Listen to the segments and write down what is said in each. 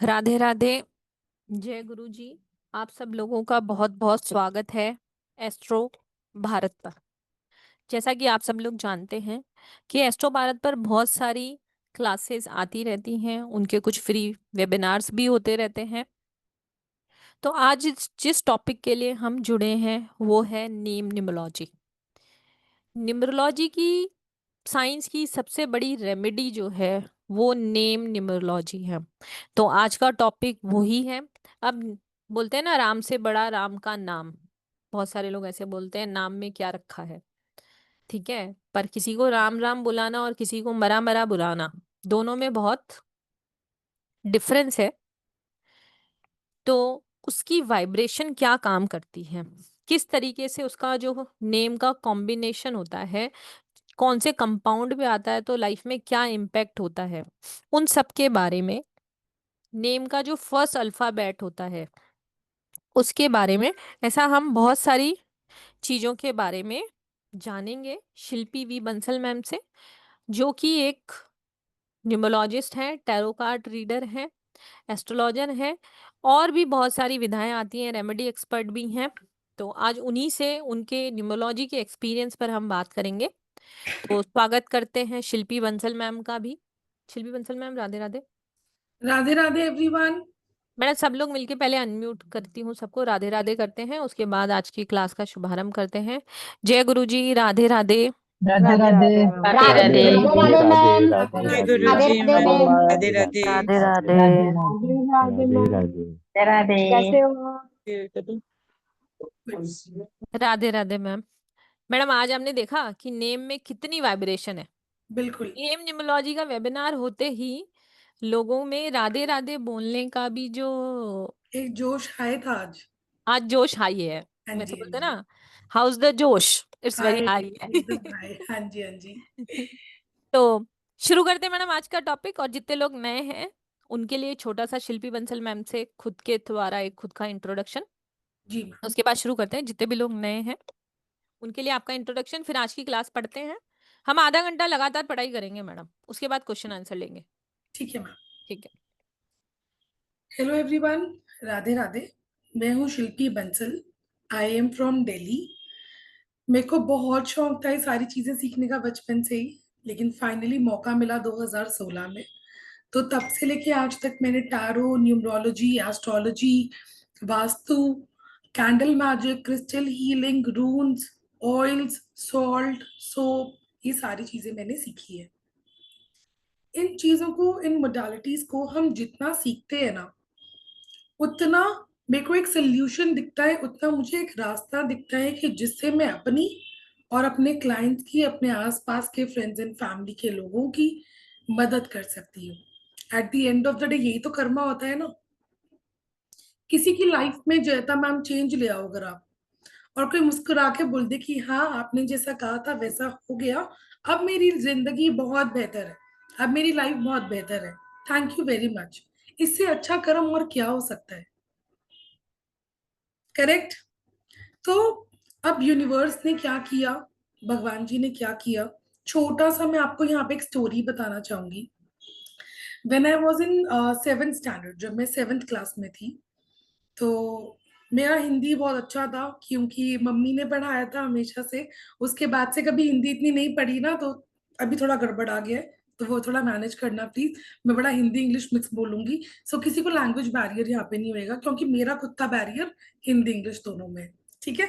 राधे राधे। जय गुरु जी। आप सब लोगों का बहुत बहुत स्वागत है एस्ट्रो भारत पर। जैसा कि आप सब लोग जानते हैं कि एस्ट्रो भारत पर बहुत सारी क्लासेस आती रहती हैं, उनके कुछ फ्री वेबिनार्स भी होते रहते हैं। तो आज जिस टॉपिक के लिए हम जुड़े हैं वो है नेम न्यूमरोलॉजी। न्यूमरोलॉजी की साइंस की सबसे बड़ी रेमेडी जो है वो नेम न्यूमरोलॉजी है। तो आज का टॉपिक वही है। अब बोलते हैं ना, राम से बड़ा राम का नाम। बहुत सारे लोग ऐसे बोलते हैं, नाम में क्या रखा है। ठीक है, पर किसी को राम राम बुलाना और किसी को मरा मरा बुलाना, दोनों में बहुत डिफरेंस है। तो उसकी वाइब्रेशन क्या काम करती है, किस तरीके से उसका जो नेम का कॉम्बिनेशन होता है, कौन से कंपाउंड में आता है, तो लाइफ में क्या इम्पैक्ट होता है, उन सब के बारे में, नेम का जो फर्स्ट अल्फाबेट होता है उसके बारे में, ऐसा हम बहुत सारी चीजों के बारे में जानेंगे शिल्पी वी बंसल मैम से, जो कि एक न्यूमरोलॉजिस्ट हैं, टैरो कार्ड रीडर हैं, एस्ट्रोलॉजर हैं, और भी बहुत सारी विधाएं आती हैं, रेमेडी एक्सपर्ट भी हैं। तो आज उन्हीं से, उनके न्यूमरोलॉजी के एक्सपीरियंस पर हम बात करेंगे। तो स्वागत करते हैं शिल्पी बंसल मैम का भी। Shilpi Bansal ma'am, Radhe Radhe. Radhe Radhe everyone. Madam, सब लोग मिलके पहले अनम्यूट करती हूँ, सबको राधे राधे करते हैं, उसके बाद आज की क्लास का शुभारंभ करते हैं। जय गुरु जी, राधे राधे। राधे राधे राधे। राधे मैम। राधे राधे राधे राधे राधे राधे मैम। राधे राधे जय राधे गुरु राधे। राधे जी राधे मैम। मैम। राधे राधे राधे। राधे राधे राधे राधे। राधे राधे राधे। राधे राधे। राधे। कैसे हो? राधे राधे मैम। मैडम, आज हमने देखा कि नेम में कितनी वाइब्रेशन है। बिल्कुल नेम न्यूमरोलॉजी का वेबिनार होते ही लोगों में राधे राधे बोलने का भी जो एक जोश आया था आज। आज जोश हाई है। हाँ वैसे जी हाँ बोलते हैं जी। ना, हाउस द जोश, इट्स वेरी हाय हाई। एकदम हाय। हाँ जी हाँ जी। तो शुरू करते हैं मैडम आज का टॉपिक। और जितने लोग नए हैं उनके लिए छोटा सा शिल्पी बंसल मैम से खुद के द्वारा एक खुद का इंट्रोडक्शन। जी मैम। उसके बाद शुरू करते हैं, जितने भी लोग नए हैं उनके लिए आपका इंट्रोडक्शन, फिर आज की क्लास पढ़ते हैं। हम आधा घंटा लगातार पढ़ाई करेंगे मैडम, उसके बाद क्वेश्चन आंसर लेंगे। ठीक है मैम। ठीक है। Hello everyone. राधे राधे। मैं हूँ Shilpi Bansal. I am from Delhi. मेरे को बहुत शौक था ये सारी चीजें सीखने का बचपन से ही, लेकिन फाइनली मौका मिला 2016 में। तो तब से लेके आज तक मैंने tarot, numerology, astrology, vastu, candle magic, crystal healing, रून्स, oils, salt, soap, ये सारी चीजें मैंने सीखी है। इन चीजों को, इन मोडालिटीज को हम जितना सीखते हैं ना, उतना मेरे को एक सोल्यूशन दिखता है, उतना मुझे एक रास्ता दिखता है कि जिससे मैं अपनी और अपने क्लाइंट्स की, अपने आसपास के फ्रेंड्स एंड फैमिली के लोगों की मदद कर सकती हूँ। At the end of the day यही तो कर्मा होता है ना। किसी की लाइफ में जैता मैम चेंज ले आओ अगर आप, और कोई मुस्कुरा के बोल दे कि हाँ आपने जैसा कहा था वैसा हो गया, अब मेरी जिंदगी बहुत बेहतर है, अब मेरी लाइफ बहुत बेहतर है, थैंक यू वेरी मच। इससे अच्छा कर्म और क्या हो सकता है। करेक्ट। तो अब यूनिवर्स ने क्या किया, भगवान जी ने क्या किया, छोटा सा मैं आपको यहाँ पे एक स्टोरी बताना चाहूंगी। When I was in 7th standard, जब मैं 7th क्लास में थी, तो मेरा हिंदी बहुत अच्छा था क्योंकि मम्मी ने पढ़ाया था हमेशा से। उसके बाद से कभी हिंदी इतनी नहीं पढ़ी ना, तो अभी थोड़ा गड़बड़ आ गया है, तो वो थोड़ा मैनेज करना प्लीज। मैं बड़ा हिंदी इंग्लिश मिक्स बोलूंगी, सो किसी को लैंग्वेज बैरियर यहाँ पे नहीं होएगा, क्योंकि मेरा खुद का बैरियर हिंदी इंग्लिश दोनों में है। ठीक है।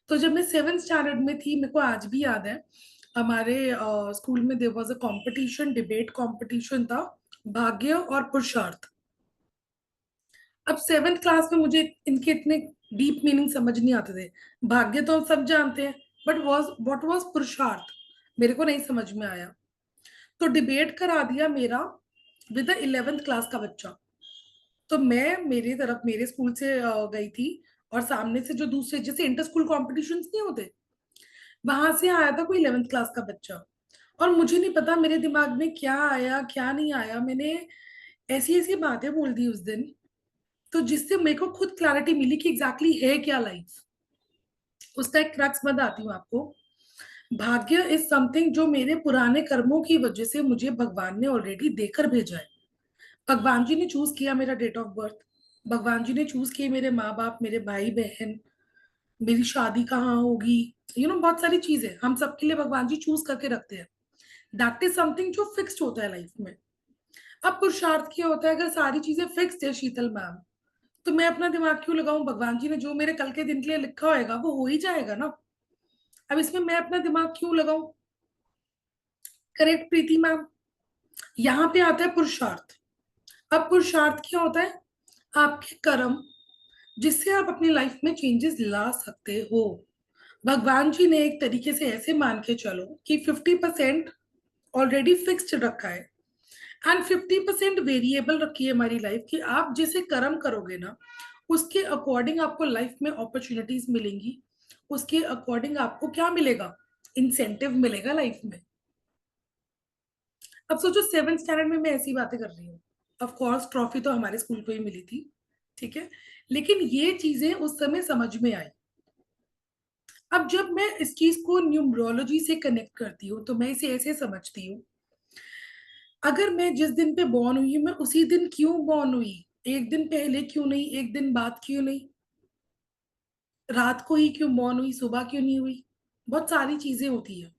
तो जब मैं 7th स्टैंडर्ड में थी, मेरे को आज भी याद है, हमारे स्कूल में there was a competition, debate competition था, भाग्य और पुरुषार्थ। अब 7th क्लास में मुझे इनके इतने डीप मीनिंग समझ नहीं आते थे। भाग्य तो हम सब जानते हैं, बट वॉज व्हाट वाज पुरुषार्थ, मेरे को नहीं समझ में आया। तो डिबेट करा दिया मेरा विद द 11th क्लास का बच्चा। तो मैं मेरी तरफ, मेरे स्कूल से गई थी, और सामने से जो दूसरे, जैसे इंटर स्कूल कॉम्पिटिशन नहीं होते, वहां से आया था कोई 11th क्लास का बच्चा। और मुझे नहीं पता मेरे दिमाग में क्या आया क्या नहीं आया, मैंने ऐसी ऐसी बातें बोल दी उस दिन, तो जिससे मेरे को खुद क्लैरिटी मिली कि एग्जैक्टली है क्या लाइफ। उसका एक क्रक्स बताती हूँ आपको। भाग्य इज समथिंग जो मेरे पुराने कर्मों की वजह से मुझे भगवान ने ऑलरेडी देकर भेजा है। भगवान जी ने चूज किया मेरा डेट ऑफ बर्थ, भगवान जी ने चूज किए मेरे माँ बाप, मेरे भाई बहन, मेरी शादी कहाँ होगी, बहुत सारी चीजें हम सबके लिए भगवान जी चूज करके रखते हैं। दैट इज समथिंग जो फिक्स्ड होता है लाइफ में। अब पुरुषार्थ क्या होता है, अगर सारी चीजें फिक्स्ड है शीतल मैम, तो मैं अपना दिमाग क्यों लगाऊं? भगवान जी ने जो मेरे कल के दिन के लिए लिखा होएगा वो हो ही जाएगा ना। अब इसमें मैं अपना दिमाग क्यों लगाऊं? करेक्ट प्रीति मैम। यहाँ पे आता है पुरुषार्थ। अब पुरुषार्थ क्या होता है? आपके कर्म, जिससे आप अपनी लाइफ में चेंजेस ला सकते हो। भगवान जी ने एक तरीके से ऐसे मान के चलो कि 50% ऑलरेडी फिक्स्ड रखा है एंड 50% वेरिएबल रखी है हमारी लाइफ की। आप जैसे कर्म करोगे ना, उसके अकॉर्डिंग आपको लाइफ में अपॉर्चुनिटीज मिलेंगी, उसके अकॉर्डिंग आपको क्या मिलेगा? इंसेंटिव मिलेगा लाइफ में। अब सोचो 7th स्टैंडर्ड में मैं ऐसी बातें कर रही हूँ। ऑफ कोर्स ट्रॉफी तो हमारे स्कूल को ही मिली थी, ठीक है, लेकिन ये चीजें उस समय समझ में आई। अब जब मैं इस चीज को न्यूमरोलॉजी से कनेक्ट करती हूँ तो मैं इसे ऐसे समझती हूँ, अगर मैं जिस दिन पे बॉर्न हुई मैं उसी दिन क्यों बॉर्न हुई? एक दिन पहले क्यों नहीं, एक दिन बाद क्यों नहीं, रात को ही क्यों बॉर्न हुई, सुबह क्यों नहीं हुई? बहुत सारी चीजें होती है।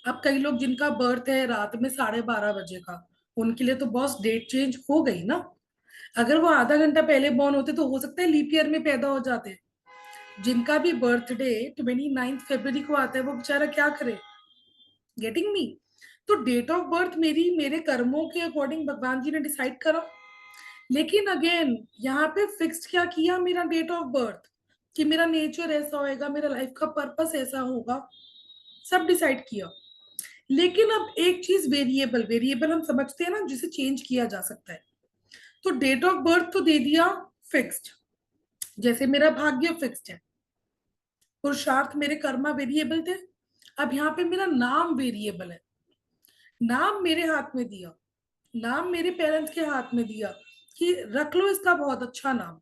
अब कई लोग जिनका बर्थ है रात में 12:30 बजे का, उनके लिए तो बॉस डेट चेंज हो गई ना। अगर वो आधा घंटा पहले बॉर्न होते तो हो सकता है लीप ईयर में पैदा हो जाते। जिनका भी बर्थडे 29 फरवरी को आता है वो बेचारा क्या करे? Getting me? तो डेट ऑफ बर्थ मेरी मेरे कर्मों के अकॉर्डिंग भगवान जी ने डिसाइड करा। लेकिन अगेन यहाँ पे फिक्स्ड क्या किया मेरा डेट ऑफ बर्थ, कि मेरा नेचर ऐसा होएगा, मेरा लाइफ का पर्पस ऐसा होगा, सब डिसाइड किया। लेकिन अब एक चीज वेरिएबल, वेरिएबल हम समझते हैं ना जिसे चेंज किया जा सकता है। तो डेट ऑफ बर्थ तो दे दिया फिक्स्ड, जैसे मेरा भाग्य फिक्स्ड है, पुरुषार्थ मेरे कर्मा वेरिएबल थे। अब यहाँ पे मेरा नाम वेरिएबल है। नाम मेरे हाथ में दिया, नाम मेरे पेरेंट्स के हाथ में दिया कि रख लो इसका बहुत अच्छा नाम।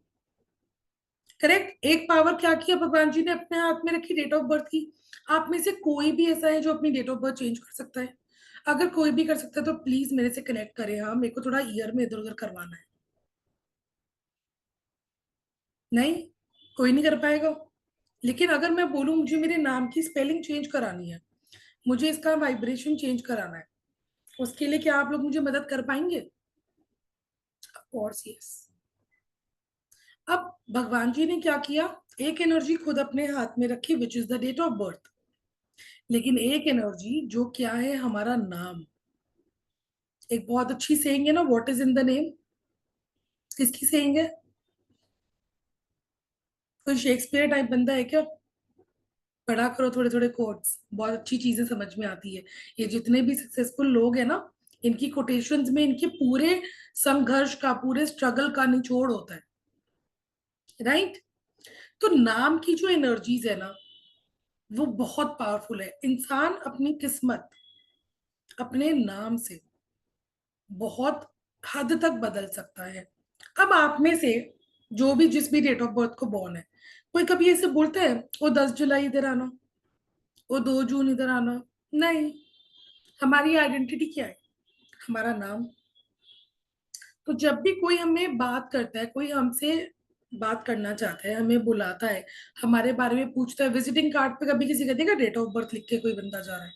करेक्ट, एक पावर क्या किया भगवान जी ने अपने हाथ में रखी, डेट ऑफ बर्थ की। आप में से कोई भी ऐसा है जो अपनी डेट ऑफ बर्थ चेंज कर सकता है? अगर कोई भी कर सकता है तो प्लीज मेरे से कनेक्ट करें। हाँ, मेरे को थोड़ा ईयर में इधर उधर करवाना है। नहीं, कोई नहीं कर पाएगा। लेकिन अगर मैं बोलूं मुझे मेरे नाम की स्पेलिंग चेंज करानी है, मुझे इसका वाइब्रेशन चेंज कराना है, उसके लिए क्या आप लोग मुझे मदद कर पाएंगे? Of course yes. अब भगवान जी ने क्या किया, एक एनर्जी खुद अपने हाथ में रखी which is the date of birth, लेकिन एक एनर्जी जो क्या है, हमारा नाम। एक बहुत अच्छी सेइंग है ना, what is in the name? किसकी सेइंग है? कोई शेक्सपियर टाइप बंदा है क्या? पढ़ा करो थोड़े थोड़े कोट्स, बहुत अच्छी चीजें समझ में आती है। ये जितने भी सक्सेसफुल लोग हैं ना, इनकी कोटेशंस में इनके पूरे संघर्ष का, पूरे स्ट्रगल का निचोड़ होता है, राइट? तो नाम की जो एनर्जीज है ना, वो बहुत पावरफुल है। इंसान अपनी किस्मत अपने नाम से बहुत हद तक बदल सकता है। अब आप में से जो भी जिस भी डेट ऑफ बर्थ को बॉर्न है, कोई कभी ऐसे बोलता है वो 10 जुलाई इधर आना, वो 2 जून इधर आना? नहीं। हमारी आइडेंटिटी क्या है? हमारा नाम। तो जब भी कोई हमें बात करता है, कोई हमसे बात करना चाहता है, हमें बुलाता है, हमारे बारे में पूछता है, विजिटिंग कार्ड पे कभी किसी का देखा डेट ऑफ बर्थ लिख के कोई बंदा जा रहा है?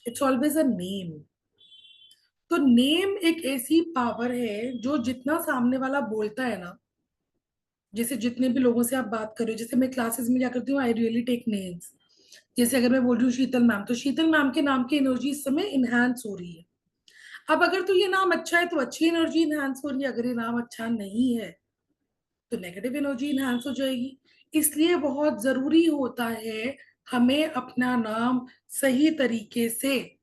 It's always a name. तो नेम एक ऐसी पावर है जो जितना सामने वाला बोलता है ना, जैसे जितने भी लोगों से आप बात कर रहे हो, जैसे मैं क्लासेस में क्या करती हूँ, आई रियली टेक नेम्स। जैसे अगर मैं बोल रही हूँ शीतल मैम, तो शीतल मैम के नाम की एनर्जी इस समय इनहेंस हो रही है। अब अगर तो ये नाम अच्छा है तो अच्छी एनर्जी इनहेंस हो रही है, अगर ये नाम अच्छा नहीं है तो नेगेटिव एनर्जी इनहेंस हो जाएगी। इसलिए बहुत जरूरी होता है हमें अपना नाम सही तरीके से,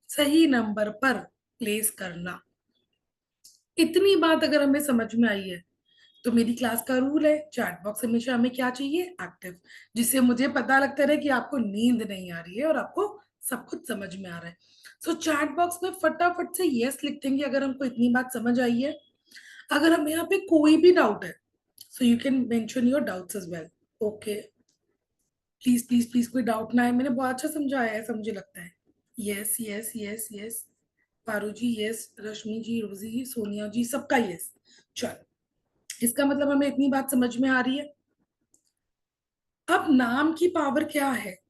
सही नंबर पर प्लेस करना। इतनी बात अगर हमें समझ में आई है तो मेरी क्लास का रूल है, चैट बॉक्स हमेशा हमें क्या चाहिए, एक्टिव, जिससे मुझे पता लगता रहे कि आपको नींद नहीं आ रही है और आपको सब कुछ समझ में आ रहा है। सो चैट बॉक्स में फटाफट से यस लिख देंगे अगर हमको इतनी बात समझ आई है। अगर हम यहाँ पे कोई भी डाउट है, so you can mention your doubts as well. Okay, please please please कोई डाउट ना है, मैंने बहुत अच्छा समझाया है ऐसा मुझे लगता है। Yes yes yes yes. Paru ji yes, Rashmi ji, Rosy ji, Sonia जी, सबका यस। चल, इसका मतलब हमें इतनी बात समझ में आ रही है। अब नाम की पावर क्या है?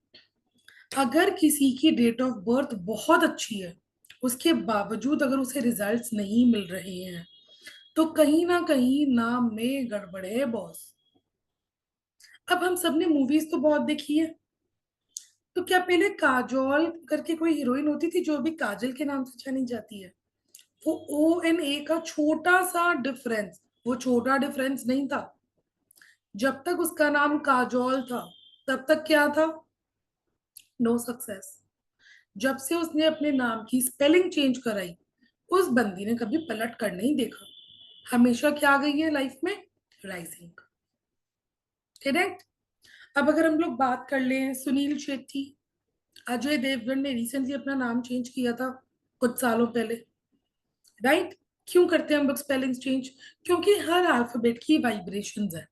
अगर किसी की डेट ऑफ बर्थ बहुत अच्छी है, उसके बावजूद अगर उसे रिजल्ट्स नहीं मिल रहे हैं, तो कहीं ना कहीं नाम में गड़बड़ है बॉस। अब हम सबने मूवीज तो बहुत देखी है, तो क्या पहले काजोल करके कोई हीरोइन होती थी जो अभी काजल के नाम से जानी जाती है? वो O और A का छोटा सा डिफरेंस, वो छोटा डिफरेंस नहीं था। जब तक उसका नाम काजोल था, तब तक क्या था? No success. जब से उसने अपने नाम की स्पेलिंग चेंज कराई, उस बंदी ने कभी पलट कर नहीं देखा। हमेशा क्या आ गई है लाइफ में? राइजिंग। करेक्ट। अब अगर हम लोग बात कर लें सुनील शेट्टी, अजय देवगन ने रिसेंटली अपना नाम चेंज किया था कुछ सालों पहले, राइट? क्यों करते हैं हम लोग स्पेलिंग चेंज? क्योंकि हर अल्फाबेट की वाइब्रेशंस है।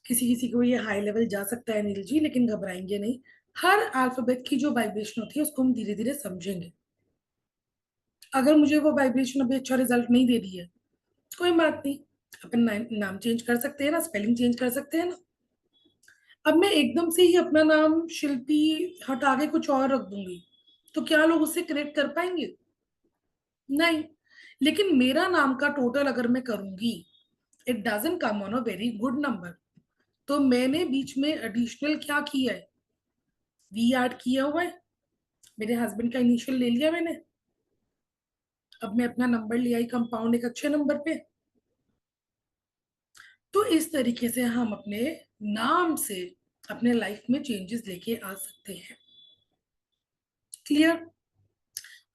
किसी किसी को ये हाई लेवल जा सकता है नील जी, लेकिन घबराएंगे नहीं। हर अल्फाबेट की जो वाइब्रेशन होती है उसको हम धीरे धीरे समझेंगे। अगर मुझे वो वाइब्रेशन अभी अच्छा रिजल्ट नहीं दे रही है, कोई बात नहीं, अपन नाम चेंज कर सकते हैं ना, स्पेलिंग चेंज कर सकते हैं ना। अब मैं एकदम से ही अपना नाम शिल्पी हटा के कुछ और रख दूंगी, तो क्या लोग उससे कनेक्ट कर पाएंगे? नहीं। लेकिन मेरा नाम का टोटल अगर मैं करूंगी, it doesn't come on a very good number. तो मैंने बीच में एडिशनल क्या किया है? वी ऐड किया हुआ है। मेरे हस्बैंड का इनिशियल ले लिया मैंने। अब मैं अपना नंबर ले आई कंपाउंड एक अच्छे नंबर पे। तो इस तरीके से हम अपने नाम से अपने लाइफ में चेंजेस लेके आ सकते हैं। क्लियर?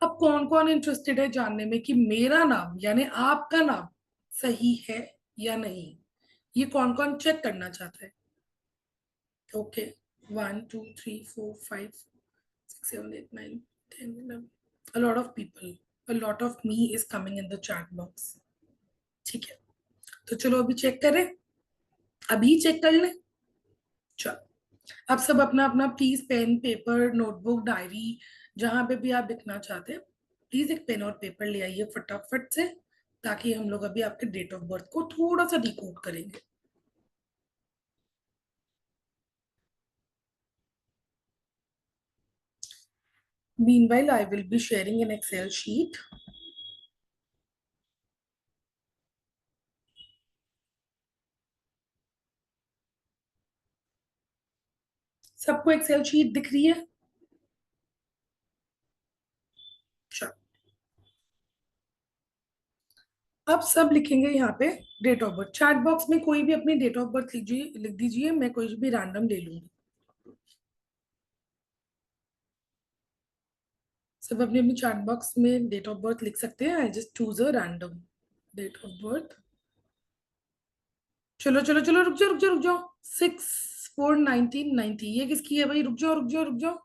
अब कौन कौन इंटरेस्टेड है जानने में कि मेरा नाम यानी आपका नाम सही है या नहीं? ये कौन कौन चेक करना चाहता है? Okay, 1 2 3 4 5 6 7 8 9 10 11, a lot of people, a lot of me is coming in the chat box। ठीक है, तो चलो अभी चेक करें, अभी चेक कर लें। चलो, अब सब अपना अपना please pen paper notebook diary, जहां पे भी आप लिखना चाहते हैं, प्लीज एक पेन और पेपर ले आइए फटाफट से, ताकि हम लोग अभी आपके डेट ऑफ बर्थ को थोड़ा सा डिकोड करेंगे। Meanwhile, I will be sharing an Excel sheet। सबको एक्सेल शीट दिख रही है? चलो, अब सब लिखेंगे यहाँ पे date of birth. Chat box में कोई भी अपनी डेट ऑफ बर्थ लीजिए, लिख दीजिए, मैं कोई भी रैंडम ले लूंगी। सब अपने अपनी चैट बॉक्स में डेट ऑफ बर्थ लिख सकते हैं। I just choose a random date of birth. चलो चलो चलो, रुक जाओ रुक जाओ रुक जाओ। 6/4/1990, ये किसकी है भाई? रुक जाओ रुक जाओ रुक जाओ।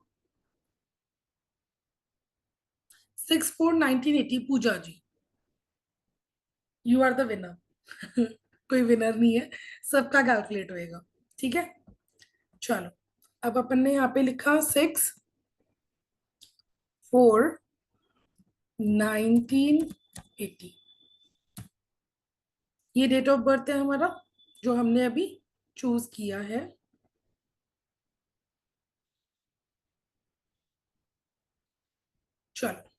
6/4/1980, पूजा जी, यू आर द विनर। कोई विनर नहीं है, सबका कैलकुलेट होएगा। ठीक है, चलो। अब अपन ने यहाँ पे लिखा 6/4/1980, ये डेट ऑफ बर्थ है हमारा, जो हमने अभी चूज किया है। चलो,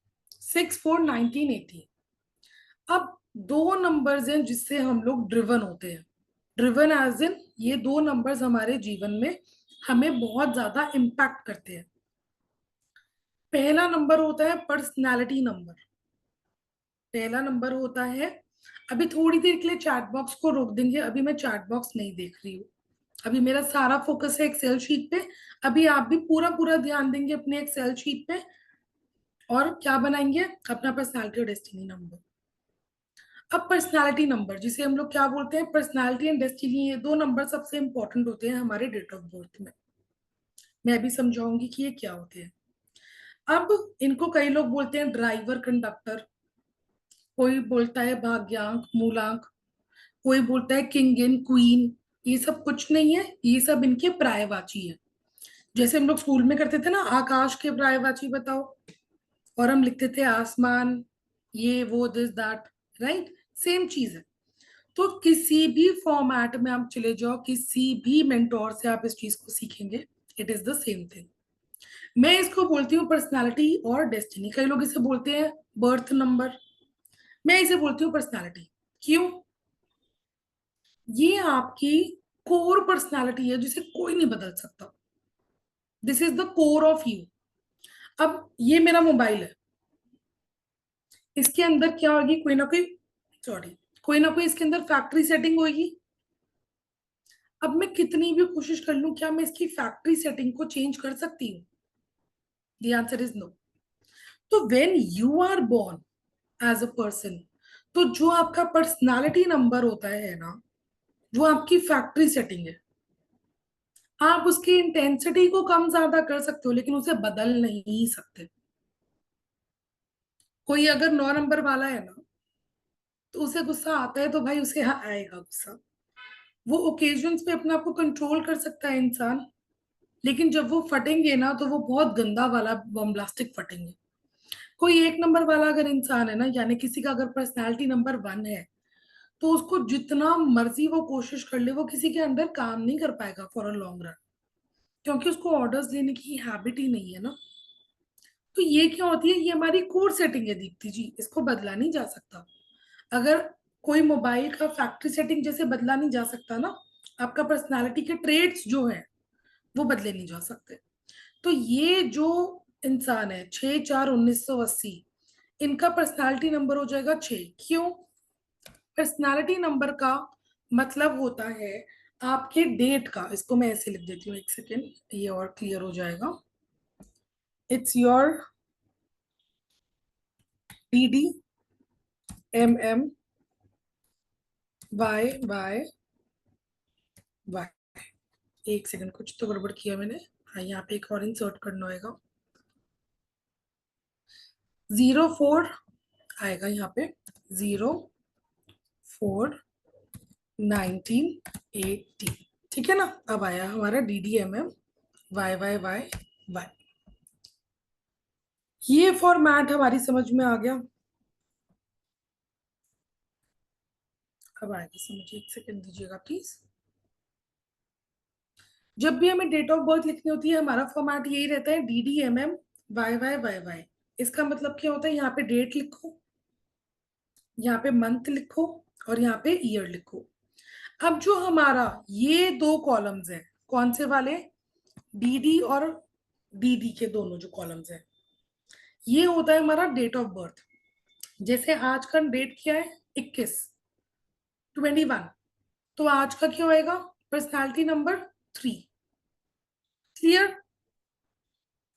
6/4/1980। अब दो नंबर्स हैं जिससे हम लोग ड्रिवन होते हैं। ड्रिवन एज इन, ये दो नंबर्स हमारे जीवन में हमें बहुत ज्यादा इम्पैक्ट करते हैं। पहला नंबर होता है पर्सनालिटी नंबर। पहला नंबर होता है, अभी थोड़ी देर के लिए चैट बॉक्स को रोक देंगे, अभी मैं चैट बॉक्स नहीं देख रही हूँ। अभी मेरा सारा फोकस है एक्सेल शीट पे। अभी आप भी पूरा पूरा ध्यान देंगे अपने एक्सेल शीट पे, और क्या बनाएंगे? अपना पर्सनालिटी और डेस्टिनी नंबर। अब पर्सनालिटी नंबर, जिसे हम लोग क्या बोलते हैं, पर्सनालिटी एंड डेस्टिनी, ये दो नंबर सबसे इंपॉर्टेंट होते हैं हमारे डेट ऑफ बर्थ में। मैं अभी समझाऊंगी कि ये क्या होते हैं। अब इनको कई लोग बोलते हैं ड्राइवर, कंडक्टर, कोई बोलता है भाग्यांक, मूलांक, कोई बोलता है किंग इन क्वीन। ये सब कुछ नहीं है, ये सब इनके पर्यायवाची है। जैसे हम लोग स्कूल में करते थे ना, आकाश के पर्यायवाची बताओ, और हम लिखते थे आसमान, ये वो दिस दैट, राइट? सेम चीज है। तो किसी भी फॉर्मेट में आप चले जाओ, किसी भी मेंटोर से आप इस चीज को सीखेंगे, it is the same thing. मैं इसको बोलती हूँ पर्सनालिटी और डेस्टिनी। कई लोग इसे बोलते हैं बर्थ नंबर, मैं इसे बोलती हूँ पर्सनालिटी। क्यों? ये आपकी कोर पर्सनालिटी है जिसे कोई नहीं बदल सकता। This is the core of you. अब ये मेरा मोबाइल है, इसके अंदर क्या होगी? कोई ना कोई, सॉरी, कोई ना कोई इसके अंदर फैक्ट्री सेटिंग होगी। अब मैं कितनी भी कोशिश कर लूं, क्या मैं इसकी फैक्ट्री सेटिंग को चेंज कर सकती हूँ? The answer is no. तो when you are born as a person, तो जो आपका पर्सनालिटी नंबर होता है ना, वो आपकी फैक्ट्री सेटिंग है। आप उसकी इंटेंसिटी को कम ज्यादा कर सकते हो, लेकिन उसे बदल नहीं सकते। कोई अगर 9 नंबर वाला है ना, तो उसे गुस्सा आता है तो भाई उसे यहाँ आएगा गुस्सा। वो ओकेजन्स पे अपने आप को कंट्रोल कर सकता है इंसान, लेकिन जब वो फटेंगे ना, तो वो बहुत गंदा वाला बम ब्लास्टिक फटेंगे। कोई 1 नंबर वाला अगर इंसान है ना, यानी किसी का अगर पर्सनैलिटी नंबर 1 है, तो उसको जितना मर्जी वो कोशिश कर ले, वो किसी के अंडर काम नहीं कर पाएगा फॉर अ लॉन्ग रन, क्योंकि उसको ऑर्डर्स लेने की हैबिट ही नहीं है ना। तो ये क्या होती है? ये हमारी कोर सेटिंग है दीप्ति जी, इसको बदला नहीं जा सकता। अगर कोई मोबाइल का फैक्ट्री सेटिंग जैसे बदला नहीं जा सकता ना, आपका पर्सनालिटी के ट्रेड्स जो है वो बदले नहीं जा सकते। तो ये जो इंसान है 6/4/1980, इनका पर्सनालिटी नंबर हो जाएगा 6। क्यों? पर्सनालिटी नंबर का मतलब होता है आपके डेट का। इसको मैं ऐसे लिख देती हूँ, एक सेकेंड, ये और क्लियर हो जाएगा। It's your DDMMYY। एक सेकंड, कुछ तो गड़बड़ किया मैंने। हाँ, यहाँ पे एक और इंसर्ट करना होगा। 04 आएगा यहाँ पे, 04/1980। ठीक है ना? अब आया हमारा DDMMYYYY। ये फॉर्मेट हमारी समझ में आ गया। अब आएगा समझ, एक सेकंड दीजिएगा प्लीज। जब भी हमें डेट ऑफ बर्थ लिखनी होती है, हमारा फॉर्मेट यही रहता है, DDMMYYYY। इसका मतलब क्या होता है? यहाँ पे डेट लिखो, यहाँ पे मंथ लिखो, और यहाँ पे ईयर लिखो। अब जो हमारा ये दो कॉलम्स हैं, कौन से वाले? डीडी और डीडी के दोनों जो कॉलम्स हैं, ये होता है हमारा डेट ऑफ बर्थ। जैसे आज का डेट क्या है? 21/21, तो आज का क्या होएगा? Personality number 3। क्लियर?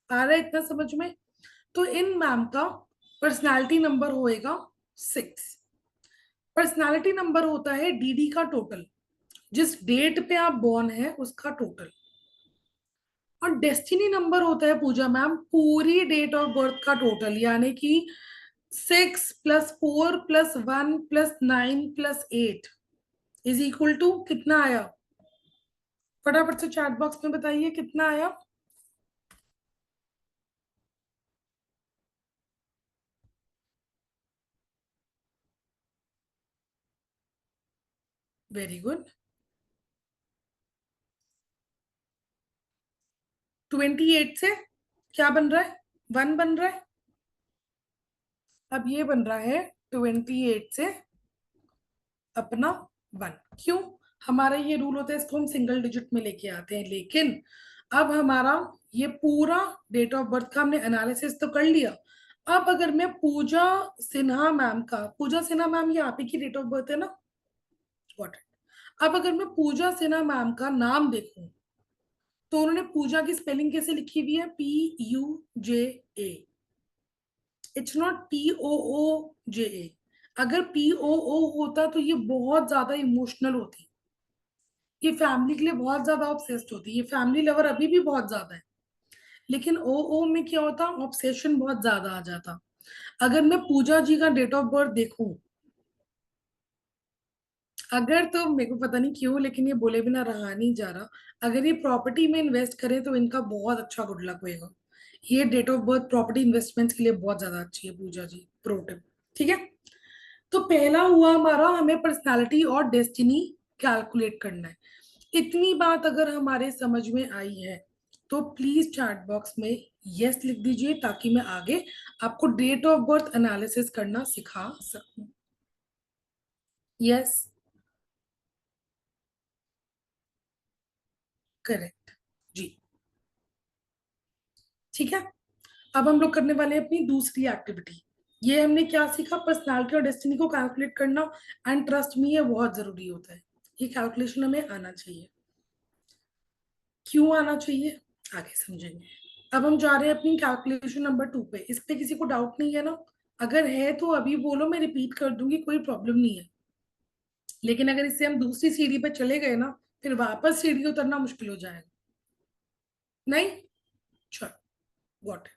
आ रहा है इतना समझ में? तो इन मैम का पर्सनालिटी नंबर होएगा 6। पर्सनालिटी नंबर होता है डीडी का टोटल, जिस डेट पे आप बॉर्न है उसका टोटल। और डेस्टिनी नंबर होता है पूजा मैम पूरी डेट ऑफ बर्थ का टोटल, यानी कि 6+4+1+9+8 इज इक्वल टू कितना आया? फटाफट से चैट बॉक्स में बताइए कितना आया। Very good. 28 से क्या बन रहा है? 1 बन रहा है। अब ये बन रहा है 28 से अपना 1। क्यों? हमारा ये रूल होता है, इसको हम सिंगल डिजिट में लेके आते हैं। लेकिन अब हमारा ये पूरा डेट ऑफ बर्थ का हमने एनालिसिस तो कर लिया। अब अगर मैं पूजा सिन्हा मैम का, पूजा सिन्हा मैम ये आप ही की डेट ऑफ बर्थ है ना? Got it. अब अगर मैं पूजा सिन्हा मैम का नाम देखूं, तो उन्होंने पूजा की स्पेलिंग कैसे लिखी हुई है? PUJA। It's not POOJA। अगर POO होता तो ये बहुत ज्यादा इमोशनल होती, ये फैमिली के लिए बहुत ज्यादा ऑब्सेस्ड होती, ये फैमिली लवर अभी भी बहुत ज्यादा है। लेकिन ओ में क्या होता? ऑब्सेशन बहुत ज्यादा आ जाता। अगर मैं पूजा जी का डेट ऑफ बर्थ देखूं, अगर, तो मेरे को पता नहीं क्यों लेकिन ये बोले बिना रहा नहीं जा रहा, अगर ये प्रॉपर्टी में इन्वेस्ट करें तो इनका बहुत अच्छा गुड लक होएगा। ये date of birth property investments के लिए बहुत ज्यादा अच्छी है पूजा जी, प्रो टिप। ठीक है, तो पहला हुआ हमारा, हमें पर्सनालिटी और डेस्टिनी कैलकुलेट करना है। इतनी बात अगर हमारे समझ में आई है तो प्लीज चैट बॉक्स में यस लिख दीजिए, ताकि मैं आगे आपको डेट ऑफ बर्थ एनालिसिस करना सिखा सकूं। यस, करेक्ट जी। ठीक है, अब हम लोग करने वाले हैं अपनी दूसरी एक्टिविटी। ये हमने क्या सीखा, पर्सनालिटी और डेस्टिनी को कैलकुलेट करना। एंड ट्रस्ट मी, ये बहुत जरूरी होता है, ये कैलकुलेशन हमें आना चाहिए। क्यों आना चाहिए, आगे समझेंगे। अब हम जा रहे हैं अपनी कैलकुलेशन नंबर 2 पे। इस पे किसी को डाउट नहीं है ना? अगर है तो अभी बोलो, मैं रिपीट कर दूंगी, कोई प्रॉब्लम नहीं है। लेकिन अगर इससे हम दूसरी सीढ़ी पे चले गए ना, फिर वापस सीढ़ी उतरना मुश्किल हो जाएगा। नहीं, चलो, got it.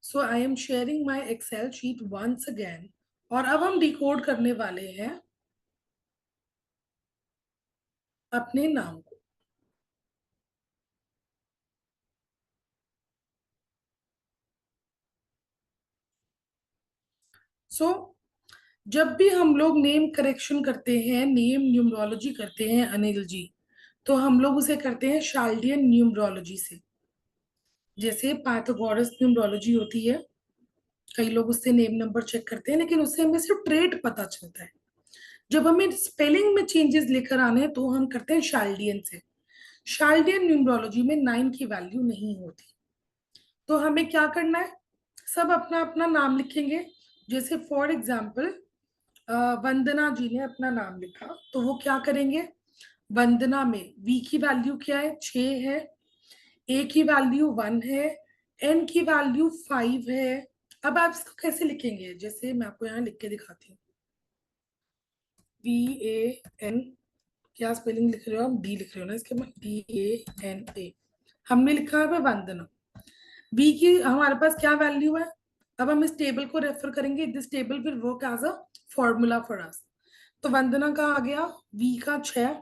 So I am sharing my Excel sheet once again. और अब हम डिकोड करने वाले हैं अपने नाम को। सो जब भी हम लोग नेम करेक्शन करते हैं, नेम न्यूमरोलॉजी करते हैं अनिल जी, तो हम लोग उसे करते हैं शाल्डियन न्यूमरोलॉजी से। जैसे पाइथागोरस न्यूमरोलॉजी होती है, कई लोग उससे नेम नंबर चेक करते हैं, लेकिन उससे हमें सिर्फ ट्रेट पता चलता है। जब हमें स्पेलिंग में चेंजेस लेकर आने हैं तो हम करते हैं शाल्डियन से। शाल्डियन न्यूमरोलॉजी में 9 की वैल्यू नहीं होती। तो हमें क्या करना है, सब अपना अपना नाम लिखेंगे। जैसे फॉर एग्जाम्पल वंदना जी ने अपना नाम लिखा, तो वो क्या करेंगे, वंदना में वी की वैल्यू क्या है, 6 है। ए की वैल्यू 1 है। एन की वैल्यू 5 है। अब आप इसको कैसे लिखेंगे, जैसे मैं आपको यहाँ लिख के दिखाती हूँ। VAN, क्या स्पेलिंग लिख रहे हो आप, डी लिख रहे हो ना इसके बाद, DANA। हमने लिखा है वंदना। बी की हमारे पास क्या वैल्यू है। अब हम इस टेबल को रेफर करेंगे, this table will work as a formula for us. तो वंदना का आ गया वी का 6,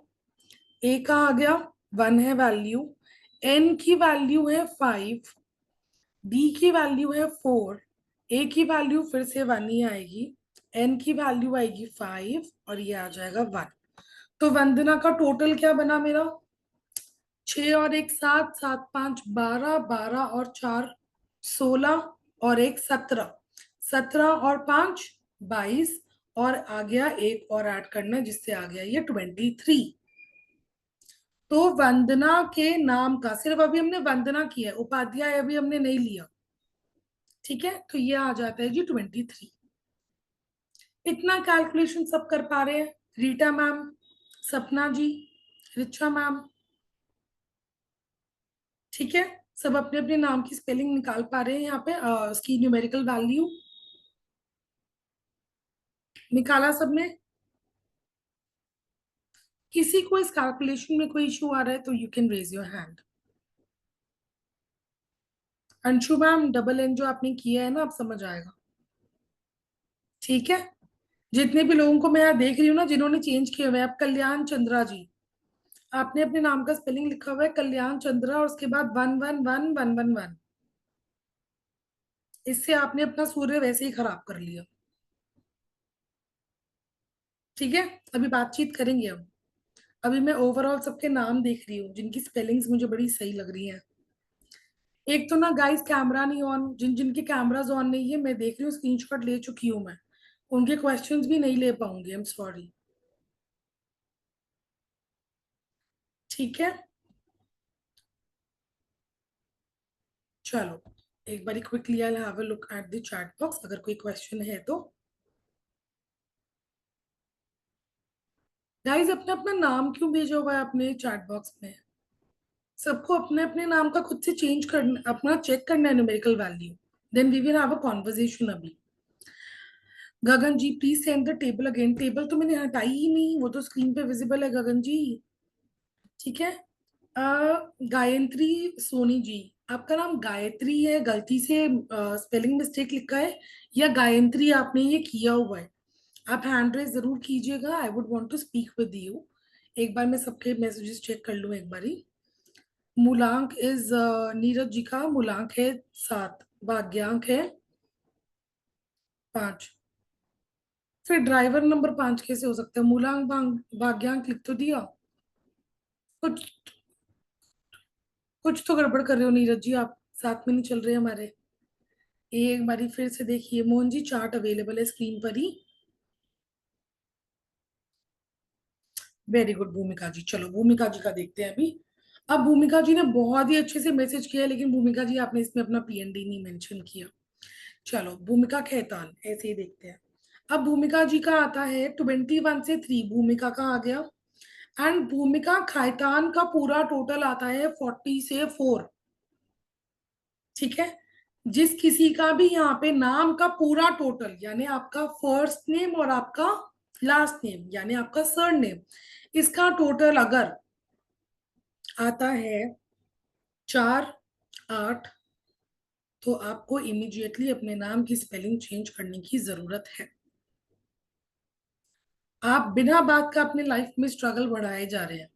ए का आ गया 1 है वैल्यू, एन की वैल्यू है 5, बी की वैल्यू है 4, ए की वैल्यू फिर से 1 ही आएगी, एन की वैल्यू आएगी 5, और ये आ जाएगा 1। तो वंदना का टोटल क्या बना मेरा, 6 और एक 7, 7 5 12, 12 और 4 16, और एक 17, 17 और 5 22, और आ गया एक और ऐड करना है, जिससे आ गया ये 23। तो वंदना के नाम का सिर्फ अभी हमने वंदना किया है, उपाध्याय अभी हमने नहीं लिया। ठीक है, तो ये आ जाता है जी 23। इतना कैलकुलेशन सब कर पा रहे हैं, रीटा मैम, सपना जी, रिचा मैम। ठीक है, सब अपने अपने नाम की स्पेलिंग निकाल पा रहे हैं यहाँ पे, उसकी न्यूमेरिकल वैल्यू निकाला सबने। किसी को इस कैलकुलेशन में कोई इशू आ रहा है तो you can raise your hand. Anshu ma'am, double N जो आपने किया है ना, आप समझ आएगा। ठीक है, जितने भी लोगों को मैं यहाँ देख रही हूँ ना जिन्होंने चेंज किए हुए हैं, अब कल्याण चंद्रा जी, आपने अपने नाम का स्पेलिंग लिखा हुआ है कल्याण चंद्रा, और उसके बाद 111111। इससे आपने अपना सूर्य वैसे ही खराब कर लिया। ठीक है, अभी बातचीत करेंगे हम। अभी मैं ओवरऑल सबके नाम देख रही हूँ जिनकी स्पेलिंग्स मुझे बड़ी सही लग रही हैं। एक तो ना गाइस कैमरा नहीं ऑन, जिन जिनके कैमराज ऑन नहीं है, मैं देख रही हूँ, स्क्रीनशॉट ले चुकी हूँ मैं, उनके क्वेश्चंस भी नहीं ले पाऊंगी, आई एम सॉरी। ठीक है, चलो एक बारी quickly I have a look at the chat box, अगर कोई क्वेश्चन है तो। गाइस अपना अपना नाम क्यों भेजा हुआ है अपने चैट बॉक्स में, सबको अपने अपने नाम का खुद से चेंज करना, अपना चेक करना है numerical value, then we will have a conversation अभी। Gagan ji please send the table again, table तो मैंने हटाई ही नहीं, वो तो स्क्रीन पे विजिबल है गगन जी। ठीक है, गायत्री सोनी जी, आपका नाम गायत्री है, गलती से स्पेलिंग मिस्टेक लिखा है, या गायत्री आपने ये किया हुआ है, आप हैंड रेज जरूर कीजिएगा, I would want to speak with you. एक बार मैं सबके मैसेजेस चेक कर लूँ एक बारी। मूलांक इज, नीरज जी का मूलांक है 7, भाग्यांक है 5। फिर ड्राइवर नंबर 5 कैसे हो सकता है? मूलांक भाग्यांक लिख तो दिया। कुछ कुछ तो गड़बड़ कर रहे हो नीरज जी आप, साथ में नहीं चल रहे हमारे। एक बारी फिर से देखिए मोहन जी, चार्ट अवेलेबल है स्क्रीन पर ही। वेरी गुड भूमिका जी, चलो भूमिका जी का देखते हैं अभी। अब भूमिका जी ने बहुत ही अच्छे से मैसेज किया है, लेकिन भूमिका जी आपने इसमें अपना पीएनडी नहीं मेंशन किया। चलो भूमिका खेतान ऐसे ही देखते हैं। अब भूमिका जी का आता है 21 से 3, भूमिका का आ गया। एंड भूमिका खैतान का पूरा टोटल आता है 40 से 4। ठीक है। जिस किसी का भी यहाँ पे नाम का पूरा टोटल, यानी आपका फर्स्ट नेम और आपका लास्ट नेम, यानी आपका सर नेम, इसका टोटल अगर आता है 4, 8, तो आपको इमीडिएटली अपने नाम की स्पेलिंग चेंज करने की जरूरत है। आप बिना बात का अपने लाइफ में स्ट्रगल बढ़ाए जा रहे हैं।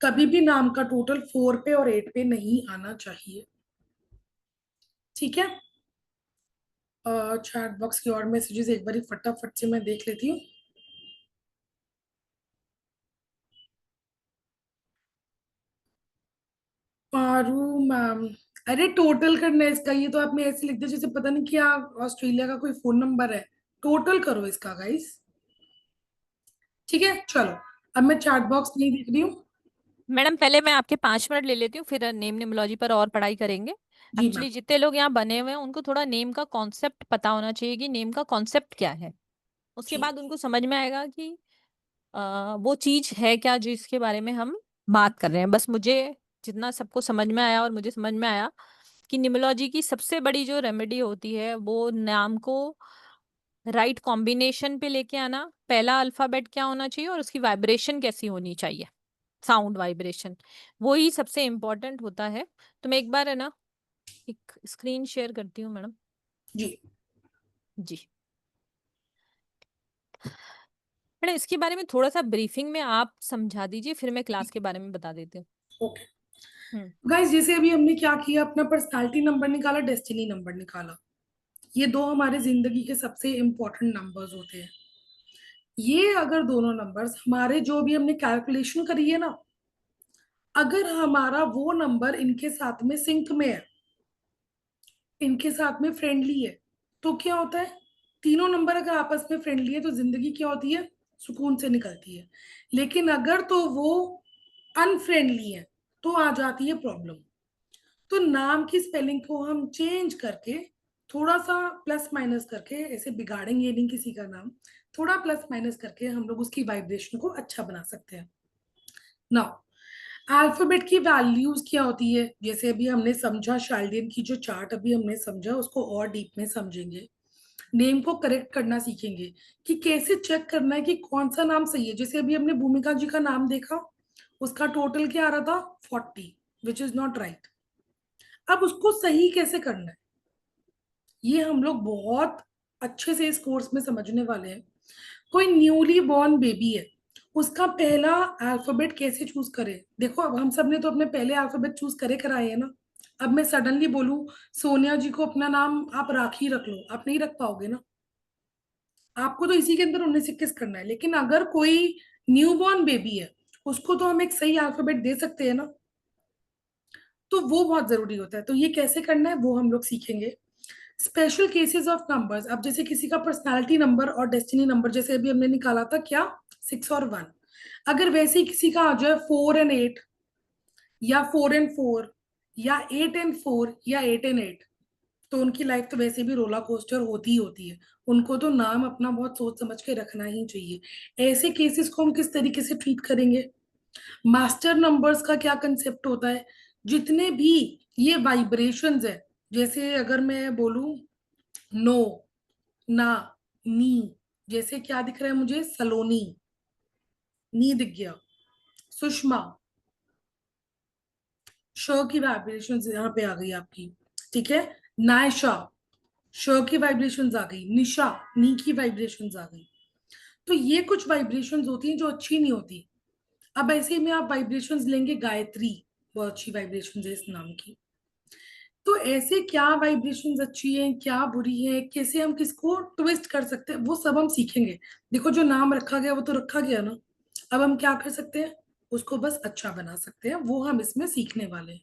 कभी भी नाम का टोटल 4 पे और 8 पे नहीं आना चाहिए। ठीक है। चैट बॉक्स की और मैसेजेस एक बार फटाफट से मैं देख लेती हूँ। पारू मैम, अरे टोटल करना है इसका, ये तो आपने ऐसे लिख दिया जैसे पता नहीं क्या ऑस्ट्रेलिया का कोई फोन नंबर है। टोटल करो इसका गाइस। ठीक है चलो, अब मैं चैट बॉक्स नहीं देख रही हूँ। मैडम पहले मैं आपके 5 मिनट ले लेती हूँ, फिर नेम निमोलॉजी पर और पढ़ाई करेंगे। जी मैम। एक्चुअली जितने लोग यहाँ बने हुए हैं उनको थोड़ा नेम का कॉन्सेप्ट पता होना चाहिए कि नेम का कॉन्सेप्ट क्या है। उसके जी बाद उनको समझ में आएगा कि वो चीज है क्या जिसके बारे में हम बात कर रहे हैं। बस मुझे जितना सबको समझ में आया, और मुझे समझ में आया कि निमोलॉजी की सबसे बड़ी जो रेमेडी होती है वो नाम को राइट कॉम्बिनेशन पे लेके आना। पहला अल्फाबेट क्या होना चाहिए और उसकी वाइब्रेशन कैसी होनी चाहिए, साउंड वाइब्रेशन, वो ही सबसे इम्पोर्टेंट होता है। तो मैं एक बार है ना एक स्क्रीन शेयर करती हूँ मैडम। जी। जी मैडम, इसके बारे में थोड़ा सा ब्रीफिंग में आप समझा दीजिए, फिर मैं क्लास के बारे में बता देती हूँ। ओके हम्म। गाइस, जैसे अभी हमने क्या किया, अपना पर्सनालिटी नंबर निकाला, डेस्टिनी नंबर निकाला। ये दो हमारे जिंदगी के सबसे इंपॉर्टेंट नंबर्स होते हैं। ये अगर दोनों नंबर्स हमारे जो भी हमने कैलकुलेशन करी है ना, अगर हमारा वो नंबर इनके साथ में सिंक में है, इनके साथ में फ्रेंडली है, तो क्या होता है? तीनों नंबर अगर आपस में फ्रेंडली है तो जिंदगी क्या होती है? सुकून से निकलती है। लेकिन अगर तो वो अनफ्रेंडली है तो आ जाती है प्रॉब्लम। तो नाम की स्पेलिंग को हम चेंज करके, थोड़ा सा प्लस माइनस करके, ऐसे बिगाड़ेंगे नहीं किसी का नाम, थोड़ा प्लस माइनस करके हम लोग उसकी वाइब्रेशन को अच्छा बना सकते हैं। नाउ अल्फाबेट की वैल्यूज क्या होती है, जैसे अभी हमने समझा शाल्डियन की जो चार्ट अभी हमने समझा, उसको और डीप में समझेंगे। नेम को करेक्ट करना सीखेंगे कि कैसे चेक करना है कि कौन सा नाम सही है। जैसे अभी हमने भूमिका जी का नाम देखा, उसका टोटल क्या आ रहा था? 40, विच इज नॉट राइट। अब उसको सही कैसे करना है, ये हम लोग बहुत अच्छे से इस कोर्स में समझने वाले हैं। कोई न्यूली बॉर्न बेबी है, उसका पहला अल्फाबेट कैसे चूज करे? देखो अब हम सब ने तो अपने पहले अल्फाबेट चूज करे कराए हैं ना। अब मैं सडनली बोलूं सोनिया जी को अपना नाम आप राखी रख लो, आप नहीं रख पाओगे ना। आपको तो इसी के अंदर 19 21 करना है। लेकिन अगर कोई न्यू बॉर्न बेबी है, उसको तो हम एक सही अल्फाबेट दे सकते हैं ना। तो वो बहुत जरूरी होता है। तो ये कैसे करना है वो हम लोग सीखेंगे। स्पेशल केसेस ऑफ नंबर्स, अब जैसे किसी का पर्सनालिटी नंबर और डेस्टिनी नंबर, जैसे अभी हमने निकाला था क्या, 6 और 1, अगर वैसे ही किसी का आ जाए 4 and 8, या 4 and 4, या 8 and 4, या 8 and 8, तो उनकी लाइफ तो वैसे भी रोला कोस्टर होती ही होती है। उनको तो नाम अपना बहुत सोच समझ के रखना ही चाहिए। ऐसे केसेस को हम किस तरीके से ट्रीट करेंगे? मास्टर नंबर्स का क्या कंसेप्ट होता है? जितने भी ये वाइब्रेशंस है, जैसे अगर मैं बोलूं नो, ना, नी, जैसे क्या दिख रहा है मुझे? सलोनी, नी दिख गया। सुषमा, श की वाइब्रेशन यहाँ पे आ गई आपकी। ठीक है। नायशा, श की वाइब्रेशंस आ गई। निशा, नी की वाइब्रेशंस आ गई। तो ये कुछ वाइब्रेशंस होती हैं जो अच्छी नहीं होती। अब ऐसे ही में आप वाइब्रेशंस लेंगे गायत्री, बहुत अच्छी वाइब्रेशन है इस नाम की। तो ऐसे क्या वाइब्रेशंस अच्छी है, क्या बुरी है, कैसे हम किसको ट्विस्ट कर सकते हैं, वो सब हम सीखेंगे। देखो जो नाम रखा गया वो तो रखा गया ना, अब हम क्या कर सकते हैं, उसको बस अच्छा बना सकते हैं, वो हम इसमें सीखने वाले हैं।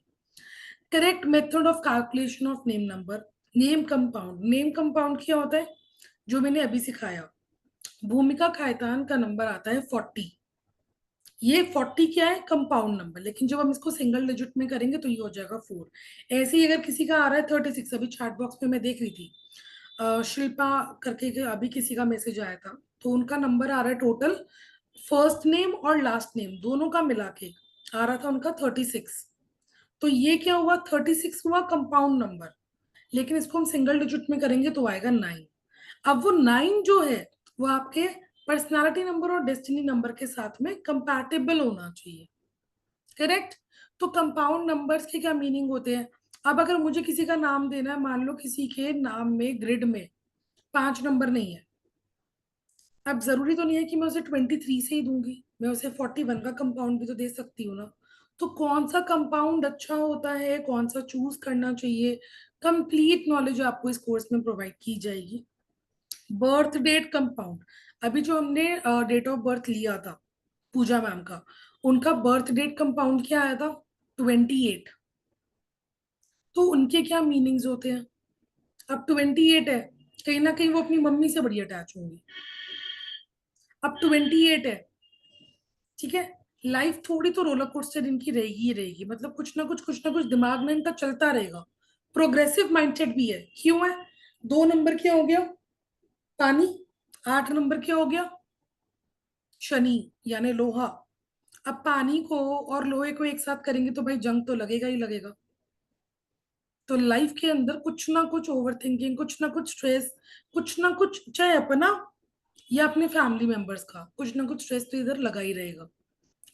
Correct method of calculation of name number. Name compound, name compound क्या होता है, जो मैंने अभी सिखाया। भूमिका खायतान का नंबर आता है 40, ये 40 क्या है, कंपाउंड नंबर, लेकिन जब हम इसको सिंगल डिजिट में करेंगे तो ये हो जाएगा 4। ऐसे ही अगर किसी का आ रहा है 36, अभी चैट बॉक्स में मैं देख रही थी, शिल्पा करके के अभी किसी का मैसेज आया था, तो उनका नंबर आ रहा है टोटल, फर्स्ट नेम और लास्ट नेम दोनों का मिला के आ रहा था उनका 36। तो ये क्या हुआ, 36 हुआ कंपाउंड नंबर, लेकिन इसको हम सिंगल डिजिट में करेंगे तो आएगा 9। अब वो 9 जो है वो आपके पर्सनालिटी नंबर और डेस्टिनी नंबर के साथ में कंपैटिबल होना चाहिए। करेक्ट। तो कंपाउंड नंबर्स के क्या मीनिंग होते हैं, अब अगर मुझे किसी का नाम देना है, मान लो किसी के नाम में ग्रिड में 5 नंबर नहीं है, अब जरूरी तो नहीं है कि मैं उसे 23 से ही दूंगी, मैं उसे 41 का कंपाउंड भी तो दे सकती हूँ ना। तो कौन सा कंपाउंड अच्छा होता है, कौन सा चूज करना चाहिए, कंप्लीट नॉलेज आपको इस कोर्स में प्रोवाइड की जाएगी। बर्थ डेट कंपाउंड, अभी जो हमने डेट ऑफ बर्थ लिया था पूजा मैम का, उनका बर्थ डेट कंपाउंड क्या आया था, 28। तो उनके क्या मीनिंग्स होते हैं, अब 28 है, कहीं ना कहीं वो अपनी मम्मी से बड़ी अटैच होंगी। अब 28 है, ठीक है, लाइफ थोड़ी तो रोलर कोस्टर इनकी रहेगी ही रहेगी, मतलब कुछ ना कुछ दिमाग में इनका चलता रहेगा। प्रोग्रेसिव माइंडसेट भी है, क्यों है, 2 नंबर क्या हो गया, पानी, 8 नंबर क्या हो गया, शनि यानी लोहा। अब पानी को और लोहे को एक साथ करेंगे तो भाई जंग तो लगेगा ही लगेगा। तो लाइफ के अंदर कुछ ना कुछ ओवर थिंकिंग, कुछ ना कुछ स्ट्रेस, कुछ ना कुछ, चाहे अपना या अपने फैमिली मेंबर्स का, कुछ ना कुछ स्ट्रेस तो इधर लगा ही रहेगा।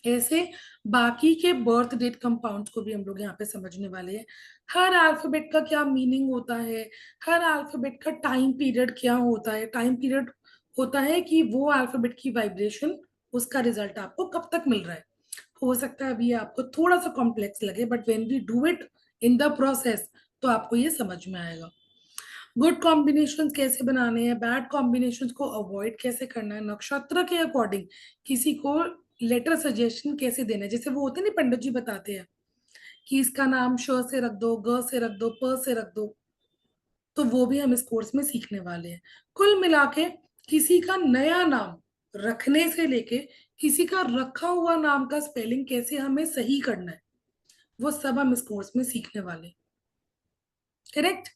ऐसे बाकी के बर्थ डेट कंपाउंड्स को भी हम लोग यहाँ पे समझने वाले हैं। हर अल्फाबेट का क्या मीनिंग होता है, हर अल्फाबेट का टाइम पीरियड क्या होता है, टाइम पीरियड होता है कि वो अल्फाबेट की वाइब्रेशन, उसका रिजल्ट आपको कब तक मिल रहा है। हो सकता है अभी ये आपको थोड़ा सा कॉम्प्लेक्स लगे, but when we do it in the process तो आपको ये समझ में आएगा। गुड कॉम्बिनेशन कैसे बनाने हैं, बैड कॉम्बिनेशन को अवॉइड कैसे करना है, नक्षत्र के अकॉर्डिंग किसी को लेटर सजेशन कैसे देना है, जैसे वो होते हैं ना पंडित जी बताते हैं कि इसका नाम श से रख दो, ग से रख दो, प से रख दो, तो वो भी हम इस कोर्स में सीखने वाले हैं। कुल मिला के किसी का नया नाम रखने से लेके किसी का रखा हुआ नाम का स्पेलिंग कैसे हमें सही करना है, वो सब हम इस कोर्स में सीखने वाले हैं। करेक्ट।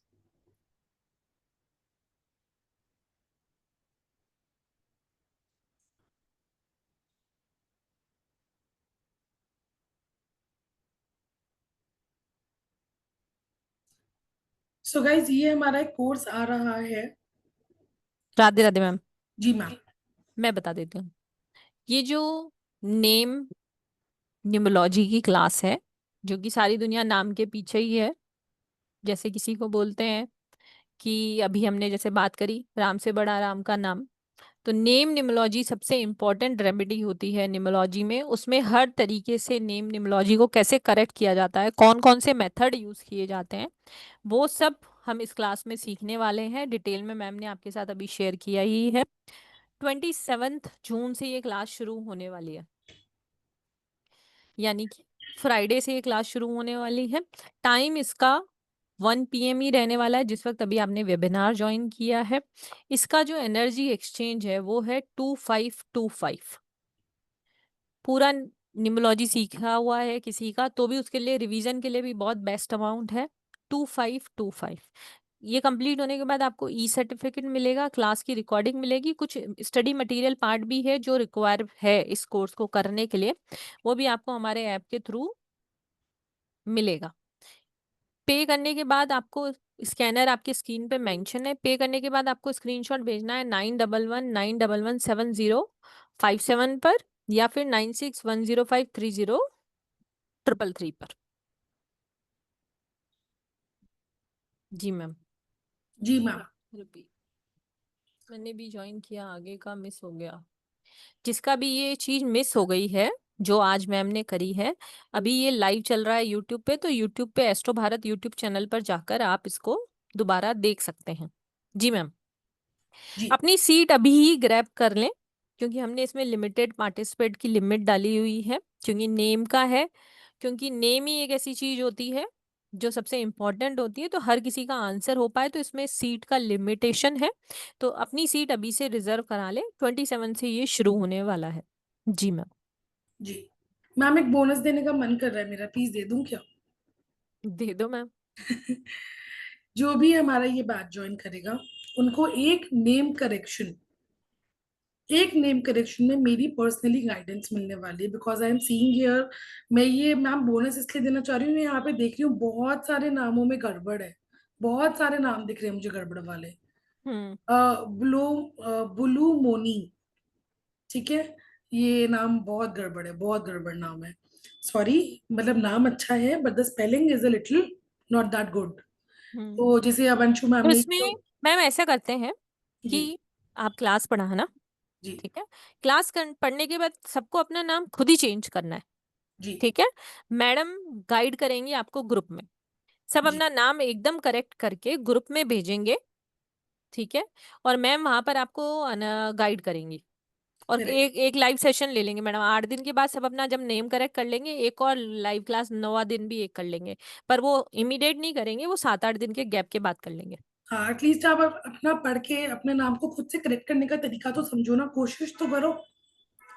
सो गाइज ये हमारा एक कोर्स आ रहा है। राधे राधे मैम। जी मैम। मैं बता देती हूँ, ये जो नेम न्यूमोलॉजी की क्लास है, जो कि सारी दुनिया नाम के पीछे ही है। जैसे किसी को बोलते हैं कि अभी हमने जैसे बात करी राम से बड़ा राम का नाम, तो नेम निमोलॉजी सबसे इम्पोर्टेंट रेमेडी होती है निमोलॉजी में। उसमें हर तरीके से नेम निमोलॉजी को कैसे करेक्ट किया जाता है, कौन कौन से मेथड यूज किए जाते हैं, वो सब हम इस क्लास में सीखने वाले हैं। डिटेल में मैम ने आपके साथ अभी शेयर किया ही है। 27 जून से ये क्लास शुरू होने वाली है, यानी कि फ्राइडे से ये क्लास शुरू होने वाली है। टाइम इसका 1 PM ही रहने वाला है, जिस वक्त अभी आपने वेबिनार ज्वाइन किया है। इसका जो एनर्जी एक्सचेंज है वो है 2525। पूरा निमोलॉजी सीखा हुआ है किसी का तो भी उसके लिए रिवीजन के लिए भी बहुत बेस्ट अमाउंट है 2525। ये कंप्लीट होने के बाद आपको ई सर्टिफिकेट मिलेगा, क्लास की रिकॉर्डिंग मिलेगी, कुछ स्टडी मटेरियल पार्ट भी है जो रिक्वायर है इस कोर्स को करने के लिए, वो भी आपको हमारे ऐप के थ्रू मिलेगा। पे करने के बाद आपको स्कैनर आपकी स्क्रीन पे मेंशन है, पे करने के बाद आपको स्क्रीनशॉट भेजना है 9119117057 पर, या फिर 9610530333 पर। जी मैम। जी मैम। रिपीट। मैंने भी ज्वाइन किया, आगे का मिस हो गया। जिसका भी ये चीज मिस हो गई है जो आज मैम ने करी है। अभी ये लाइव चल रहा है यूट्यूब पे, तो यूट्यूब पे एस्ट्रो भारत यूट्यूब चैनल पर जाकर आप इसको दोबारा देख सकते हैं। जी मैम। जी। अपनी सीट अभी ही ग्रैब कर लें, क्योंकि हमने इसमें लिमिटेड पार्टिसिपेट की लिमिट डाली हुई है, क्योंकि नेम का है। क्योंकि नेम ही एक ऐसी चीज होती है जो सबसे इम्पोर्टेंट होती है, तो हर किसी का आंसर हो पाए, तो इसमें सीट का लिमिटेशन है। तो अपनी सीट अभी से रिजर्व करा ले, 27 से ये शुरू होने वाला है। जी मैम। जी मैम, एक बोनस देने का मन कर रहा है मेरा, प्लीज दे दूं क्या? दे दो मैम। जो भी हमारा ये बैच ज्वाइन करेगा, उनको एक नेम करेक्शन में मेरी पर्सनली गाइडेंस मिलने वाली है, because I am seeing here. मैं ये मैम बोनस इसलिए देना चाह रही हूँ, मैं यहाँ पे देख रही हूँ बहुत सारे नामों में गड़बड़ है। बहुत सारे नाम दिख रहे हैं मुझे गड़बड़ वाले। हम्म। ब्लू बुलू मोनी, ठीक है। ये नाम बहुत गड़बड़ है, बहुत गड़बड़ नाम है। सॉरी, मतलब नाम अच्छा है but the spelling is a little not that good. Hmm. तो जैसे अब अंशु मैम तो ने इसमें मैम ऐसा करते हैं जी। कि आप क्लास पढ़ाना, जी। ठीक है। क्लास पढ़ने के बाद सबको अपना नाम खुद ही चेंज करना है, जी। ठीक है। मैडम गाइड करेंगी आपको ग्रुप में, सब जी। अपना नाम एकदम करेक्ट करके ग्रुप में भेजेंगे, ठीक है। और मैम वहां पर आपको गाइड करेंगी। और करेक्ट। एक एक लाइव सेशन ले लेंगे मैडम, 8 दिन के बाद सब अपना जब नेम करेक्ट कर लेंगे, एक और लाइव क्लास 9वां दिन भी एक कर लेंगे। पर वो इमीडिएट नहीं करेंगे, वो 7-8 दिन के गैप के बाद कर लेंगे। हाँ, एटलीस्ट आप अपना पढ़ के अपने नाम को खुद से करेक्ट करने का तरीका तो समझो ना, कोशिश तो करो।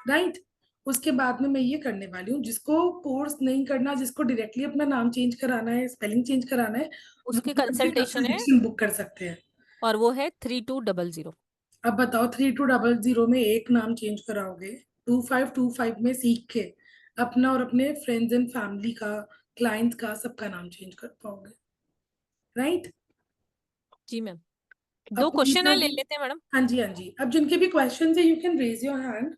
राइट। उसके बाद में मैं ये करने वाली हूँ, जिसको कोर्स नहीं करना, जिसको डायरेक्टली अपना नाम चेंज कराना है, स्पेलिंग चेंज कराना है, वो उसके मुझसे कंसल्टेशन है, कंसल्टेशन बुक कर सकते हैं। और वो है 3200। अब बताओ, 3200 में एक नाम चेंज कराओगे? 2525 में सीख के अपना और अपने फ्रेंड्स एंड फैमिली का, क्लाइंट्स का, सबका नाम चेंज कर पाओगे? राइट। जी मैम। अब 2 क्वेश्चन पूजा है, ले जी। लेते हैं मैडम। हाँ जी, हाँ जी, अब जिनके भी क्वेश्चन है you can raise your hand.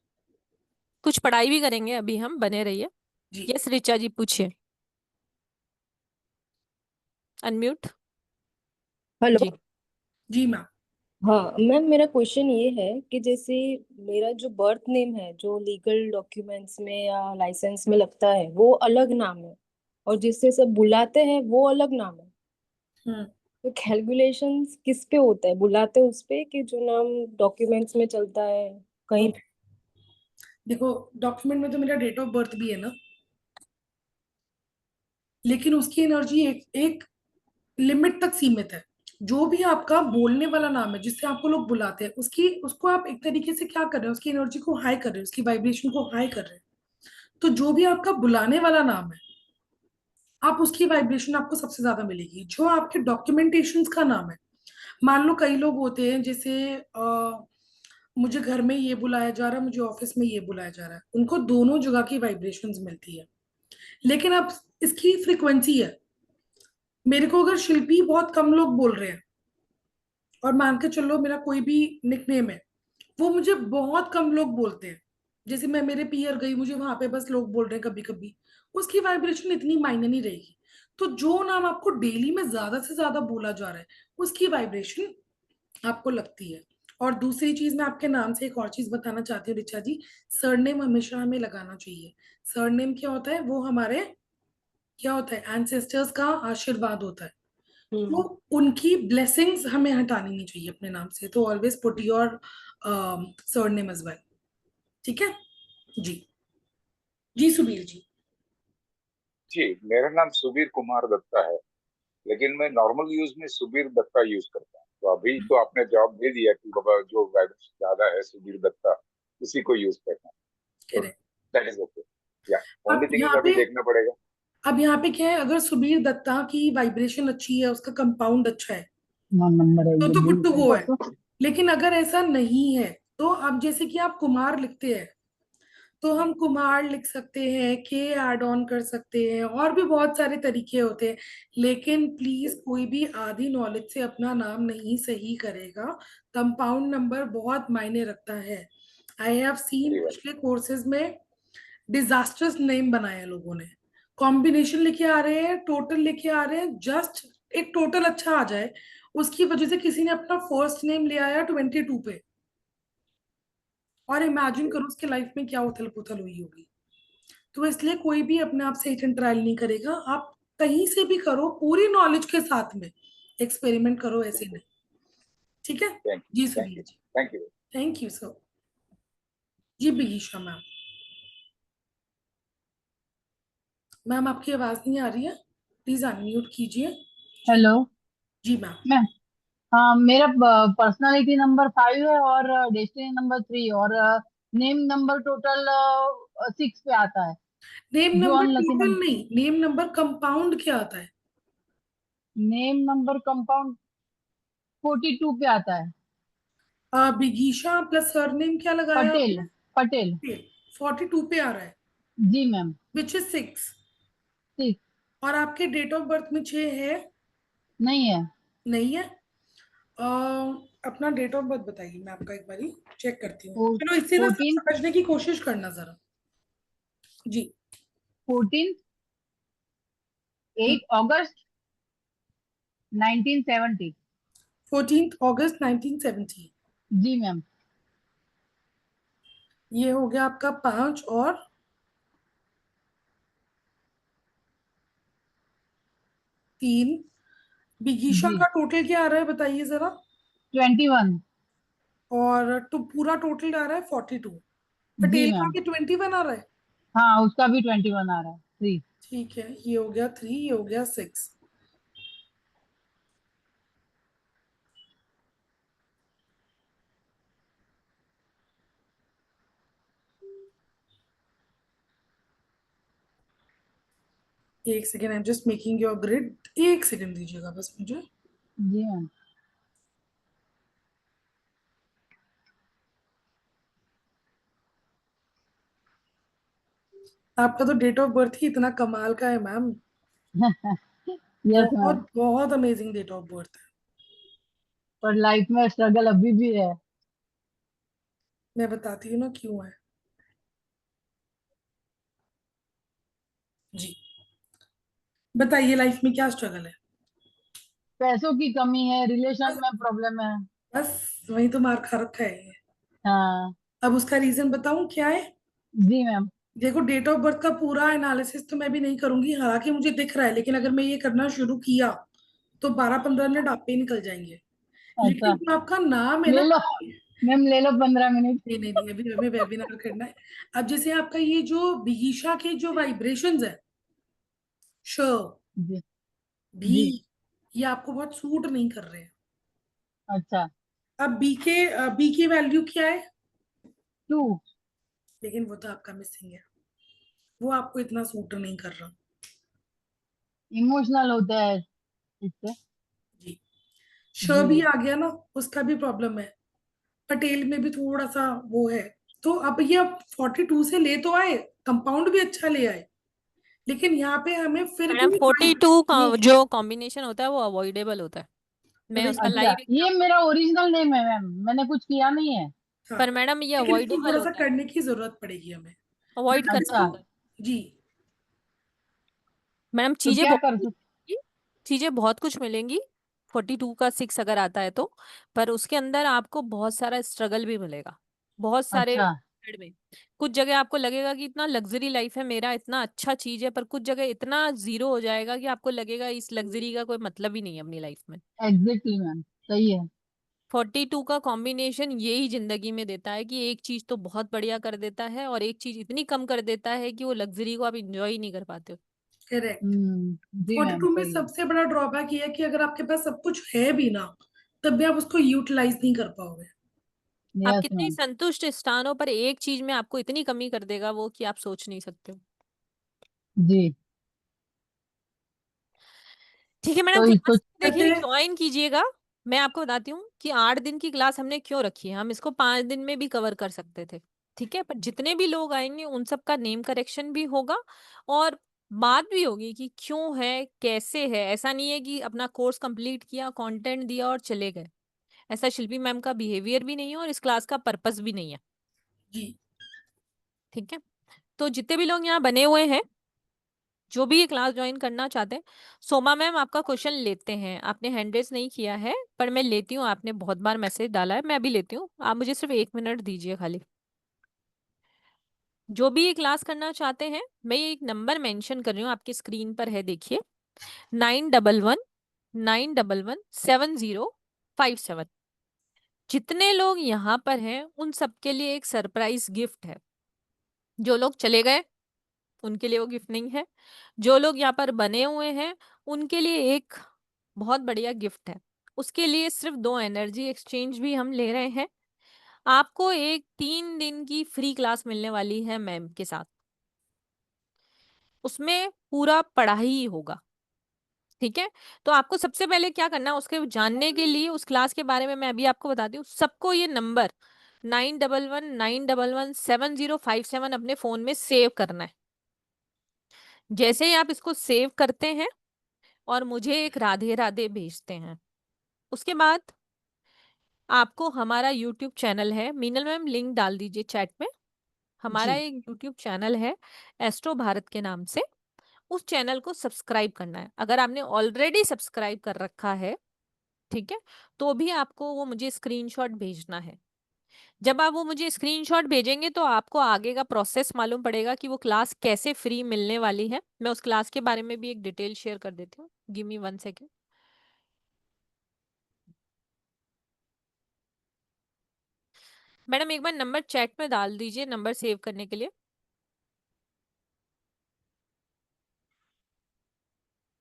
कुछ पढ़ाई भी करेंगे अभी हम, बने रहिए। जी। यस रिचा जी पूछिए। अनम्यूट। हेलो। जी। जी मैम। हाँ मैम, मेरा क्वेश्चन ये है कि जैसे मेरा जो बर्थ नेम है जो लीगल डॉक्यूमेंट्स में या लाइसेंस में लगता है वो अलग नाम है, और जिससे सब बुलाते हैं वो अलग नाम है। हम्म। तो कैलकुलेशंस किस पे होता है, बुलाते हैं उस पे कि जो नाम डॉक्यूमेंट्स में चलता है कहीं? ओके। देखो, डॉक्यूमेंट में तो मेरा डेट ऑफ बर्थ भी है ना, लेकिन उसकी एनर्जी एक एक लिमिट तक सीमित है। जो भी आपका बोलने वाला नाम है, जिससे आपको लोग बुलाते हैं, उसकी उसको आप एक तरीके से क्या कर रहे हैं, उसकी एनर्जी को हाई कर रहे हैं, उसकी वाइब्रेशन को हाई कर रहे हैं। तो जो भी आपका बुलाने वाला नाम है, आप उसकी वाइब्रेशन आपको सबसे ज्यादा मिलेगी। जो आपके डॉक्यूमेंटेशन का नाम है, मान लो कई लोग होते हैं जैसे मुझे घर में ये बुलाया जा रहा है, मुझे ऑफिस में ये बुलाया जा रहा है, उनको दोनों जगह की वाइब्रेशंस मिलती है। लेकिन अब इसकी फ्रीक्वेंसी है। मेरे को अगर शिल्पी बहुत कम लोग बोल रहे हैं, और मान के चलो मेरा कोई भी निकनेम है, वो मुझे बहुत कम लोग बोलते हैं, जैसे मैं मेरे पीयर गई, मुझे वहां पे बस लोग बोल रहे हैं कभी कभी, उसकी वाइब्रेशन इतनी मायने नहीं रहेगी। तो जो नाम आपको डेली में ज्यादा से ज्यादा बोला जा रहा है, उसकी वाइब्रेशन आपको लगती है। और दूसरी चीज, मैं आपके नाम से एक और चीज बताना चाहती हूँ रिचा जी। सरनेम हमेशा हमें लगाना चाहिए। सरनेम क्या होता है? वो हमारे, क्या होता है, एंसेस्टर्स का आशीर्वाद होता है। तो हम्म। उनकी ब्लेसिंग्स हमें हटानी नहीं चाहिए अपने नाम से, तो always put your surname as well. ठीक है। जी। जी सुनील जी। जी, मेरा नाम सुबीर कुमार दत्ता है, लेकिन मैं नॉर्मल यूज में सुबीर दत्ता यूज करता हूँ। तो अभी तो आपने जवाब दे दिया कि बाबा जो वाइब्रेशन ज्यादा है सुबीर दत्ता, उसी को यूज करना। तो करेक्ट। That is okay. या ओनली अब थिंग इज यहाँ अभी पे देखना पड़ेगा। अब यहाँ पे क्या है, अगर सुबीर दत्ता की वाइब्रेशन अच्छी है, उसका कंपाउंड अच्छा है, हाँ, नंबर है ये तो गुड टू गो है। बिल्कुल। लेकिन अगर ऐसा नहीं है, तो अब जैसे कि आप कुमार लिखते हैं, तो हम कुमार लिख सकते हैं, के ऐड ऑन कर सकते हैं, और भी बहुत सारे तरीके होते हैं। लेकिन प्लीज कोई भी आधी नॉलेज से अपना नाम नहीं सही करेगा। कंपाउंड नंबर बहुत मायने रखता है। I have seen very well. पिछले कोर्सेज में डिजास्टर्स नेम बनाए हैं लोगों ने। कॉम्बिनेशन लेके आ रहे हैं, टोटल लेके आ रहे हैं, जस्ट एक टोटल अच्छा आ जाए, उसकी वजह से किसी ने अपना फर्स्ट नेम ले आया 22 पे। और इमेजिन करो उसके लाइफ में क्या उथल पुथल हुई होगी। तो इसलिए कोई भी अपने आप से हिट ट्रायल नहीं करेगा। आप कहीं से भी करो, पूरी नॉलेज के साथ में एक्सपेरिमेंट करो, ऐसे नहीं। ठीक है thank ji you, thank Sudhir you, ji. Thank you. Thank you sir. जी बिगीशा मैम। मैम आपकी आवाज नहीं आ रही है, प्लीज अनम्यूट कीजिए। जी। हेलो जी मैम। मैम। हाँ, मेरा पर्सनालिटी नंबर 5 है और डेस्टिनी नंबर 3 और नेम नंबर टोटल 6 पे आता है। नेम जो नंबर अनलकी टोटल नंबर, नहीं, नेम नंबर कंपाउंड क्या आता है? नेम नंबर कंपाउंड 42 पे आता है। बिगीशा प्लस सरनेम क्या लगाया पटेल। आपने? पटेल। 42 पे आ रहा है, जी मैम। Which is 6। 6 और आपके डेट ऑफ बर्थ में 6 है? नहीं है। नहीं है। अ, अपना डेट ऑफ बर्थ बताइए, मैं आपका एक बारी चेक करती हूँ। चलो इसी तरह सब 14 समझने की कोशिश करना जरा। जी। 14 हम्म। 8 अगस्त 1970। 14 अगस्त 1970। जी मैम। ये हो गया आपका 5 और 3। बिगीशा जी का टोटल क्या आ रहा है बताइए जरा। 21। और तो पूरा टोटल आ रहा है 42। जी पटेल का मैम। भी 21 आ रहा है। हाँ, उसका भी 21 आ रहा है। 3। ठीक है, ये हो गया 3, ये हो गया 6। एक second, I am just making your grid. एक सेकेंड दीजिएगा बस मुझे। जी मैम। आपका तो डेट ऑफ बर्थ ही इतना कमाल का है मैम। Yes ma'am. बहुत बहुत अमेजिंग डेट ऑफ बर्थ है। पर लाइफ में स्ट्रगल अभी भी है। मैं बताती हूँ ना क्यों है। जी, बताइए लाइफ में क्या स्ट्रगल है? पैसों की कमी है, रिलेशन बस में प्रॉब्लम है। बस वही तो मार खा रखा है ये। हाँ। अब उसका रीजन बताऊं क्या है? जी मैम। देखो, डेट ऑफ बर्थ का पूरा एनालिसिस तो मैं भी नहीं करूंगी, हालांकि मुझे दिख रहा है, लेकिन अगर मैं ये करना शुरू किया तो 12-15 मिनट आप पे निकल जाएंगे। लेकिन अच्छा, जो आपका नाम है ले ना, लो मैम, ले लो 15 मिनट। नहीं नहीं नहीं, अभी हमें वेबिनार करना है। अब जैसे आपका ये जो बिगीशा के जो वाइब्रेशंस है, श, जी। भी, जी। ये आपको बहुत सूट नहीं कर रहे हैं। अच्छा। अब बी की वैल्यू क्या है? 2। लेकिन वो तो आपका मिसिंग है, वो आपको इतना सूट नहीं कर रहा। इमोशनल होता है इससे। जी। श भी जी। आ गया ना, उसका भी प्रॉब्लम है। पटेल में भी थोड़ा सा वो है। तो अब ये 42 से ले तो आए, कंपाउंड भी अच्छा ले आए, लेकिन यहाँ पे हमें फिर मैडम भी 42 का जो कॉम्बिनेशन होता है वो अवॉइडेबल होता है। मैं उसका अच्छा, लाइव ये एग्जांपल, मेरा ओरिजिनल नेम है मैम, मैंने कुछ किया नहीं है। हाँ, पर मैडम ये लेकिन इसको अवॉइडेबल थोड़ा सा होता है, करने की जरूरत पड़ेगी हमें। अवॉइड करना बताती अच्छा, हूँ। होता है। जी। मैडम तो चीजें क्या बहुत कर कुछ सकते? मिलेंगी, चीजें बहुत कुछ मिलेंगी 42 का 6 अगर आता है तो, पर उसके अंदर आपको बहुत सारा स्ट्रगल भी मिलेगा, बहुत सारे अच्छा। period में। कुछ जगह आपको लगेगा कि इतना लग्जरी लाइफ है मेरा, इतना अच्छा चीज है, पर कुछ जगह इतना जीरो हो जाएगा कि आपको लगेगा इस लग्जरी का कोई मतलब ही नहीं है अपनी लाइफ में। एग्जैक्टली मैम, सही है। 42 का कॉम्बिनेशन यही जिंदगी में देता है कि एक चीज तो बहुत बढ़िया कर देता है और एक चीज इतनी कम कर देता है कि वो लग्जरी को आप इंजॉय ही नहीं कर पाते हो। करेक्ट। जी मैम, 42 में सही है। सबसे बड़ा ड्रॉबैक ये है कि अगर आपके पास सब कुछ है भी ना, तब भी आप उसको यूटिलाइज नहीं कर पाओगे। आप यस कितने मैम। संतुष्ट स्थानों पर एक चीज में आपको इतनी कमी कर देगा वो कि आप सोच नहीं सकते हो। जी। ठीक है मैडम, तो इसको। क्लास कहते देखिए हैं। ज्वाइन कीजिएगा। मैं आपको बताती हूँ कि 8 दिन की क्लास हमने क्यों रखी है, हम इसको 5 दिन में भी कवर कर सकते थे। ठीक है, पर जितने भी लोग आएंगे उन सब का नेम करेक्शन भी होगा और बात भी होगी कि क्यों है, कैसे है। ऐसा नहीं है कि अपना कोर्स कंप्लीट किया, कंटेंट दिया और चले गए। ऐसा शिल्पी मैम का बिहेवियर भी नहीं है और इस क्लास का पर्पस भी नहीं है। जी। ठीक है, तो जितने भी लोग यहाँ बने हुए हैं, जो भी ये क्लास ज्वाइन करना चाहते हैं, सोमा मैम आपका क्वेश्चन लेते हैं। आपने हैंड रेस नहीं किया है पर मैं लेती हूँ, आपने बहुत बार मैसेज डाला है, मैं अभी लेती हूँ। आप मुझे सिर्फ 1 मिनट दीजिए खाली। जो भी ये क्लास करना चाहते हैं, मैं ये एक नंबर मेंशन कर रही हूँ, आपकी स्क्रीन पर है, देखिए, 9119117057। जितने लोग यहाँ पर हैं उन सबके लिए एक सरप्राइज गिफ्ट है। जो लोग चले गए उनके लिए वो गिफ्ट नहीं है। जो लोग यहाँ पर बने हुए हैं उनके लिए एक बहुत बढ़िया गिफ्ट है। उसके लिए सिर्फ 2 एनर्जी एक्सचेंज भी हम ले रहे हैं। आपको एक 3 दिन की फ्री क्लास मिलने वाली है मैम के साथ। उसमें पूरा पढ़ाई ही होगा, ठीक है। तो आपको सबसे पहले क्या करना है, उसके जानने के लिए उस क्लास के बारे में मैं अभी आपको बताती हूँ। सबको ये नंबर 9119117057 अपने फोन में सेव करना है। जैसे ही आप इसको सेव करते हैं और मुझे एक राधे राधे भेजते हैं, उसके बाद आपको हमारा यूट्यूब चैनल है, मीनल मैम लिंक डाल दीजिए चैट में। हमारा जी। एक यूट्यूब चैनल है एस्ट्रो भारत के नाम से, उस चैनल को सब्सक्राइब करना है। अगर आपने ऑलरेडी सब्सक्राइब कर रखा है, ठीक है, तो भी आपको वो मुझे स्क्रीनशॉट भेजना है। जब आप वो मुझे स्क्रीनशॉट भेजेंगे तो आपको आगे का प्रोसेस मालूम पड़ेगा कि वो क्लास कैसे फ्री मिलने वाली है। मैं उस क्लास के बारे में भी एक डिटेल शेयर कर देती हूँ, गिव मी 1 सेकेंड। मैडम एक बार नंबर चैट में डाल दीजिए, नंबर सेव करने के लिए,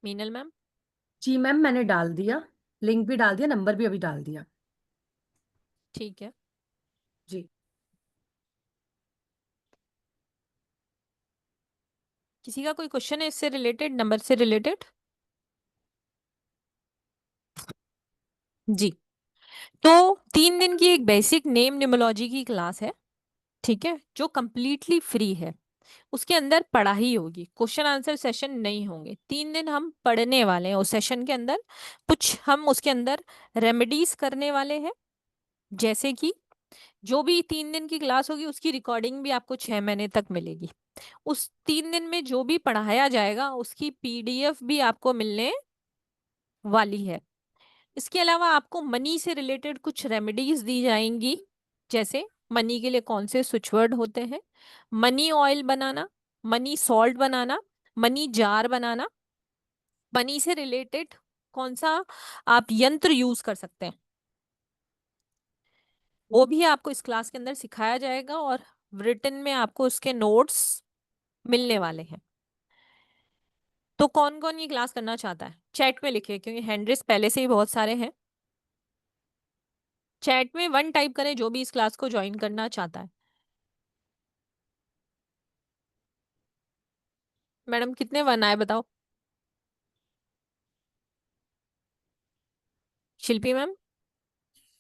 मीनल मैम। जी मैम, मैंने डाल दिया, लिंक भी डाल दिया, नंबर भी अभी डाल दिया। ठीक है। जी। किसी का कोई क्वेश्चन है इससे रिलेटेड, नंबर से रिलेटेड? जी। तो 3 दिन की एक बेसिक नेम न्यूमरोलॉजी की क्लास है, ठीक है, जो कंप्लीटली फ्री है। उसके अंदर पढ़ाई होगी, क्वेश्चन आंसर सेशन नहीं होंगे। 3 दिन हम पढ़ने वाले हैं। उस सेशन के अंदर कुछ हम उसके अंदर रेमेडीज करने वाले हैं। जैसे कि जो भी 3 दिन की क्लास होगी उसकी रिकॉर्डिंग भी आपको 6 महीने तक मिलेगी। उस 3 दिन में जो भी पढ़ाया जाएगा उसकी पीडीएफ भी आपको मिलने वाली है। इसके अलावा आपको मनी से रिलेटेड कुछ रेमेडीज दी जाएंगी। जैसे मनी के लिए कौन से स्विच वर्ड होते हैं, मनी ऑयल बनाना, मनी सॉल्ट बनाना, मनी जार बनाना, मनी से रिलेटेड कौन सा आप यंत्र यूज कर सकते हैं, वो भी आपको इस क्लास के अंदर सिखाया जाएगा। और रिटन में आपको उसके नोट्स मिलने वाले हैं। तो कौन कौन ये क्लास करना चाहता है चैट में लिखिए, क्योंकि हैंड रेस पहले से ही बहुत सारे हैं। चैट में 1 टाइप करें जो भी इस क्लास को ज्वाइन करना चाहता है। मैडम कितने 1 आए बताओ? शिल्पी मैम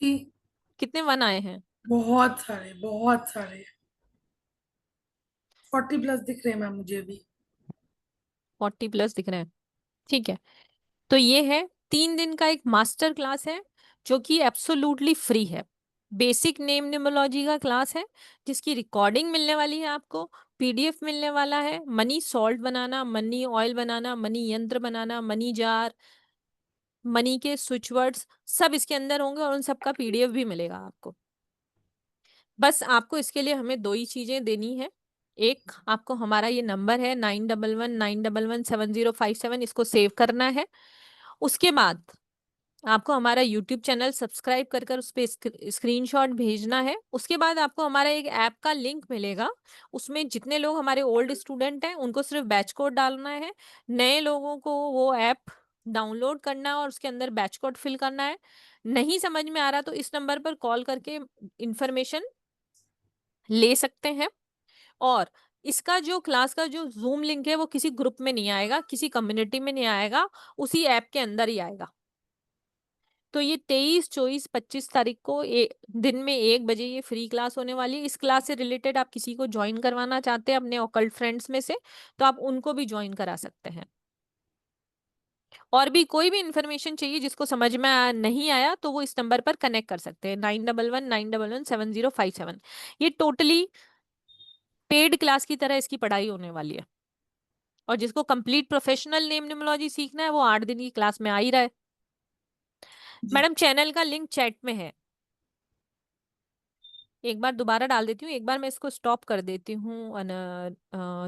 कि कितने 1 आए हैं? बहुत सारे, बहुत सारे। 40+ दिख रहे हैं मैम मुझे भी। 40+ दिख रहे हैं, ठीक है। तो ये है 3 दिन का एक मास्टर क्लास है जो कि एब्सोल्युटली फ्री है। बेसिक नेम न्यूमरोलॉजी का क्लास है जिसकी रिकॉर्डिंग मिलने वाली है आपको, पीडीएफ मिलने वाला है। मनी सॉल्ट बनाना, मनी ऑयल बनाना, मनी यंत्र बनाना, मनी जार, मनी के स्विच वर्ड्स सब इसके अंदर होंगे और उन सब का पीडीएफ भी मिलेगा आपको। बस आपको इसके लिए हमें 2 ही चीजें देनी है। एक, आपको हमारा ये नंबर है 9119117057, इसको सेव करना है। उसके बाद आपको हमारा यूट्यूब चैनल सब्सक्राइब कर कर उस पर स्क्रीनशॉट भेजना है। उसके बाद आपको हमारा एक ऐप का लिंक मिलेगा। उसमें जितने लोग हमारे ओल्ड स्टूडेंट हैं उनको सिर्फ बैच कोड डालना है, नए लोगों को वो ऐप डाउनलोड करना है और उसके अंदर बैच कोड फिल करना है। नहीं समझ में आ रहा तो इस नंबर पर कॉल करके इंफॉर्मेशन ले सकते हैं। और इसका जो क्लास का जो जूम लिंक है वो किसी ग्रुप में नहीं आएगा, किसी कम्युनिटी में नहीं आएगा, उसी ऐप के अंदर ही आएगा। तो ये 23, 24, 25 तारीख को दिन में 1 बजे ये फ्री क्लास होने वाली है। इस क्लास से रिलेटेड आप किसी को ज्वाइन करवाना चाहते हैं अपने ऑकल्ट फ्रेंड्स में से, तो आप उनको भी ज्वाइन करा सकते हैं। और भी कोई भी इंफॉर्मेशन चाहिए जिसको समझ में नहीं आया तो वो इस नंबर पर कनेक्ट कर सकते हैं, 9119117057। ये टोटली पेड क्लास की तरह इसकी पढ़ाई होने वाली है। और जिसको कंप्लीट प्रोफेशनल नेम न्यूमरोलॉजी सीखना है वो 8 दिन की क्लास में आ ही रहा है। जी। मैडम चैनल का लिंक चैट में है। एक बार दोबारा डाल देती हूँ, एक बार मैं इसको स्टॉप कर देती हूँ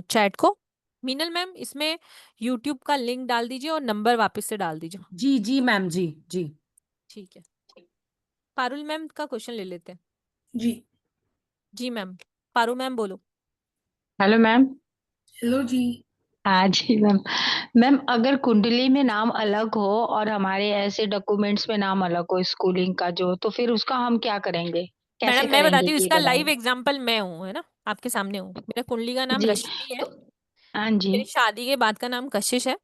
चैट को। मीनल मैम, इसमें यूट्यूब का लिंक डाल दीजिए और नंबर वापस से डाल दीजिए। जी जी मैम, जी जी। ठीक है। पारुल मैम का क्वेश्चन ले लेते हैं। जी। जी मैम, पारुल मैम बोलो। Hello ma'am. हेलो जी। हाँ जी मैम। मैम अगर कुंडली में नाम अलग हो और हमारे ऐसे डॉक्यूमेंट्स में नाम अलग हो स्कूलिंग का जो, तो फिर उसका हम क्या करेंगे, कैसे मैडम मैं करेंगे बताती हूँ, कि इसका लाइव बताएं। एग्जाम्पल मैं हूँ, है ना, आपके सामने हूँ। मेरा कुंडली का नाम जी। रश्मि है। तो हाँ जी। मेरी शादी के बाद का नाम कशिश है।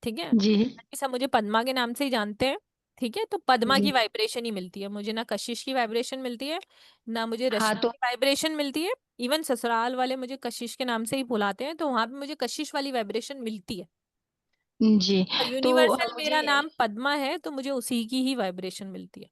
ठीक है। जी बाकी सब मुझे पद्मा के नाम से ही जानते हैं। ठीक है, तो पद्मा जी। की वाइब्रेशन ही मिलती है मुझे, ना कशिश की वाइब्रेशन मिलती है, ना मुझे हाँ रश्मि तो की वाइब्रेशन मिलती है। इवन ससुराल वाले मुझे कशिश के नाम से ही बुलाते हैं, तो वहां पे मुझे कशिश वाली वाइब्रेशन मिलती है। जी। और तो यूनिवर्सल मुझे मेरा नाम पद्मा है, तो मुझे उसी की ही वाइब्रेशन मिलती है।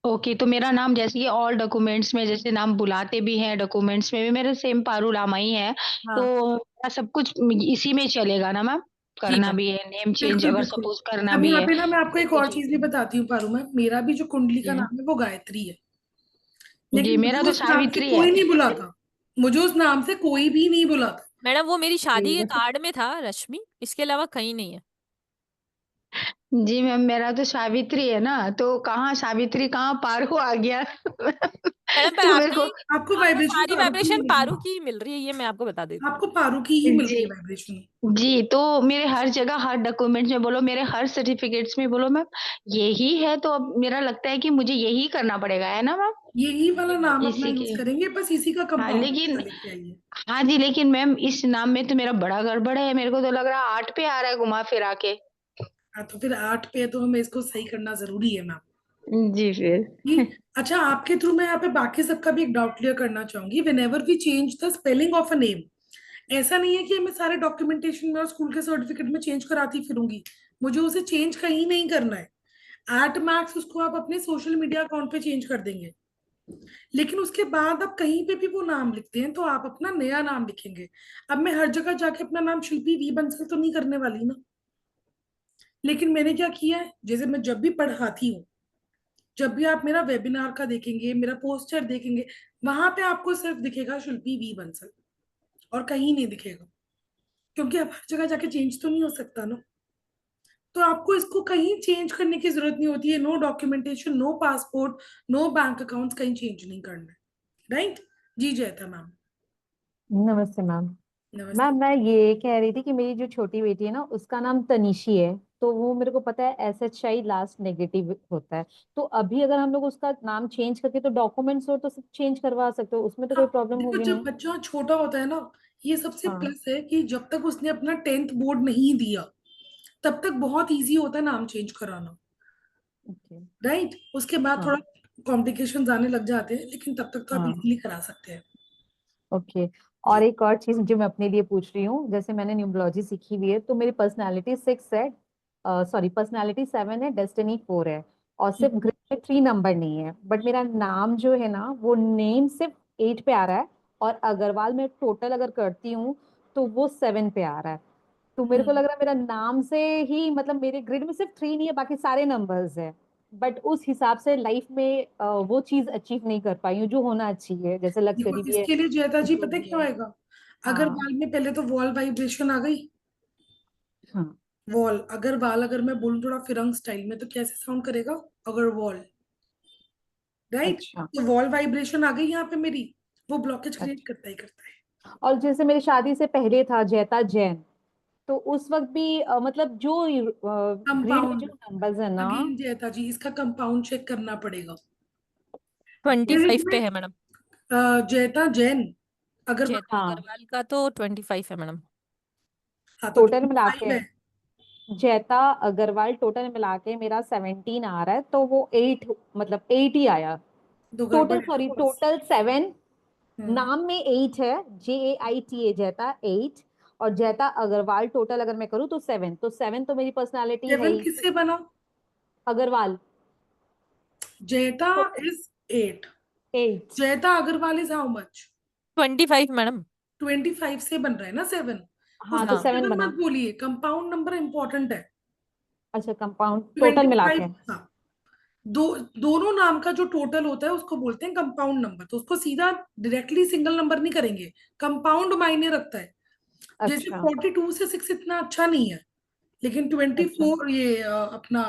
ओके, तो मेरा नाम जैसे कि ऑल डॉक्यूमेंट्स में जैसे नाम बुलाते भी हैं, डॉक्यूमेंट्स में भी मेरा सेम पारू रामा ही है। तो हाँ। मेरा सब कुछ इसी में चलेगा ना मैम? जी करना मैम। भी है नेम चेंज बिल्कुल अगर बिल्कुल। सपोज करना अब भी यहाँ है पे ना मैं आपको तो एक और कुछ। चीज भी बताती हूँ पारू मैम, मेरा भी जो कुंडली का जी नाम है वो गायत्री है, जी, लेकिन मेरा मुझे तो उस नाम से सावित्री है। कोई नहीं बुलाता। मुझे उस नाम से कोई भी नहीं बुलाता। मैडम वो मेरी शादी के जी कार्ड में था रश्मि, इसके अलावा कहीं नहीं है। जी मैम, मेरा तो सावित्री है ना, तो कहाँ सावित्री कहाँ पारू आ गया। मैडम पर तो मेरे आपकी को आपको आपको वाइब्रेशन सारी पारू की वाइब्रेशन मिलेगी। पारू की ही मिल रही है, ये मैं आपको बता देती हूँ। आपको पारू की ही मिल रही जी है वाइब्रेशन। जी, तो मेरे हर जगह हर डॉक्यूमेंट्स में बोलो, मेरे हर सर्टिफिकेट्स में बोलो मैम, यही है। तो अब मेरा लगता है कि मुझे यही करना पड़ेगा, है ना मैम? यही वाला जी मैम। नाम अपना इसी यूज के। करेंगे, बस इसी का हाँ कंपाउंड लेकिन, लेके आइए। हाँ जी, लेकिन मैम इस नाम में तो मेरा बड़ा गड़बड़ है, मेरे को तो लग रहा है 8 पे आ रहा है घुमा फिरा के। हाँ, तो फिर 8 पे है तो हमें इसको सही करना जरूरी है मैम। जी फिर। जी। अच्छा, आपके थ्रू मैं यहाँ पे बाकी सबका भी एक डाउट क्लियर करना चाहूंगी। Whenever we change the spelling of a name, ऐसा नहीं है कि मैं सारे डॉक्यूमेंटेशन में और स्कूल के सर्टिफिकेट में चेंज कराती फिरूंगी। मुझे उसे चेंज कहीं नहीं करना है। एट मैक्स उसको आप अपने सोशल मीडिया अकाउंट पे चेंज कर देंगे, लेकिन उसके बाद आप कहीं पे भी वो नाम लिखते हैं तो आप अपना नया नाम लिखेंगे। अब मैं हर जगह जाके अपना नाम शिल्पी वी बंसल तो नहीं करने वाली ना। लेकिन मैंने क्या किया है, जैसे मैं जब भी पढ़ाती हूँ, जब भी आप मेरा वेबिनार का देखेंगे, मेरा पोस्टर देखेंगे, वहां पे आपको सिर्फ दिखेगा शिल्पी वी बंसल, और कहीं नहीं दिखेगा। क्योंकि अब हर जगह जाके चेंज तो नहीं हो सकता ना। तो आपको इसको कहीं चेंज करने की जरूरत नहीं होती है। No documentation, no passport, no bank account, कहीं चेंज नहीं करना है। राइट। जी जयता मैम। नमस्ते मैम। नमस्ते। मैम मैं ये कह रही थी कि मेरी जो छोटी बेटी है ना, उसका नाम तनिशी है। तो वो मेरे को पता है SHI लास्ट नेगेटिव होता है। तो अभी अगर हम लोग उसका नाम चेंज करके तो डॉक्यूमेंट्स हो तो सब चेंज करवा सकते हो, उसमें तो हाँ, कोई प्रॉब्लम देखो होगी जब नहीं। बच्चा छोटा होता है ना, ये सबसे हाँ। प्लस है कि जब तक उसने अपना 10th बोर्ड नहीं दिया, तब तक बहुत इजी होता है नाम चेंज कराना। ओके। राइट। उसके बाद थोड़ा हाँ। कॉम्प्लिकेशंस आने लग जाते हैं, लेकिन तब तक तो आप हाँ। इजीली करा सकते हैं। ओके। और जी। एक और चीज जो मैं अपने लिए पूछ रही हूँ, जैसे मैंने न्यूमरोलॉजी सीखी हुई है, तो मेरी पर्सनालिटी 6 है, सॉरी पर्सनालिटी 7 है, डेस्टिनी 4 है, और सिर्फ ग्रिड में 3 नंबर नहीं है। बट मेरा नाम जो है ना, वो नेम सिर्फ 8 पे आ रहा है, और अग्रवाल में टोटल अगर करती हूँ तो वो 7 पे आ रहा है। तो मेरे को हम्म। लग रहा है मेरा नाम से ही, मतलब मेरे ग्रिड में सिर्फ 3 नहीं है, बाकी सारे नंबर्स है। बट उस हिसाब से लाइफ में वो चीज अचीव नहीं कर पाई हूँ जो होना चाहिए, जैसे देखो लग्जरी भी है, इसके लिए जयता जी जो पता है भी क्या है। होएगा। अगर हाँ। बाल में पहले तो वॉल वाइब्रेशन आ गई। हाँ। वॉल अगर बाल, अगर मैं बोलूँ थोड़ा फिरंग स्टाइल में, तो कैसे साउंड करेगा? अगर वॉल। राइट। अच्छा। तो वॉल वाइब्रेशन आ गई यहाँ पे मेरी, वो ब्लॉकेज क्रिएट अच्छा। करता ही करता है। और जैसे मेरी शादी से पहले था जैता जैन, तो उस वक्त भी मतलब जो ग्रिड में जो कंपाउंड। नंबर्स है ना। अगेन जयता जी, इसका कंपाउंड चेक करना पड़ेगा। 25 पे में है मैडम। जयता जैन अगर जैता हाँ, अग्रवाल का तो 25 है मैडम। हाँ तो टोटल मिला 25 के है। जैता अग्रवाल टोटल मिला के मेरा 17 आ रहा है, तो वो 8, मतलब 8 ही आया। तो टोटल, गड़बड़ है ना सॉरी बस। टोटल 7। हम्म। नाम में 8 है, JAITA जैता 8, और जैता अग्रवाल टोटल अगर मैं करूँ तो 7, तो 7 तो मेरी पर्सनालिटी है 7 ही। किससे बना? अग्रवाल। जयता तो is 8। 8। Jayata Agarwal is how much? 25 madam. 25 से बन रहा है ना 7। हाँ, तो उसको हाँ। 7 7 बना। मत बोलिए, कंपाउंड नंबर इंपॉर्टेंट है। अच्छा, कंपाउंड टोटल मिला 25। के। हाँ। दोनों नाम का जो टोटल होता है उसको बोलते हैं कंपाउंड नंबर। तो उसको सीधा डायरेक्टली सिंगल नंबर नहीं करेंगे, कंपाउंड मायने रखता है। जैसे अच्छा 42 से 6 इतना अच्छा नहीं है, लेकिन अच्छा 24 ये अपना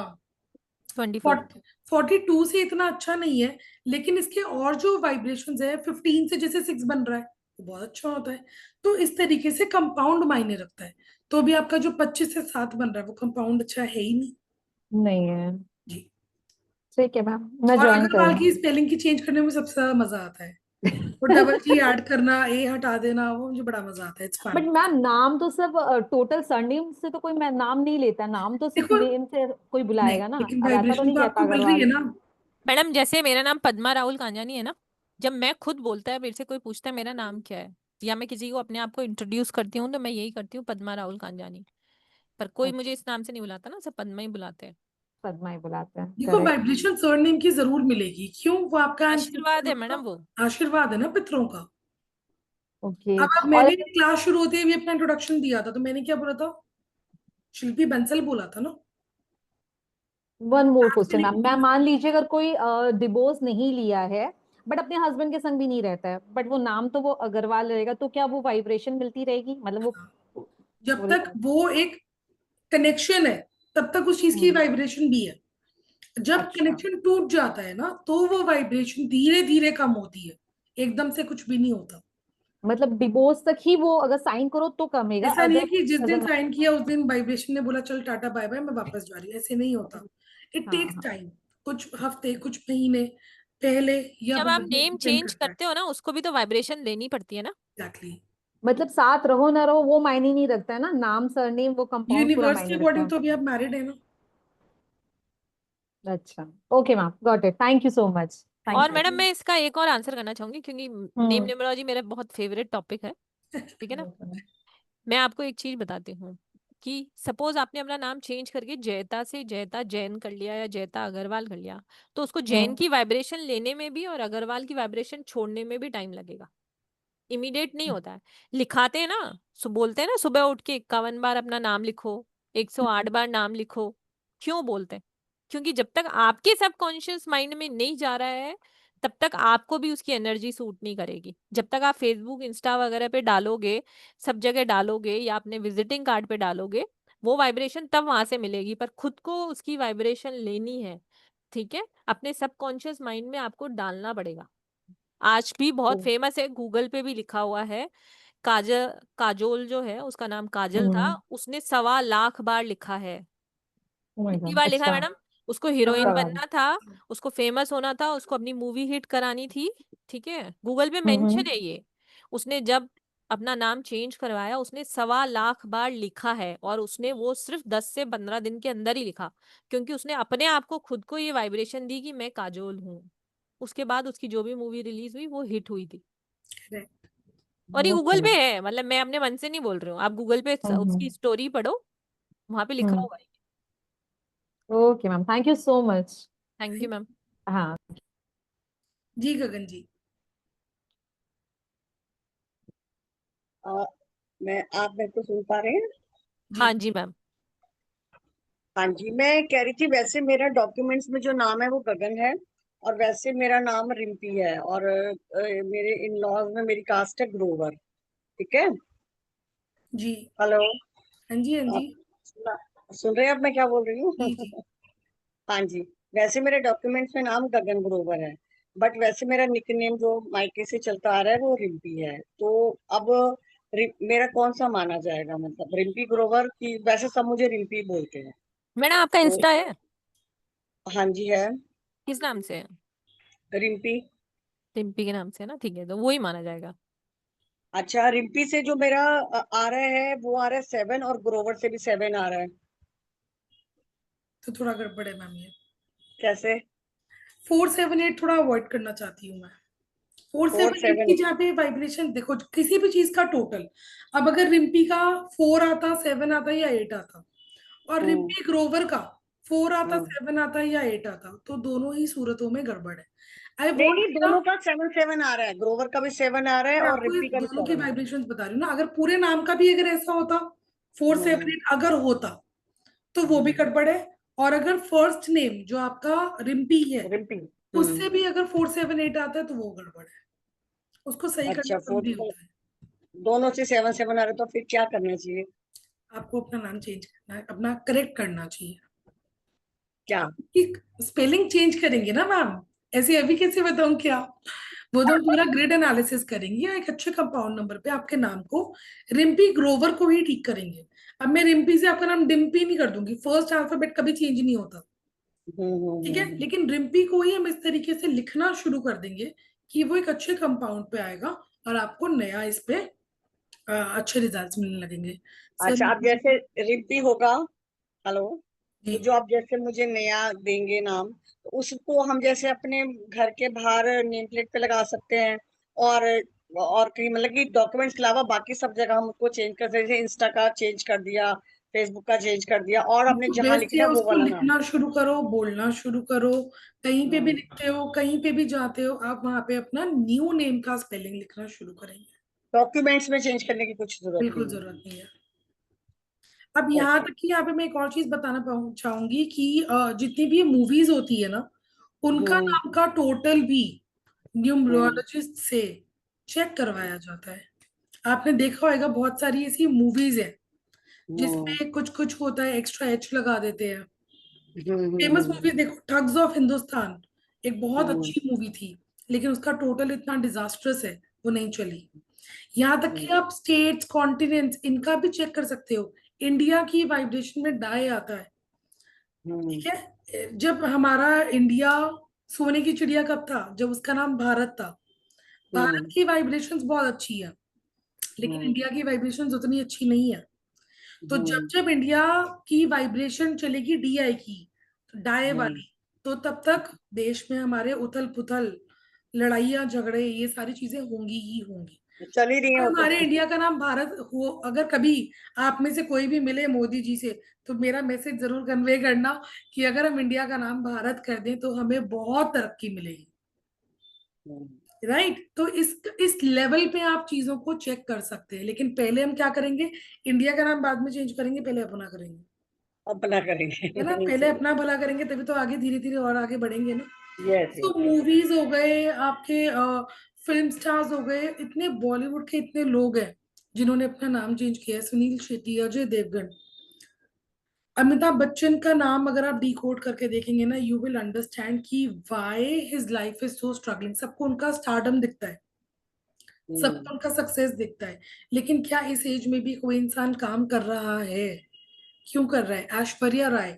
24। 42 से इतना अच्छा नहीं है, लेकिन इसके और जो वाइब्रेशंस है 15 से जैसे 6 बन रहा है वो बहुत अच्छा होता है। तो इस तरीके से कंपाउंड मायने रखता है। तो अभी आपका जो 25 से 7 बन रहा है वो कंपाउंड अच्छा है ही नहीं। नहीं है। जी। ठीक है मैम, मैं और ज्वाइन अग्रवाल की करूंगी। स्पेलिंग की चेंज करने में सबसे ज्यादा मजा आता है। वो डबल जी ऐड करना, ए हटा देना, वो मुझे बड़ा मजा आता है। It's but fun. मैम नाम तो सब टोटल सरनेम से तो कोई मैं नाम नहीं लेता, नाम तो सिर्फ देखो, नेम से कोई नहीं, बुलाएगा ना, लेकिन अब ऐसा तो वाइब्रेशन नहीं तो कहता आपको मिल रही है अग्रवाल। ना। मैडम जैसे मेरा नाम पद्मा राहुल कांजानी है ना, जब मैं खुद बोलता है मेरे से कोई पूछता है मेरा नाम क्या है, या मैं किसी को अपने आप को इंट्रोड्यूस करती हूँ, तो मैं यही करती हूँ, पद्मा राहुल कांजानी। पर कोई मुझे इस नाम से नहीं बुलाता ना, सब पद्मा ही बुलाते हैं। सदमा ही बुलाते हैं, देखो, करेक्ट। वाइब्रेशन सरनेम की जरूर मिलेगी। क्यों? वो आपका आशीर्वाद है ancestor मैडम वो। का आशीर्वाद है ना, पितरों का। ओके। अब और मैंने क्लास शुरू होते ही भी अपना इंट्रोडक्शन दिया था, तो मैंने क्या बोला था? शिल्पी बंसल बोला था ना। वन मोर क्लास में क्वेश्चन मैम, मैं मान लीजिए अगर कोई डिवोर्स नहीं लिया है बट अपने हस्बैंड के संग भी नहीं रहता है, बट वो नाम तो वो अग्रवाल रहेगा, तो क्या वो वाइब्रेशन मिलती रहेगी, मतलब वो जब तक बोलेगा? वो एक कनेक्शन है तब तक उस चीज की हम्म। वाइब्रेशन भी है। जब अच्छा, कनेक्शन टूट जाता है ना, तो वो वाइब्रेशन धीरे धीरे कम होती है, एकदम से कुछ भी नहीं होता। मतलब डिवोर्स तक ही वो अगर साइन करो तो कमेगा, ऐसा नहीं है अदर कि जिस दिन डजंट साइन किया उस दिन वाइब्रेशन ने बोला चल टाटा बाय बाय मैं वापस जा रही हूँ, ऐसे नहीं होता। इट हाँ टेक्स हाँ। टाइम, कुछ हफ्ते कुछ महीने पहले या जब आप बाद में नेम डिपेंड चेंज करता है। करते हो ना, उसको भी तो वाइब्रेशन देनी पड़ती है ना। एग्जैक्टली। मतलब साथ रहो ना रहो वो मायने नहीं रखता है ना, नाम सरनेम वो कंपाउंड पूरा यूनिवर्स के मायने रखता अकॉर्डिंग है। तो अभी आप मैरिड है ना। अच्छा, okay ma'am, got it, thank you so much, thank और यू। मैडम मैं इसका एक और आंसर करना चाहूंगी, क्योंकि नेम हम्म। न्यूमरोलॉजी मेरा बहुत फेवरेट टॉपिक है। ठीक है ना। मैं आपको एक चीज बताती हूँ कि सपोज आपने अपना नाम चेंज करके जयता से जयता जैन कर लिया या जयता अग्रवाल कर लिया, तो उसको जैन हम्म। की वाइब्रेशन लेने में भी और अग्रवाल की वाइब्रेशन छोड़ने में भी टाइम लगेगा। इमीडिएट नहीं होता है। लिखाते हैं ना, बोलते हैं ना सुबह उठ के 51 बार अपना नाम लिखो, 108 बार नाम लिखो। क्यों बोलते हैं? क्योंकि जब तक आपके सबकॉन्शियस माइंड में नहीं जा रहा है, तब तक आपको भी उसकी एनर्जी सूट नहीं करेगी। जब तक आप फेसबुक इंस्टा वगैरह पे डालोगे, सब जगह डालोगे, या अपने विजिटिंग कार्ड पे डालोगे, वो वाइब्रेशन तब वहां से मिलेगी, पर खुद को उसकी वाइब्रेशन लेनी है। ठीक है, अपने सबकॉन्शियस माइंड में आपको डालना पड़ेगा। आज भी बहुत फेमस है, गूगल पे भी लिखा हुआ है। काजल, काजोल जो है उसका नाम काजल था, हम्म। उसने 1.25 लाख बार लिखा है। ओ माय कितनी गॉड, बार लिखा है अच्छा। मैडम? उसको हीरोइन सवाल। बनना था, उसको फेमस होना था, उसको अपनी मूवी हिट करानी थी। ठीक है, गूगल पे हम्म। मेंशन है ये। उसने जब अपना नाम चेंज करवाया, उसने 1.25 लाख बार लिखा है, और उसने वो सिर्फ 10 से 15 दिन के अंदर ही लिखा, क्योंकि उसने अपने आप को, खुद को ये वाइब्रेशन दी कि मैं काजोल हूँ। उसके बाद उसकी जो भी मूवी रिलीज हुई वो हिट हुई थी। और ये ओके गूगल पे मैम। है, मतलब मैं अपने मन से नहीं बोल रही हूँ, आप गूगल पे उसकी हम्म। स्टोरी पढ़ो, वहां पे लिखा हम्म। हुआ है। Okay ma'am, thank you so much. Thank you ma'am. हाँ। जी गगन जी। अ, मैं आप मेरे को सुन पा रहे हैं? हाँ जी। जी मैम। हाँ जी, मैं कह रही थी वैसे मेरा डॉक्यूमेंट्स में जो नाम है वो गगन है, और वैसे मेरा नाम रिम्पी है, और मेरे इन लॉज में मेरी कास्ट है ग्रोवर। ठीक है। जी। हेलो। हाँ जी, हाँ जी। आप सुन रहे हैं अब मैं क्या बोल रही जी। हूँ? जी। हाँ जी। वैसे मेरे डॉक्यूमेंट्स में नाम गगन ग्रोवर है, बट वैसे मेरा निकनेम जो मायके से चलता आ रहा है वो रिम्पी है। तो अब मेरा कौन सा माना जाएगा, मतलब रिम्पी ग्रोवर की? वैसे सब मुझे रिम्पी बोलते हैं। मैडम आपका तो इंस्टा है? हाँ जी है। किस नाम से है? रिम्पी। रिम्पी के नाम से है ना, ठीक है, तो वो ही माना जाएगा। अच्छा, रिम्पी से जो मेरा आ रहा है वो आ रहा है 7, और ग्रोवर से भी 7 आ रहा है। तो थोड़ा गड़बड़ है मैम ये। कैसे? 478 थोड़ा अवॉइड करना चाहती हूँ मैं। Four four seven eight seven की जहाँ पे वाइब्रेशन देखो, किसी भी चीज का टोटल, अब अगर रिम्पी का 4 आता, 7 आता या 8 आता, और हम्म। रिम्पी ग्रोवर का 4 आता, हम्म। 7 आता या 8 आता, तो दोनों ही सूरतों में गड़बड़ है। आई नहीं वॉन्ट नहीं, ना, दोनों का 7 7 आ रहा है, ग्रोवर का भी 7 आ रहा है मैं और आपको इस रिम्पी का भी दोनों की 7 आ रहा वाइब्रेशंस बता रही हूँ ना। अगर पूरे नाम का भी अगर ऐसा होता, है। 478 अगर होता, तो वो भी हम्म। गड़बड़ है। और अगर फर्स्ट नेम जो आपका रिम्पी है रिम्पी। उससे भी अगर 478 आता है तो वो गड़बड़ है, उसको सही करना अच्छा, जरूरी होता है। दोनों से 7 7 आ रहे तो फिर क्या करना चाहिए? आपको अपना नाम चेंज करना है, अपना करेक्ट करना चाहिए। क्या? स्पेलिंग चेंज करेंगे ना मैम, ऐसे अभी कैसे बताऊं क्या? वो तो हम पूरा ग्रिड एनालिसिस करेंगे, एक अच्छे कंपाउंड नंबर पे आपके नाम को, रिम्पी ग्रोवर को ही ठीक करेंगे। अब मैं रिम्पी से आपका नाम डिम्पी नहीं कर दूंगी, फर्स्ट अल्फाबेट कभी चेंज नहीं होता, ठीक है, लेकिन रिम्पी को ही हम इस तरीके से लिखना शुरू कर देंगे कि वो एक अच्छे कंपाउंड पे आएगा और आपको नया इस पे अच्छे रिजल्ट्स मिलने लगेंगे। अच्छा, सर अब जैसे रिम्पी होगा, हेलो, जी, तो जो आप जैसे मुझे नया देंगे नाम, तो उसको हम जैसे अपने घर के बाहर नेम प्लेट पे लगा सकते हैं, और और कहीं मतलब कि डॉक्यूमेंट्स के अलावा बाकी सब जगह हम उसको चेंज कर सकते हैं, जैसे इंस्टा का चेंज कर दिया, फेसबुक का चेंज कर दिया, और आपने तो जहाँ बेस्ट लिखना है है वो उसको वाला नाम। लिखना शुरू करो, बोलना शुरू करो, कहीं पे भी हम्म, लिखते हो, कहीं पे भी जाते हो, आप वहां पे अपना न्यू नेम का स्पेलिंग लिखना शुरू करेंगे। डॉक्यूमेंट्स में चेंज करने की कुछ जरूरत बिल्कुल नहीं है। जरूरत नहीं है। अब यहाँ ओके। तक कि यहाँ पे मैं एक और चीज बताना चाहूंगी कि जितनी भी मूवीज होती है ना, उनका हम्म। नाम का टोटल भी हम्म। न्यूमरोलॉजिस्ट से चेक करवाया जाता है। आपने देखा होगा बहुत सारी ऐसी मूवीज है हम्म। जिसमें कुछ कुछ होता है, एक्स्ट्रा एच लगा देते हैं। फेमस मूवी हम्म। देखो, ठग्स ऑफ हिंदुस्तान, एक बहुत हम्म। अच्छी मूवी थी, लेकिन उसका टोटल इतना डिजास्ट्रस है, वो नहीं चली। यहाँ तक कि आप स्टेट्स कॉन्टिनेंट्स इनका भी चेक कर सकते हो। इंडिया की वाइब्रेशन में डाई आता है, हम्म। ठीक है, जब हमारा इंडिया सोने की चिड़िया कब था, जब उसका नाम भारत था। भारत हम्म। की वाइब्रेशंस बहुत अच्छी है, लेकिन हम्म। इंडिया की वाइब्रेशंस उतनी अच्छी नहीं है। तो जब हम्म। जब इंडिया की वाइब्रेशन चलेगी DI की, डाई हम्म। वाली, तो तब तक देश में हमारे उथल पुथल, लड़ाइयाँ झगड़े, ये सारी चीजें होंगी ही होंगी। चल ही रही है और वो तो। हमारे इंडिया का नाम भारत हो, अगर कभी आप में से कोई भी मिले मोदी जी से, तो मेरा मैसेज जरूर कन्वे करना कि अगर हम इंडिया का नाम भारत कर दें तो हमें बहुत तरक्की मिलेगी। हम्म। राइट, तो इस लेवल पे आप चीजों को चेक कर सकते हैं, लेकिन पहले हम क्या करेंगे, इंडिया का नाम बाद में चेंज करेंगे, पहले अपना करेंगे, अपना करेंगे। है ना, नहीं, पहले सही। अपना भला करेंगे तभी तो आगे धीरे धीरे और आगे बढ़ेंगे ना। यस, तो यस, यस। मूवीज हो गए आपके, फिल्म स्टार्स हो गए, इतने बॉलीवुड के इतने लोग हैं जिन्होंने अपना नाम चेंज किया है, सुनील शेट्टी, अजय देवगन, अमिताभ बच्चन का नाम अगर आप डिकोड करके देखेंगे ना, यू विल अंडरस्टैंड कि why his life is so struggling. सबको उनका स्टारडम दिखता है, हम्म। सबको उनका सक्सेस दिखता है, लेकिन क्या इस एज में भी कोई इंसान काम कर रहा है? क्यों कर रहा है? ऐश्वर्या राय,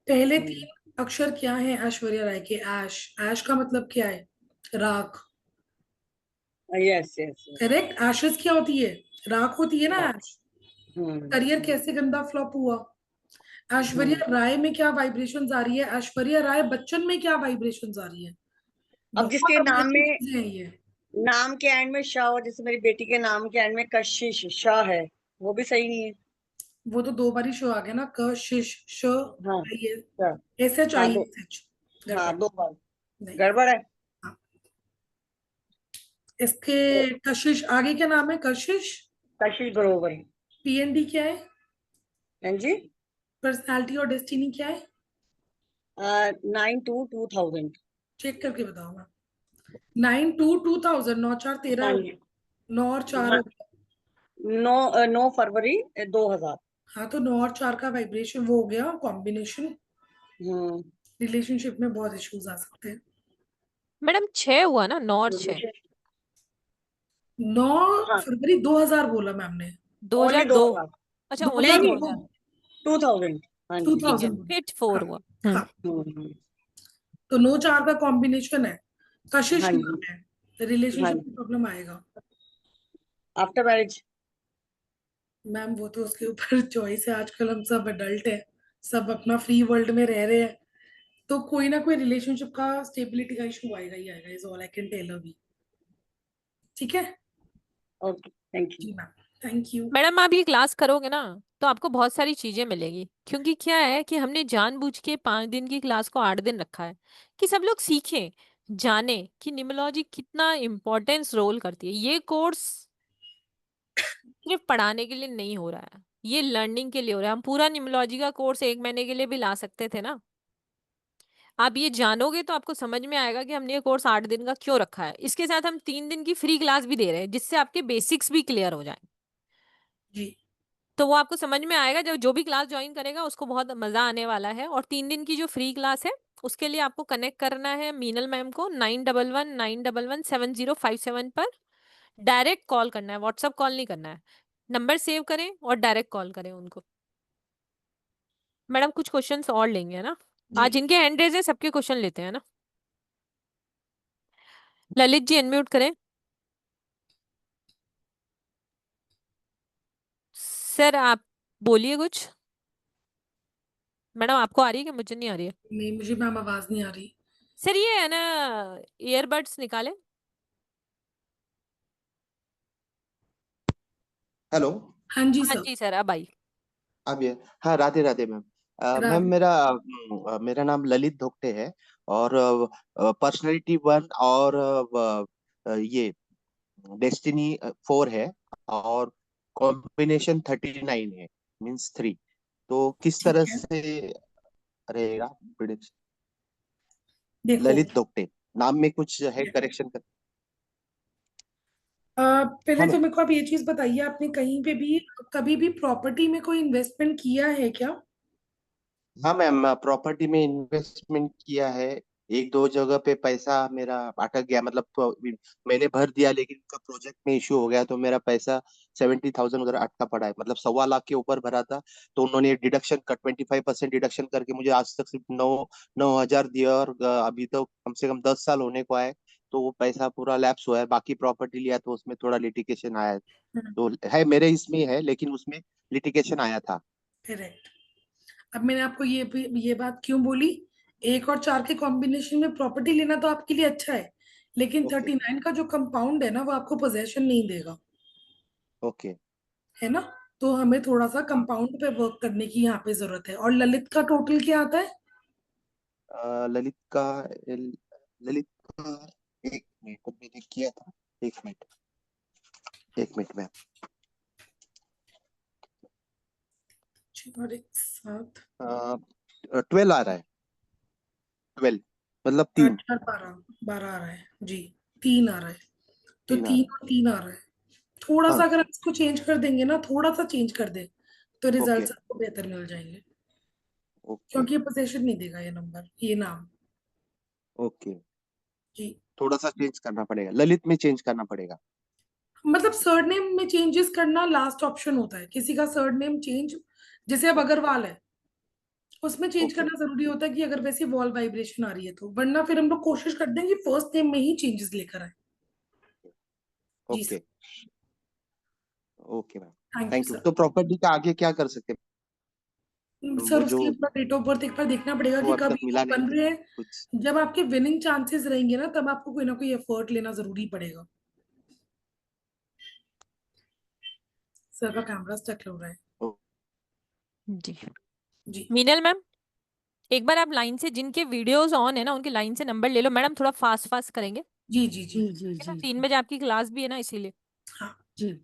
पहले हम्म। 3 अक्षर क्या है ऐश्वर्या राय के? ऐश, ऐश का मतलब क्या है? राख, yes, yes, yes. Correct, ashes क्या होती है? राख होती है ना ऐश। हम्म। करियर कैसे गंदा फ्लॉप हुआ? हम्म। ऐश्वर्या राय में क्या वाइब्रेशंस आ रही है, ऐश्वर्या राय बच्चन में क्या वाइब्रेशंस आ रही है? अब बहुत जिसके नाम अमेजिंग में, चीजें हैं ये। नाम के एंड में शाह हो, जैसे मेरी बेटी के नाम के एंड में कशिश शाह है, वो भी सही नहीं है। वो तो 2 बार ही शो आ गया ना, क शिश श, हाँ। ये शाह। एस एच हाँ, आई दो। एस एच, हाँ, गड़बड़, 2 बार नहीं। गड़बड़ है। हाँ, इसके तो कशिश आगे क्या नाम है? कशिश। कशिश बरोबर है। PND क्या है? हाँ जी। पर्सनालिटी और डेस्टिनी क्या है? 9 2 2000। चेक करके बताओ मैं। 9 2 2000, 9 4 13 हाँ हो जी। गया, 9 और 4 हाँ, हो गया। 9 फरवरी 2000। हाँ, तो 9 और 4 का वाइब्रेशन वो हो गया कॉम्बिनेशन। हम्म। रिलेशनशिप में बहुत इश्यूज आ सकते हैं। मैडम 6 हुआ ना, 9 और 6। 9 हाँ, फरवरी 2000 बोला मैम ने। ओनली 2002। 2000। अच्छा, दो ओनली हजार नहीं, नहीं, नहीं, 2000। 2000। हाँ टू जी। ठीक है, थाउजेंड फिर 4 हाँ, हुआ। हाँ, हम्म। तो 9 4 का कॉम्बिनेशन है, कशिश हाँ नाम जी। है, हाँ रिलेशनशिप जी। में प्रॉब्लम आएगा। After marriage. मैम वो तो उसके ऊपर चॉइस है, आजकल हम सब अडल्ट है, सब अपना फ्री वर्ल्ड में रह रहे हैं, तो कोई ना कोई रिलेशनशिप का स्टेबिलिटी का इशू आएगा ही आएगा, is all I can tell अभी। ठीक है ओके, थैंक यू। जी मैम, थैंक यू। मैडम आप ये क्लास करोगे ना, तो आपको बहुत सारी चीजें मिलेगी, क्योंकि क्या है कि हमने जानबूझ के 5 दिन की क्लास को 8 दिन रखा है कि सब लोग सीखें, जाने कि न्यूमरोलॉजी कितना इम्पोर्टेंस रोल करती है। ये कोर्स सिर्फ पढ़ाने के लिए नहीं हो रहा है, ये लर्निंग के लिए हो रहा है। हम पूरा न्यूमरोलॉजी का कोर्स 1 महीने के लिए भी ला सकते थे ना। आप ये जानोगे तो आपको समझ में आएगा कि हमने ये कोर्स 8 दिन का क्यों रखा है। इसके साथ हम 3 दिन की फ्री क्लास भी दे रहे हैं, जिससे आपके बेसिक्स भी क्लियर हो जाए। जी तो वो आपको समझ में आएगा, जब जो भी क्लास ज्वाइन करेगा उसको बहुत मजा आने वाला है। और 3 दिन की जो फ्री क्लास है उसके लिए आपको कनेक्ट करना है मीनल मैम को 9119117057 पर। डायरेक्ट कॉल करना है, व्हाट्सअप कॉल नहीं करना है। नंबर सेव करें और डायरेक्ट कॉल करें उनको। मैडम कुछ क्वेश्चंस और लेंगे है ना, जी आज जिनके हैंड रेज है सबके क्वेश्चन लेते हैं ना। ललित जी अनम्यूट करें। सर आप बोलिए कुछ। मैडम आपको आ रही है कि मुझे नहीं आ रही है? नहीं, मुझे मैम आवाज नहीं आ रही। सर ये है ना, ईयरबड्स निकाले। हेलो। हाँ जी हाँ सर। जी सर, अब आई। अब ये, हाँ, राधे राधे मैम। मैम, राधे। मेरा नाम ललित धोकटे है। और पर्सनालिटी 1 और ये डेस्टिनी 4 है। और कॉम्बिनेशन 39 है, मीन्स 3। तो किस ठीक तरह है, से रहेगा prediction? देखो ललित धोकटे नाम में कुछ है करेक्शन कर? पहले हाँ तो मैम। मेरे को आप ये चीज बताइए, आपने कहीं पे भी कभी भी प्रॉपर्टी में कोई इन्वेस्टमेंट किया है क्या? हाँ मैम, प्रॉपर्टी में इन्वेस्टमेंट किया है। एक दो जगह पे पैसा मेरा अटक गया, मतलब मैंने भर दिया, लेकिन उनका प्रोजेक्ट में इश्यू हो गया, तो मेरा पैसा 70,000 उधर अटका पड़ा है। मतलब 1.25 लाख के ऊपर भरा था। तो उन्होंने डिडक्शन का 25% डिडक्शन करके मुझे आज तक सिर्फ 9,000 दिया। और अभी तो कम से कम 10 साल होने को आए। तो वो पैसा पूरा लैप्स हुआ है। बाकी प्रॉपर्टी लिया तो उसमें थोड़ा लिटिगेशन आया है। तो है, मेरे इसमें है, लेकिन उसमें लिटिगेशन आया था। करेक्ट। अब मैंने आपको ये बात क्यों बोली, 1 और 4 के कॉम्बिनेशन में प्रॉपर्टी लेना तो आपके लिए अच्छा है, लेकिन ओके। 39 का जो कंपाउंड है ना, वो आपको पोजेशन नहीं देगा, ओके। है ना। तो हमें थोड़ा सा कंपाउंड पे वर्क करने की यहाँ पे जरूरत है। और ललित का टोटल क्या आता है? ललित का ललित का 1 मिनट, तो मैंने किया था। 1 मिनट, 1 मिनट में। 6 और 1 7। 12 आ रहा है। 12 मतलब 3। 8 और 12, 12 आ रहा है जी। 3 आ रहा है। तो 3 आ तीन रहा है। और 3 आ रहा है। थोड़ा सा हाँ। अगर आप इसको चेंज कर देंगे ना, थोड़ा सा चेंज कर दे, तो ओके। रिजल्ट आपको बेहतर मिल जाएंगे। ओके। क्योंकि ये पोजीशन नहीं देगा, ये नंबर, ये नाम। ओके। जी। थोड़ा सा चेंज करना पड़ेगा, ललित में चेंज करना पड़ेगा। मतलब सरनेम में चेंजेस करना लास्ट ऑप्शन होता है, किसी का सरनेम चेंज, जैसे अब ओके। अग्रवाल है, उसमें चेंज ओके। करना जरूरी होता है कि अगर वैसी वॉल वाइब्रेशन आ रही है तो, वरना फिर हम लोग कोशिश करते हैं कि फर्स्ट नेम में ही चेंजेस लेकर आए। जी sir. Okay. Okay ma'am. Thank you thank you. Sir. तो प्रॉपर्टी का आगे क्या कर सकते हैं? वो सर जो उसके लिए अपना डेट ऑफ बर्थ एक बार देखना पड़ेगा वो कि अभी कब तक मिला नहीं बन मुझे रहे हैं। कुछ। जब आपके विनिंग चांसेस रहेंगे ना, तब आपको कोई ना कोई एफर्ट लेना जरूरी पड़ेगा। सर का कैमरा स्टक हो रहा है। जी जी मीनल मैम, एक बार आप लाइन से, जिनके वीडियोस ऑन है ना उनकी लाइन से नंबर ले लो। मैडम थोड़ा फास्ट फास्ट करेंगे, जी जी जी। जी जी है ना, जी 3 बजे आपकी क्लास भी है ना, इसीलिए। हाँ जी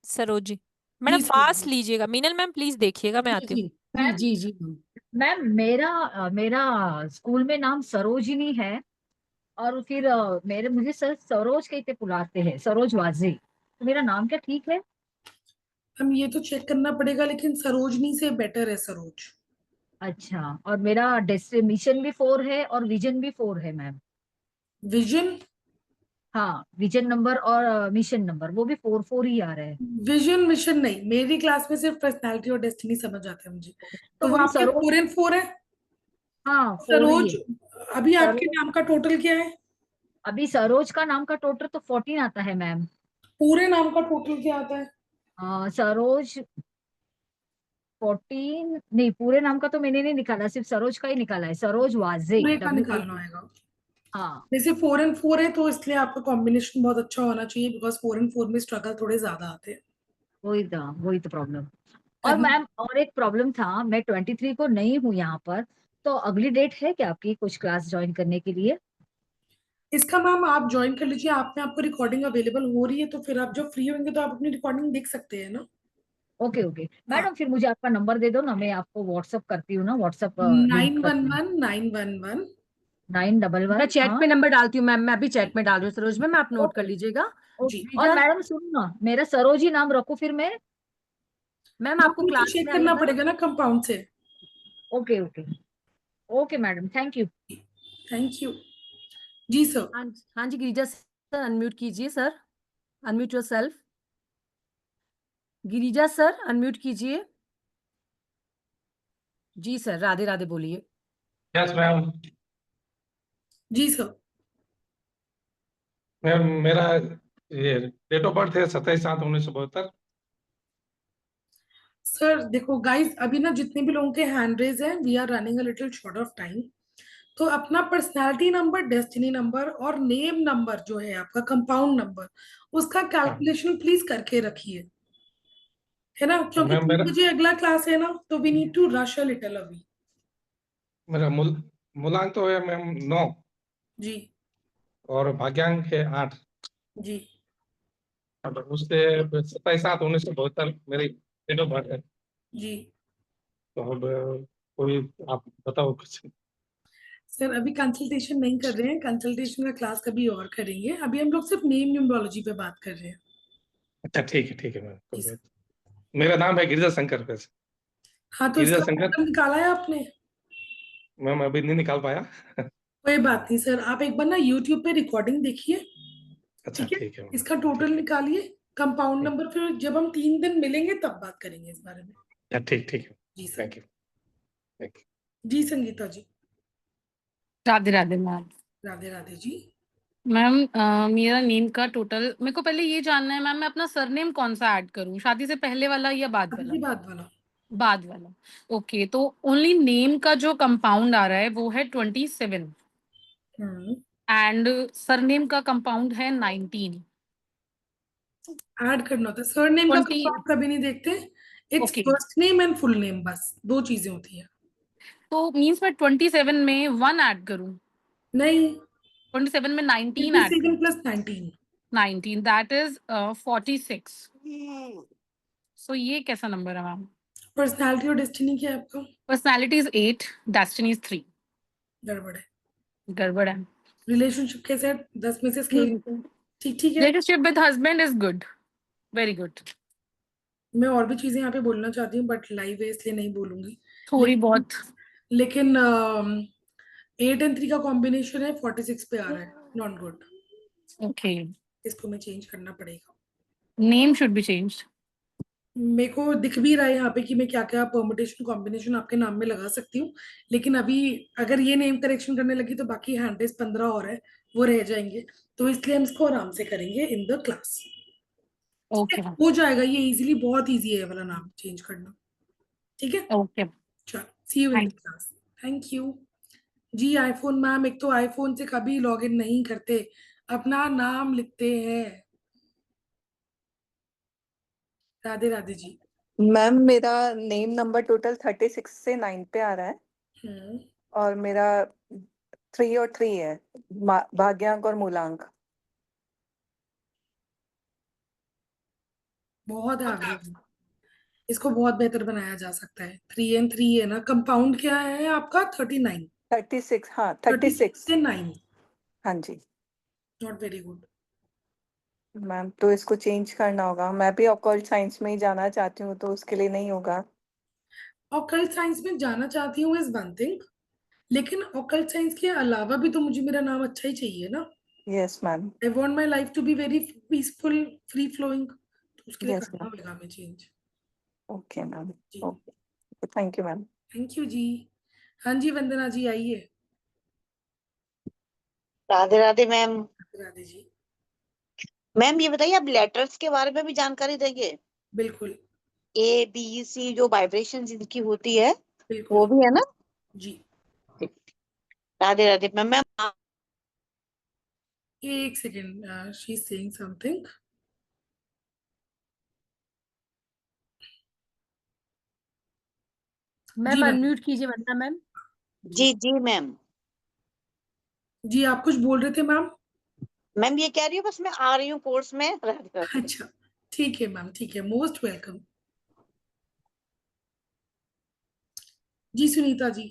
सरोजी मैडम जी फास्ट सर। लीजिएगा। मीनल मैम प्लीज देखिएगा, मैं जी आती हूँ। जी जी मैम जी जी मैम। मैम मेरा मेरा स्कूल में नाम सरोजिनी है। और फिर मेरे मुझे सर सरोज कहते बुलाते हैं, सरोज वाजी। तो मेरा नाम क्या ठीक है? हम ये तो चेक करना पड़ेगा, लेकिन सरोजनी से बेटर है सरोज। अच्छा, और मेरा डेस्टिनेशन भी 4 है और विजन भी 4 है मैम। विजन। हाँ, विजन नंबर और मिशन नंबर वो भी 4 4 ही आ रहा है। विजन मिशन नहीं, मेरी क्लास में सिर्फ पर्सनालिटी और डेस्टिनी समझ आता है मुझे। तो तो वो वही आपके सरोज। 4 and 4 है। हाँ, 4 ही सरोज, है। अभी आपके सरोज, नाम का टोटल क्या है? अभी सरोज का नाम का टोटल तो 14 आता है मैम। पूरे नाम का टोटल क्या आता है? सरोज 14 नहीं, पूरे नाम का तो मैंने नहीं निकाला, सिर्फ सरोज का ही निकाला है, सरोज वाजे, पूरे का WA। निकालना आएगा। हाँ, जैसे 4 and 4 है, तो इसलिए आपका कॉम्बिनेशन बहुत अच्छा होना चाहिए, बिकॉज 4 and 4 में स्ट्रगल थोड़े ज्यादा आते हैं। वही तो प्रॉब्लम। और करना। मैम और एक प्रॉब्लम था, मैं 23 को नहीं हूँ यहाँ पर। तो अगली डेट है क्या आपकी कुछ क्लास ज्वाइन करने के लिए? इसका मैम आप ज्वाइन कर लीजिए, आप में आपको रिकॉर्डिंग अवेलेबल हो रही है, तो फिर आप जब फ्री होंगे तो आप अपनी रिकॉर्डिंग देख सकते हैं ना। ओके ओके मैडम, फिर मुझे आपका नंबर दे दो ना, मैं आपको व्हाट्सअप करती हूँ ना, व्हाट्सअप लिंक करती हूँ। 911 911। मैं चैट हाँ में नंबर डालती हूँ मैम, मैं भी चैट में डाल रही हूँ सरोज मैम, आप नोट कर ओके लीजिएगा। जी। और रीजा मैडम सुनो ना, मेरा सरोजी नाम रखो फिर मैं। मैम आपको आपको तो क्लास चेक में करना आइएगा। पड़ेगा ना कंपाउंड से। Okay okay okay madam, thank you. Thank you. जी सर। हाँ हाँ जी गिरिजा सर अनम्यूट कीजिए sir, unmute yourself. Girija sir unmute कीजिए। जी सर, राधे राधे बोलिए। Yes ma'am. जी सर। मैम मेरा ये डेट ऑफ बर्थ है 27/7/1972। सर देखो गाइस, अभी ना जितने भी लोगों के हैंड रेज हैं, we are running a little short of time. तो अपना पर्सनालिटी नंबर, डेस्टिनी नंबर और नेम नंबर जो है आपका कंपाउंड नंबर, उसका हाँ कैलकुलेशन प्लीज करके रखिए, है ना, क्योंकि मैम 3 मेरा बजे अगला क्लास है ना, तो we need to rush a little अभी। मेरा मूलांक तो है मैम 9 जी। और भाग्यांक है 8। जी। और उससे 27/7/1972 मेरी डेट ऑफ बर्थ है। जी। तो अब कोई आप बताओ कुछ। सर अभी कंसल्टेशन नहीं कर रहे हैं, कंसल्टेशन का क्लास कभी और करेंगे, अभी हम लोग सिर्फ नेम न्यूमरोलॉजी पे बात कर रहे हैं। अच्छा ठीक है मैम, जी कोई सर। बात नहीं। मेरा नाम है गिरिजा शंकर वैसे। हाँ, तो गिरिजा इसका शंकर। टोटल निकाला है आपने? मैम अभी नहीं निकाल पाया। कोई बात नहीं सर, आप एक बार ना यूट्यूब पे रिकॉर्डिंग देखिए, अच्छा ठीक है, ठीक है मैम। इसका टोटल ठीक निकालिए, कंपाउंड नंबर, फिर जब हम 3 दिन मिलेंगे तब बात करेंगे इस बारे में। है ठीक है। जी सर। Thank you. जी संगीता जी। राधे राधे मैम। राधे राधे जी। मैम मेरा नेम का टोटल, मेरे को पहले ये जानना है मैम, मैं अपना सरनेम कौन सा ऐड करूं, शादी से पहले वाला या बाद अभी वाला? की बात वाला। बाद वाला। ओके, तो ओनली नेम का जो कंपाउंड आ रहा है वो है 27 हम्म। एंड सरनेम का कंपाउंड है 19। ऐड करना होता है, सर नेम का 20। कंपाउंड कभी नहीं देखते, it's okay, first name and full name, बस 2 चीजें होती है। तो मीन्स मैं 27 में 1 ऐड करूं? नहीं, 27 में 19 ऐड 27 करूं? प्लस 19। 19, that is 46। सो ये कैसा नंबर है मैम? पर्सनालिटी और डेस्टिनी क्या है आपका? Personality is 8, destiny is 3। गड़बड़ है। गड़बड़ है। रिलेशनशिप कैसे है? 10 में से स्केल। ठीक ठीक है। Relationship with husband is good, very good. मैं और भी चीजें यहाँ पे बोलना चाहती हूँ, बट लाइव है इसलिए नहीं बोलूंगी। थोड़ी लेकिन बहुत। लेकिन 8 और 3 का कॉम्बिनेशन है, 46 पे आ रहा है, नॉट गुड। Okay, इसको मैं चेंज करना पड़ेगा। name should be changed. मेरे को दिख भी रहा है यहाँ पे कि मैं क्या क्या परमुटेशन कॉम्बिनेशन आपके नाम में लगा सकती हूँ, लेकिन अभी अगर ये नेम करेक्शन करने लगी तो बाकी हैंड्रेस 15 और है, वो रह जाएंगे, तो इसलिए हम इसको आराम से करेंगे इन द क्लास। ठीक है, Okay, हो जाएगा ये इजीली, बहुत इजी है ये वाला नाम चेंज करना। ठीक है, okay. चलो see you in the Thank class. Thank you. जी आईफोन मैम, एक तो आईफोन से कभी लॉगिन नहीं करते, अपना नाम लिखते हैं। राधे राधे जी। मैम मेरा नेम नंबर टोटल 36 से 9 पे आ रहा है हम्म। और मेरा 3 और 3 है, भाग्यांक और मूलांक। बहुत एवरेज, इसको बहुत बेहतर बनाया जा सकता है। 3 और 3 है ना, कंपाउंड क्या है आपका? 39। 36, हाँ 36 36। से 9। हाँ जी नॉट वेरी गुड। मैम, तो इसको चेंज करना होगा। मैं भी ऑकल्ट साइंस में ही जाना चाहती हूँ, तो उसके लिए नहीं होगा। ऑकल्ट साइंस में जाना चाहती हूँ इज वन थिंग, लेकिन ऑकल्ट साइंस के अलावा भी तो मुझे मेरा नाम अच्छा ही चाहिए ना। Yes ma'am. I want my life to be very peaceful, free flowing, तो उसके लिए यस करना मैम। होगा हमें चेंज। Okay ma'am. जी। Okay, thank you ma'am. Thank you जी। हाँ जी वंदना जी आइए। राधे राधे मैम। राधे जी। मैम ये बताइए, आप लेटर्स के बारे में भी जानकारी देंगे? बिल्कुल। ए बी सी जो वाइब्रेशन जिनकी होती है, बिल्कुल वो भी है ना? जी। राधे राधे मैम। मैम एक second, she is saying something. जी मैम मैम। अनम्यूट कीजिए वंदना मैम। जी जी मैम। जी आप कुछ बोल रहे थे मैम? मैम ये कह रही हूँ, बस मैं आ रही हूँ कोर्स में। राधे राधे। अच्छा, ठीक है मैम, ठीक है, मोस्ट वेलकम। जी सुनीता जी,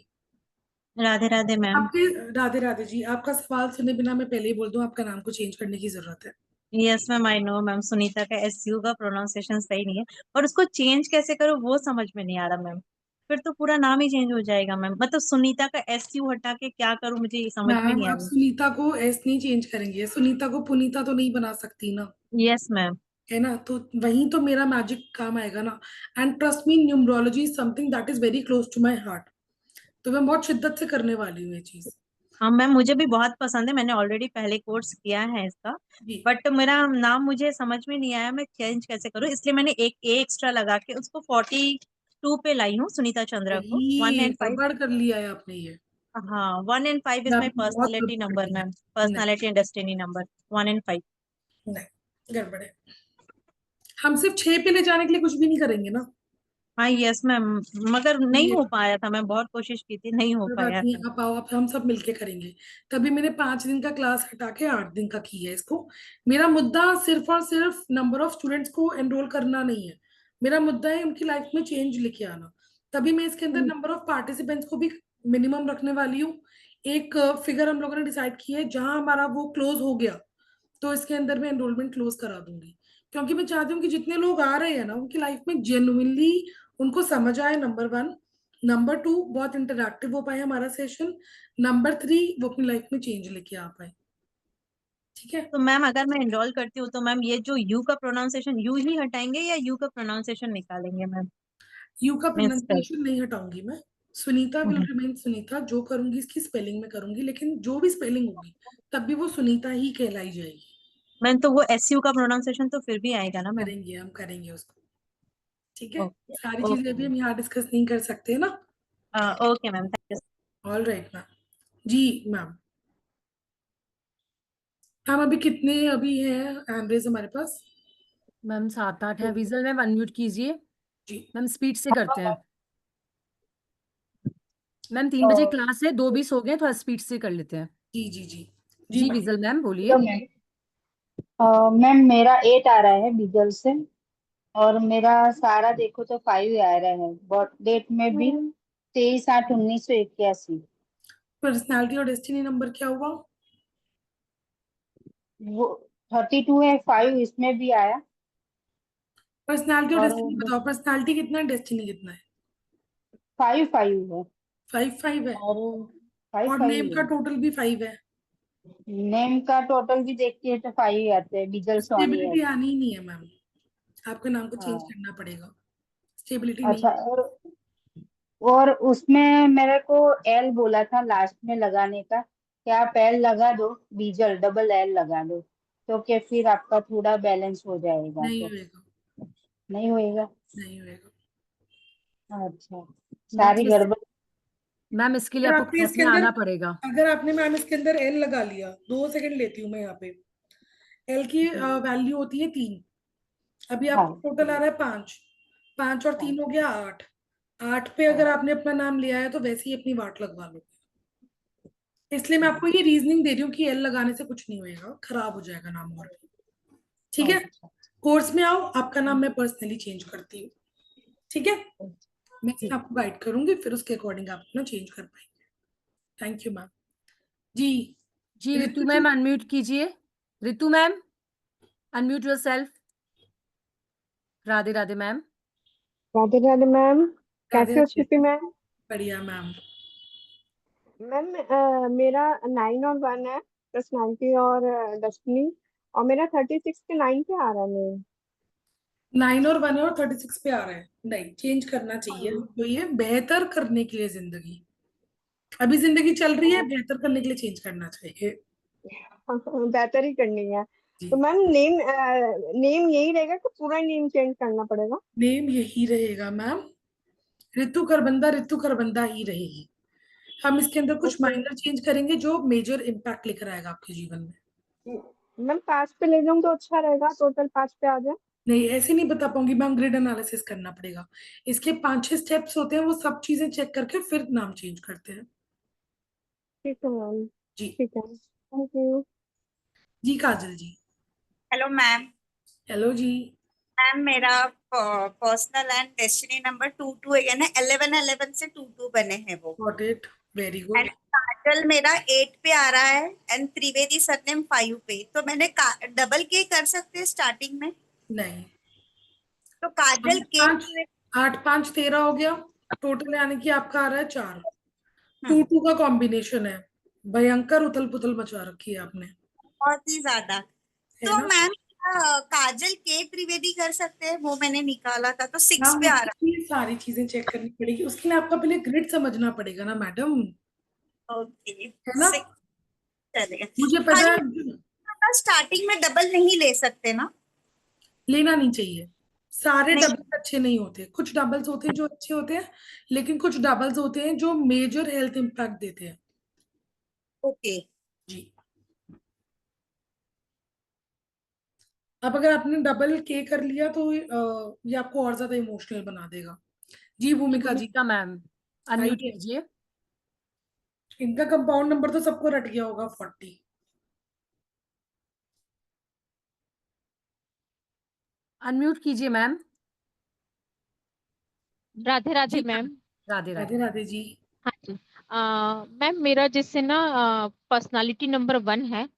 राधे राधे मैम। आपके राधे राधे जी, आपका सवाल सुने बिना मैं पहले ही बोल दूं, आपका नाम को चेंज करने की जरूरत है। Yes ma'am, I know ma'am, Sunita का एसयू का प्रोनाउंसिएशन सही नहीं है, और उसको चेंज कैसे करूँ वो समझ में नहीं आ रहा मैम। फिर तो पूरा नाम ही चेंज हो जाएगा मैम, मतलब सुनीता का एसयू हटा के क्या करूँ, मुझे ये समझ में मैम नहीं आ आप रहा। सुनीता को एस नहीं चेंज करेंगे, सुनीता को पुनीता तो नहीं बना सकती ना, यस मैम। है ना, तो वहीं तो मेरा मैजिक काम आएगा ना। And trust me, numerology is something that is very close to my heart, तो मैं बहुत शिद्दत से करने वाली हूँ ये चीज। हाँ मैम, मुझे भी बहुत पसंद है, मैंने ऑलरेडी पहले कोर्स किया है इसका, जी बट मेरा नाम मुझे समझ में नहीं आया, मैं चेंज कैसे करूँ, इसलिए मैंने एक ए एक्स्ट्रा लगा के उसको 42 पे लाई हूँ, सुनीता चंद्रा को। वन सही एंड फाइव गड़बड़ कर लिया है आपने ये, हाँ, 1 and 5 इज माई आपने बहुत पर्सनैलिटी गड़बड़ नंबर किया। मैम, नहीं personality and destiny number 1 and 5। नहीं, गड़बड़ है। हम सिर्फ 6 पे ले जाने के लिए कुछ भी नहीं करेंगे ना। हाँ यस मैम, मगर नहीं ये हो पाया था, मैं बहुत कोशिश की थी, नहीं हो कोई बात पाया नहीं, था। आप आओ, आप हम सब मिलके करेंगे। तभी मैंने 5 दिन का क्लास हटा के 8 दिन का किया है इसको। मेरा मुद्दा सिर्फ और सिर्फ नंबर ऑफ स्टूडेंट्स को एनरोल करना नहीं है, मेरा मुद्दा है उनकी लाइफ में चेंज लेके आना। तभी मैं इसके अंदर नंबर ऑफ पार्टिसिपेंट्स को भी मिनिमम रखने वाली हूँ। एक फिगर हम लोगों ने डिसाइड की है, जहां हमारा वो क्लोज हो गया तो इसके अंदर मैं एनरोलमेंट क्लोज करा दूंगी, क्योंकि मैं चाहती हूँ कि जितने लोग आ रहे हैं ना उनकी लाइफ में जेन्युइनली उनको समझ आए, नंबर 1। नंबर 2, बहुत इंटरैक्टिव हो पाए हमारा सेशन। नंबर 3, वो अपनी लाइफ में चेंज लेके आ पाए। ठीक है, तो मैम अगर मैं एनरोल करती हूँ तो मैम ये जो यू का प्रोनाउंसिएशन यू ही हटाएंगे या यू का प्रोनाउंसिएशन निकालेंगे मैम? यू का मिस्टर। प्रोनाउंसिएशन नहीं हटाऊंगी मैं, सुनीता विल रिमेन सुनीता, जो करूंगी इसकी स्पेलिंग में करूंगी, लेकिन जो भी स्पेलिंग होगी तब भी वो सुनीता ही कहलाई जाएगी। मैम तो वो एसयू का प्रोनाउंसिएशन तो फिर भी आएगा ना मैम? करेंगे, हम करेंगे उसको। ठीक है, ओके। सारी चीजें ओके अभी हम यहाँ डिस्कस नहीं कर सकते ना। Okay ma'am, thank you. All right ma'am. जी मैम, मैम अभी कितने अभी हैं एवरेज हमारे पास? मैम 7-8 है। विजल मैम अनम्यूट कीजिए। जी मैम स्पीड से करते हैं। मैम 3 बजे क्लास है, 2:20 हो गए, थोड़ा स्पीड से कर लेते हैं। जी जी जी जी जी मैम। विजल मैम बोलिए। तो मैम मेरा 8 आ रहा है बिजल से, और मेरा सारा देखो तो 5 आ रहा है, बट डेट में भी 23/8/1981। पर्सनालिटी और डेस्टिनी नंबर क्या हुआ? वो 32 है, 5 इसमें भी आया। पर्सनालिटी और और डेस्टिनी बताओ, पर्सनालिटी कितना है, डेस्टिनी कितना है? 5 है। 5 5 है, और 5 और 5 नेम का है। टोटल भी 5 है। नेम का टोटल भी देखते हैं तो 5 ही आते हैं, बिजल सोनी है। स्टेबिलिटी आनी ही नहीं है मैम, आपके नाम को चेंज हाँ। करना पड़ेगा, स्टेबिलिटी नहीं। अच्छा, और उसमें मेरे को एल बोला था लास्ट में लगाने का, क्या आप एल लगा दो, बीजल डबल एल लगा दो, तो क्या फिर आपका थोड़ा बैलेंस हो जाएगा? नहीं तो होएगा, नहीं होएगा? नहीं होएगा अच्छा, मैम सारी गड़बड़। मैम इसके लिए अगर आपको आपने क्लास इसके में अंदर, आना पड़ेगा। अगर आपने मैम इसके अंदर एल लगा लिया, 2 सेकंड लेती हूँ मैं यहाँ पे। एल की वैल्यू होती है 3, अभी हाँ। आपको टोटल आ रहा है 5, 5 और 3 हाँ। हो गया 8। 8 पे अगर हाँ। आपने अपना नाम लिया है तो वैसे ही अपनी वाट लगवा लो। इसलिए मैं आपको ये रीजनिंग दे रही हूँ कि एल लगाने से कुछ नहीं होएगा, खराब हो जाएगा नाम और भी। ठीक है, अच्छा। कोर्स में आओ, आपका नाम मैं पर्सनली चेंज करती हूँ। ठीक है, मैं इसमें ठीक। आपको गाइड करूंगी, फिर उसके अकॉर्डिंग आप अपना चेंज कर पाएंगे। Thank you ma'am. जी जी ऋतु ऋतु जी, मैम अनम्यूट कीजिए। Ritu ma'am unmute yourself. Radhe Radhe ma'am. Radhe Radhe ma'am, Radhe कैसे हो राधे। श्रुति मैम? बढ़िया मैम। मैम मेरा 9 और 1 है, पर्सनालिटी और डेस्टिनी, और मेरा 36 के 9 पे आ रहा है मैम। 9 और 1 है और 36 पे आ रहा है, नहीं चेंज करना चाहिए, तो ये बेहतर करने के लिए जिंदगी, अभी जिंदगी चल रही है, बेहतर करने के लिए चेंज करना चाहिए। बेहतर ही करनी है। जी, तो मैम नेम नेम यही रहेगा कि पूरा नेम चेंज करना पड़ेगा? नेम यही रहेगा मैम, ऋतु खरबंदा ही रहेगी। हम इसके अंदर कुछ ओके माइनर चेंज करेंगे जो मेजर इम्पैक्ट लेकर आएगा आपके जीवन में। मैम, 5 पे ले जाऊँ तो अच्छा रहेगा, टोटल 5 पे आ जाए। नहीं, ऐसे नहीं बता पाऊंगी मैम, ग्रिड एनालिसिस करना पड़ेगा, इसके 5-6 स्टेप्स होते हैं, वो सब चीजें चेक करके फिर नाम चेंज करते हैं। ठीक है मैम। जी ठीक है, थैंक यू। जी Kajal ji. Hello ma'am. Hello जी। मैम मेरा पर्सनल एंड डेस्टिनी नंबर 22 है ना, 11 से 22 बने हैं वो। Got it, very good. And Kajal मेरा 8 पे आ रहा है एंड त्रिवेदी सरनेम 5 पे। तो मैंने डबल के कर सकते हैं स्टार्टिंग में? नहीं, तो काजल के 8 5 13 हो गया टोटल, यानी कि आपका आ रहा है 4। 2 का कॉम्बिनेशन है, भयंकर उथल पुथल मचा रखी है आपने, बहुत ही ज्यादा। है तो ना? मैम काजल के त्रिवेदी कर सकते हैं, वो मैंने निकाला था तो 6 मैम पे आ रहा ये सारी चीजें चेक करनी पड़ेगी, उसके लिए आपका पहले ग्रिड समझना पड़ेगा ना मैडम, है। ओके, है ना? 6 चलेगा। मुझे हाँ पता जी, है, स्टार्टिंग में डबल नहीं ले सकते ना? लेना नहीं चाहिए। सारे नहीं। डबल्स अच्छे नहीं होते, कुछ डबल्स होते हैं जो अच्छे होते हैं, लेकिन कुछ डबल्स होते हैं जो मेजर हेल्थ इम्पैक्ट देते हैं। ओके जी, अब अगर आपने डबल के कर लिया तो ये आपको और ज्यादा इमोशनल बना देगा। जी भूमिका जी, भूमिका मैम अनम्यूट आइए। कीजिए। इनका कंपाउंड नंबर तो सबको रट गया होगा, 40। अनम्यूट कीजिए मैम। राधे राधे जी मैम। राधे राधे राधे। राधे जी। हाँ जी। मैम मेरा जैसे ना पर्सनालिटी नंबर 1 है,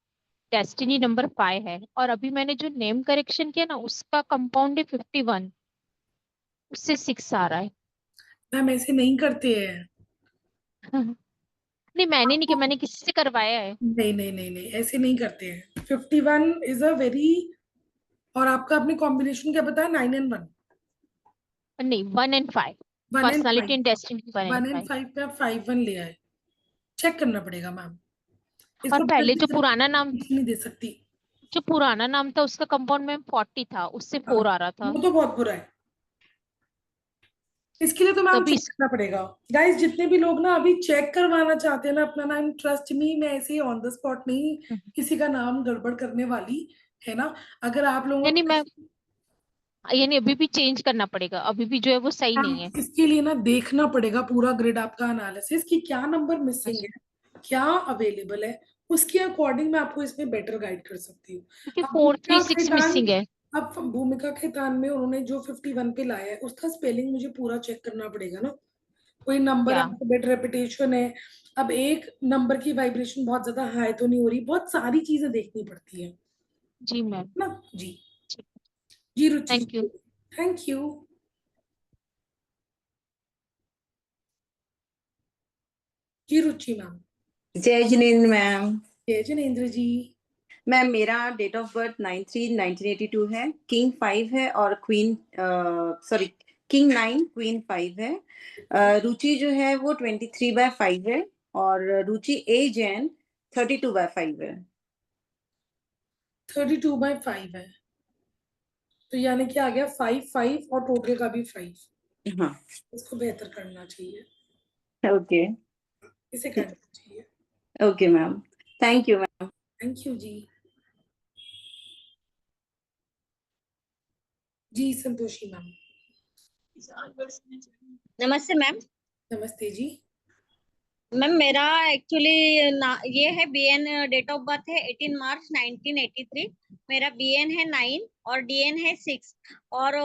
डेस्टिनी नंबर 5 है, और अभी मैंने जो नेम करेक्शन किया ना उसका कंपाउंड है 51, उससे 6 आ रहा है। मैम ऐसे नहीं करते हैं। नहीं मैंने नहीं किया, आपको मैंने किसी से करवाया है। नहीं नहीं नहीं नहीं, ऐसे नहीं करते हैं। 51 इज अ वेरी, और आपका आपने कॉम्बिनेशन क्या बताया? 9 and 1। नहीं 1 and 5, 1 and personality 5, and destiny 1 and 1 and 5। 5 पे आप 5 1 ले आए, चेक करना पड़ेगा मैम, और इसको पहले जो बदल पुराना नाम, नहीं दे सकती। जो पुराना नाम था उसका कंपाउंड में 40 था, उससे 4 आ रहा था। वो तो बहुत बुरा है, इसके लिए तो मैम तभी चेक करना पड़ेगा। गाइस जितने भी लोग ना अभी चेक करवाना चाहते हैं ना अपना नाम, ट्रस्ट मी मैं ऐसे ही ऑन द स्पॉट नहीं किसी का नाम गड़बड़ करने वाली, है ना? अगर आप लोगों यानी मैं, को यानी अभी भी चेंज करना पड़ेगा, अभी भी जो है वो सही नहीं है। इसके लिए ना देखना पड़ेगा पूरा ग्रिड आपका, एनालिसिस कि क्या नंबर मिसिंग है, क्या अवेलेबल है, उसके अकॉर्डिंग मैं आपको इसमें बेटर गाइड कर सकती हूँ। क्योंकि अब भूमिका 436 खेतान, मिसिंग है। अब भूमिका खेतान में उन्होंने जो 51 पे लाया है उसका स्पेलिंग मुझे पूरा चेक करना पड़ेगा ना, कोई नंबर क्या? अल्फाबेट रेपिटेशन है, अब एक नंबर की वाइब्रेशन बहुत ज्यादा हाई तो नहीं हो रही, बहुत सारी चीजें देखनी पड़ती है जी मैम। ना। जी जी Ruchi thank you. Ji, thank you. जी रुचि मैम। जय जिनेन्द्र मैम। जय जिनेन्द्र जी। मैम मेरा डेट ऑफ बर्थ 9/3/1982 है, किंग 5 है और क्वीन सॉरी किंग 9 क्वीन 5 है। रुचि जो है वो 23/5 है और रुचि एज एन 32/5 है। 32/5 है, तो यानी कि आ गया 5 5 और टोटल का भी 5। हाँ इसको बेहतर करना चाहिए, ओके इसे करना चाहिए। Okay ma'am, thank you ma'am. Thank you जी। जी संतोषी मैम। नमस्ते मैम। नमस्ते जी। मैम मेरा एक्चुअली ये है बीएन, डेट ऑफ बर्थ है 18 मार्च 1983। मेरा बीएन है 9 और डीएन है 6, और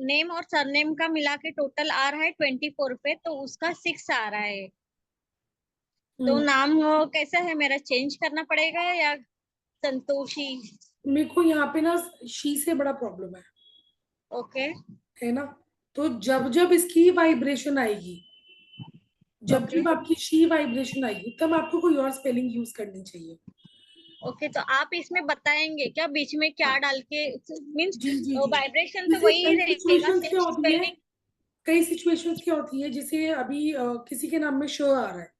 नेम और सरनेम का मिला के टोटल आ रहा है 24 पे, तो उसका 6 आ रहा है। तो नाम कैसा है मेरा, चेंज करना पड़ेगा या संतोषी? मेरे को यहाँ पे ना शी से बड़ा प्रॉब्लम है। ओके है ना? तो जब जब इसकी वाइब्रेशन आएगी, जब ओके जब आपकी शी वाइब्रेशन आएगी तब आपको कोई और स्पेलिंग यूज करनी चाहिए। ओके, तो आप इसमें बताएंगे क्या बीच में क्या डाल के, मीन्स जी जी जी, वाइब्रेशन तो जैसे वही कई रहेगा, सिचुएशंस सिर्फ क्या होती है, स्पेलिंग? कई सिचुएशंस क्या होती है, जैसे अभी किसी के नाम में श आ रहा है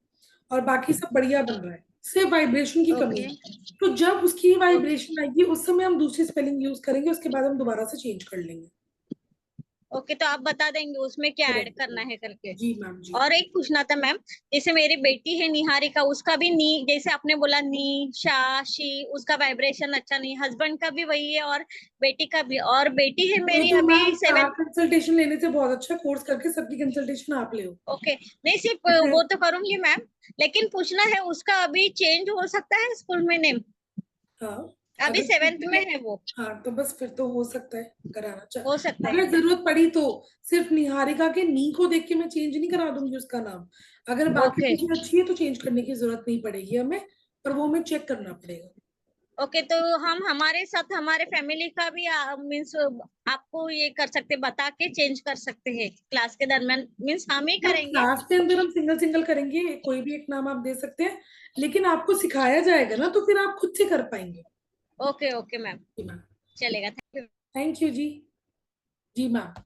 और बाकी सब बढ़िया बन रहा है, सिर्फ वाइब्रेशन की कमी ओके है। तो जब उसकी वाइब्रेशन आएगी उस समय हम दूसरी स्पेलिंग यूज करेंगे, उसके बाद हम दोबारा से चेंज कर लेंगे। ओके, तो आप बता देंगे उसमें क्या ऐड करना है करके। जी मैम जी। और एक पूछना था मैम, जैसे मेरी बेटी है निहारिका, उसका भी नी, जैसे आपने बोला नी शा शी, उसका वाइब्रेशन अच्छा नहीं, हस्बैंड का भी वही है और बेटी का भी, और बेटी है ये मेरी तो अभी मैम 7। कंसल्टेशन लेने से बहुत अच्छा, कोर्स करके सबकी कंसल्टेशन आप ले। ओके, नहीं सिर्फ वो तो करूंगी मैम, लेकिन पूछना है उसका अभी चेंज हो सकता है स्कूल में नेम? हाँ अभी अगर 7th में है वो। हाँ तो बस फिर तो हो सकता है कराना हो चाहिए। सकता अगर है। जरूरत पड़ी तो सिर्फ निहारिका के नी को देख के मैं चेंज नहीं करा दूंगी उसका नाम। अगर बाकी ओके चीजें अच्छी है तो चेंज करने की जरूरत नहीं पड़ेगी हमें, पर वो हमें चेक करना पड़ेगा। ओके, तो हम हमारे साथ हमारे फैमिली का भी मीन्स आपको ये कर सकते, बता के चेंज कर सकते हैं क्लास के दरमियान, मीन्स हम ही करेंगे। क्लास के अंदर हम सिंगल सिंगल करेंगे, कोई भी एक नाम आप दे सकते हैं, लेकिन आपको सिखाया जाएगा ना तो फिर आप खुद से कर पाएंगे। ओके ओके मैम, चलेगा। Thank you. थैंक यू जी। जी मैम।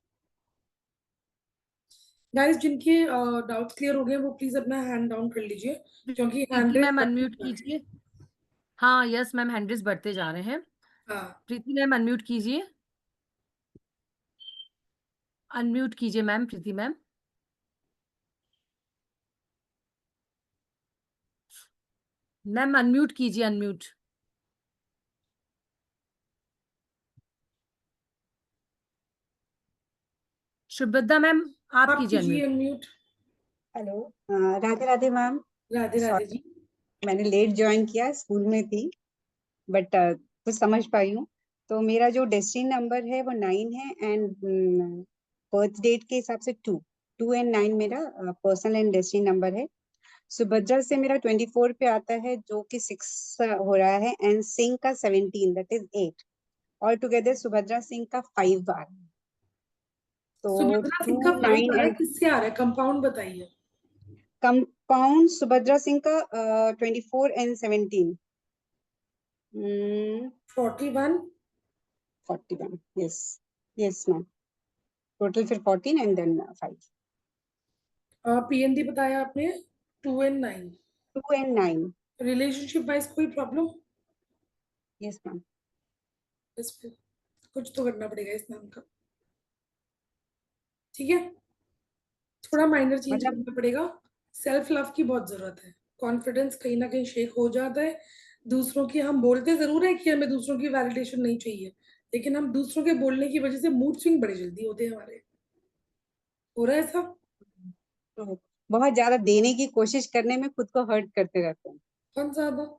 गाइस जिनके डाउट्स क्लियर हो गए वो प्लीज अपना हैंड डाउन कर लीजिए, क्योंकि प्रीति मैम अनम्यूट कीजिए। हाँ यस मैम, हैंड रेज बढ़ते जा रहे हैं। हाँ प्रीति मैम अनम्यूट कीजिए, अनम्यूट कीजिए ma'am, Preeti ma'am. Ma'am unmute कीजिए, अनम्यूट। सुभद्रा मैम आप कीजिए unmute. Unmute. Hello, Radhe Radhe ma'am. Radhe Radhe ji. मैंने लेट ज्वाइन किया, स्कूल में थी, बट कुछ समझ पाई हूँ। तो मेरा जो डेस्टिनी नंबर है वो 9 है, एंड बर्थ डेट के हिसाब से 2 एंड 9 मेरा पर्सनल एंड डेस्टिनी नंबर है। सुभद्रा से मेरा 24 पे आता है, जो कि 6 हो रहा है, एंड सिंह का 17, that is 8। All together Subhadra Singh का 5 बार। तो सुभद्रा 2, सिंह का 5 आ 9 रहा है, एंड किससे आ रहा है? कंपाउंड बताइए। कंपाउंड सुभद्रा सिंह का 24 and 17। 41। 41, yes yes ma'am. Total फिर 14 एंड देन 5। पीएनडी बताया आपने 2 एंड 9। 2 एंड 9, रिलेशनशिप वाइज कोई प्रॉब्लम? Yes ma'am. इस पे कुछ तो करना पड़ेगा इस नाम का, ठीक है? थोड़ा माइनर चेंज मतलब करना पड़ेगा। सेल्फ लव की बहुत जरूरत है, कॉन्फिडेंस कहीं ना कहीं शेक हो जाता है। दूसरों की, हम बोलते जरूर है कि हमें दूसरों की वैलिडेशन नहीं चाहिए, लेकिन हम दूसरों के बोलने की वजह से मूड स्विंग बड़े जल्दी होते हैं हमारे। हो रहा है सब? तो बहुत ज्यादा देने की कोशिश करने में खुद को हर्ट करते रहते हैं। बहुत ज्यादा।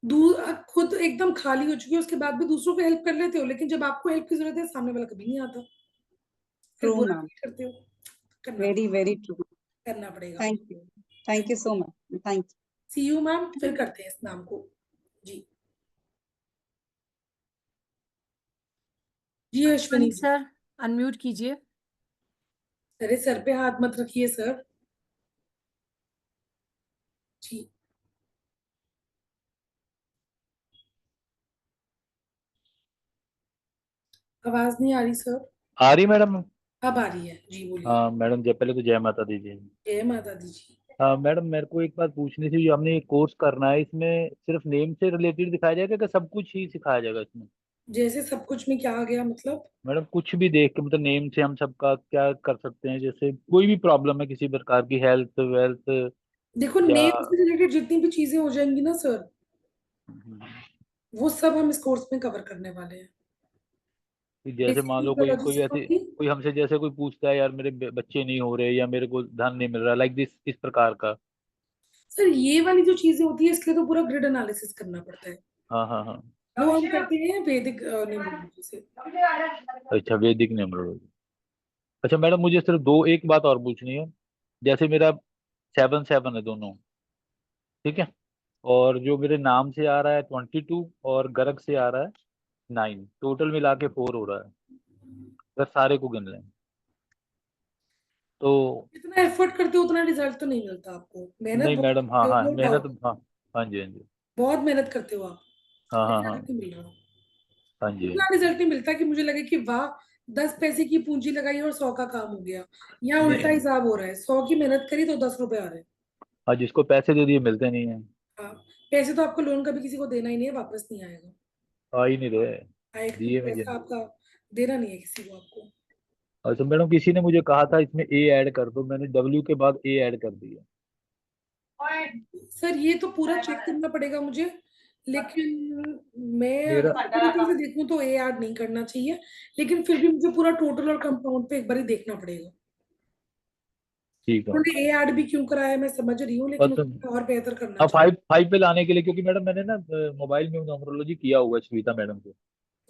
दूर खुद एकदम खाली हो चुकी है, उसके बाद भी दूसरों को हेल्प कर लेते हो, लेकिन जब आपको हेल्प की जरूरत है सामने वाला कभी नहीं आता, फिर ट्रू बुरा मैम, फील करते हो। Very very true. करना पड़ेगा। Thank you so much, thank you. See you ma'am, फिर करते हैं इस नाम को। जी जी अश्विनी जी। सर अनम्यूट कीजिए। अरे सर पे हाथ मत रखिए सर। जी आवाज नहीं आ रही सर। आ रही मैडम? अब आ रही है जी, बोलिए। हाँ मैडम, जय पहले तो जय माता दी जी। जय माता दी जी। हाँ मैडम, मेरे को एक बात पूछनी थी, जो हमने ये कोर्स करना है इसमें सिर्फ नेम से रिलेटेड दिखाया जाएगा कि सब कुछ ही सिखाया जाएगा इसमें? जैसे सब कुछ में क्या आ गया मतलब? मैडम कुछ भी देख के, मतलब नेम से हम सबका क्या कर सकते हैं? जैसे कोई भी प्रॉब्लम है किसी प्रकार की, हेल्थ वेल्थ देखो या नेम से रिलेटेड जितनी भी चीजें हो जाएंगी ना सर, वो सब हम इस कोर्स में कवर करने वाले हैं। जैसे बेसिक मान लो कोई न्यूरोलॉजी कोई ऐसे सिखाऊंगी। कोई हमसे जैसे कोई पूछता है, यार मेरे बच्चे नहीं हो रहे या मेरे को धन नहीं मिल रहा, लाइक दिस, इस प्रकार का। सर ये वाली जो चीजें होती है इसके लिए तो पूरा ग्रिड एनालिसिस करना पड़ता है, हाँ हाँ हाँ। वो हम करते हैं वैदिक न्यूरोलॉजी से। अच्छा, वैदिक न्यूमरोलॉजी। अच्छा मैडम, मुझे सिर्फ दो एक बात और पूछनी है। जैसे मेरा 7-7 है दोनों, ठीक है, और जो मेरे नाम से आ रहा है 22 और गर्ग से आ रहा है 9, टोटल मिला के 4 हो रहा है, अगर सारे को गिन लें तो। जितना एफर्ट करते हो उतना रिजल्ट तो नहीं मिलता आपको, मेहनत नहीं बहुत मैडम, हाँ करते हो, हाँ नो मेहनत, डाउट। हाँ हाँ जी हाँ जी। बहुत मेहनत करते हो आप, हाँ हाँ हाँ। रिजल्ट नहीं मिल रहा। हाँ जी। इतना रिजल्ट नहीं मिलता कि मुझे लगे कि वाह 10 पैसे की पूंजी लगाई और 100 का काम हो गया। यहाँ उल्टा नहीं, हिसाब हो रहा है, 100 की मेहनत करी तो 10 रुपए आ रहे हैं। हाँ जिसको पैसे दे दिए मिलते नहीं है। हाँ, पैसे तो आपको लोन कभी किसी को देना ही नहीं है, वापस नहीं आएगा। आ ही नहीं रहे, आएगा क्योंकि दिए मुझे। पैसा आपका देना नहीं है किसी को आपको। अच्छा मैडम, किसी ने मुझे कहा था इसमें ए ऐड कर दो, मैंने डब्ल्यू के बाद ए ऐड कर दिया। सर ये तो पूरा चेक करना पड़ेगा मुझे, लेकिन मैं मेरा तरीके से देखूं तो ए ऐड नहीं करना चाहिए, लेकिन फिर भी मुझे पूरा टोटल और कंपाउंड पे एक बार ही देखना पड़ेगा। ठीक है उन्होंने ए ऐड भी क्यों कराया मैं समझ रही हूँ, लेकिन उसको और बेहतर करना अब चाहिए। 5 पे लाने के लिए, क्योंकि मैडम मैंने ना मोबाइल में न्यूमरोलॉजी किया हुआ है श्वेता मैडम से,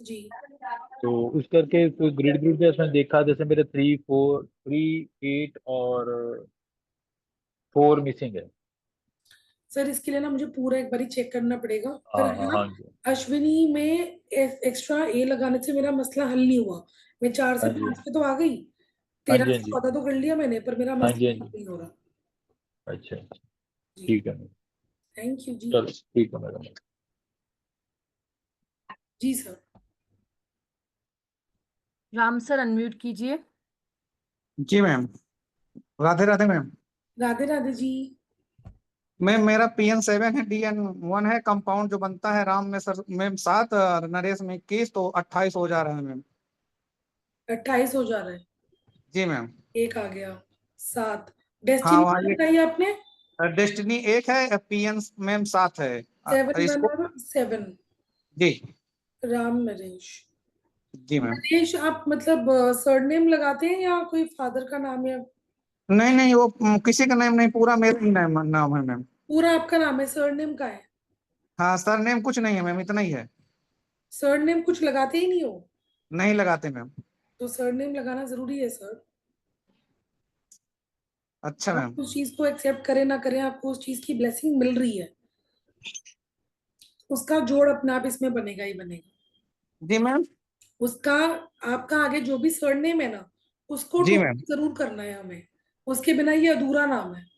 जी तो उस करके कोई ग्रिड पे उसमें देखा, जैसे मेरे 3 8 और 4 मिसिंग है। सर इसके लिए ना मुझे पूरा एक बार चेक करना पड़ेगा, पर हाँ हाँ हाँ हाँ जी अश्विनी में एक्स्ट्रा ए लगाने से मेरा मसला हल नहीं हुआ। मैं 4 से हाँ जी 5 पे तो आ गई, हाँ 13 जी हाँ से जी 14 तो कर लिया मैंने, पर मेरा हाँ जी मसला हाँ हल जी। नहीं हो रहा। अच्छा अच्छा, जी ठीक है मैडम। थैंक यू जी। चलो ठीक है मैडम। जी सर। राम सर अनम्यूट कीजिए। जी ma'am, Radhe Radhe ma'am. Radhe Radhe ji. Ma'am मेरा PN7 है, DN1 है, कंपाउंड जो बनता है राम में सर मैम 7 और नरेश में 21, तो 28 हो जा रहा है मैम। 28 हो जा रहा है। जी मैम। एक आ गया 7। हाँ डेस्टिनी वहाँ ये बताइए आपने। डेस्टिनी 1 है, PN मैम 7 है। 7 इसको 1 7। जी राम नरेश। जी मैम। नरेश आप मतलब सरनेम लगाते हैं या कोई फादर का नाम है? नहीं नहीं, वो किसी का नाम नहीं, पूरा मेरा ही नाम है मैम। पूरा आपका नाम है, सरनेम का है? हाँ सर नेम कुछ नहीं है मैम, इतना ही है। सरनेम कुछ लगाते ही नहीं हो? नहीं लगाते मैम। तो सरनेम लगाना जरूरी है सर। अच्छा आप मैम। उस चीज को एक्सेप्ट करें ना करें, आपको उस चीज की ब्लेसिंग मिल रही है, उसका जोड़ अपने आप इसमें बनेगा ही बनेगा। जी मैम। उसका आपका आगे जो भी सरनेम है ना, उसको जी मैम। टोटल जरूर करना है हमें, उसके बिना ये अधूरा नाम है।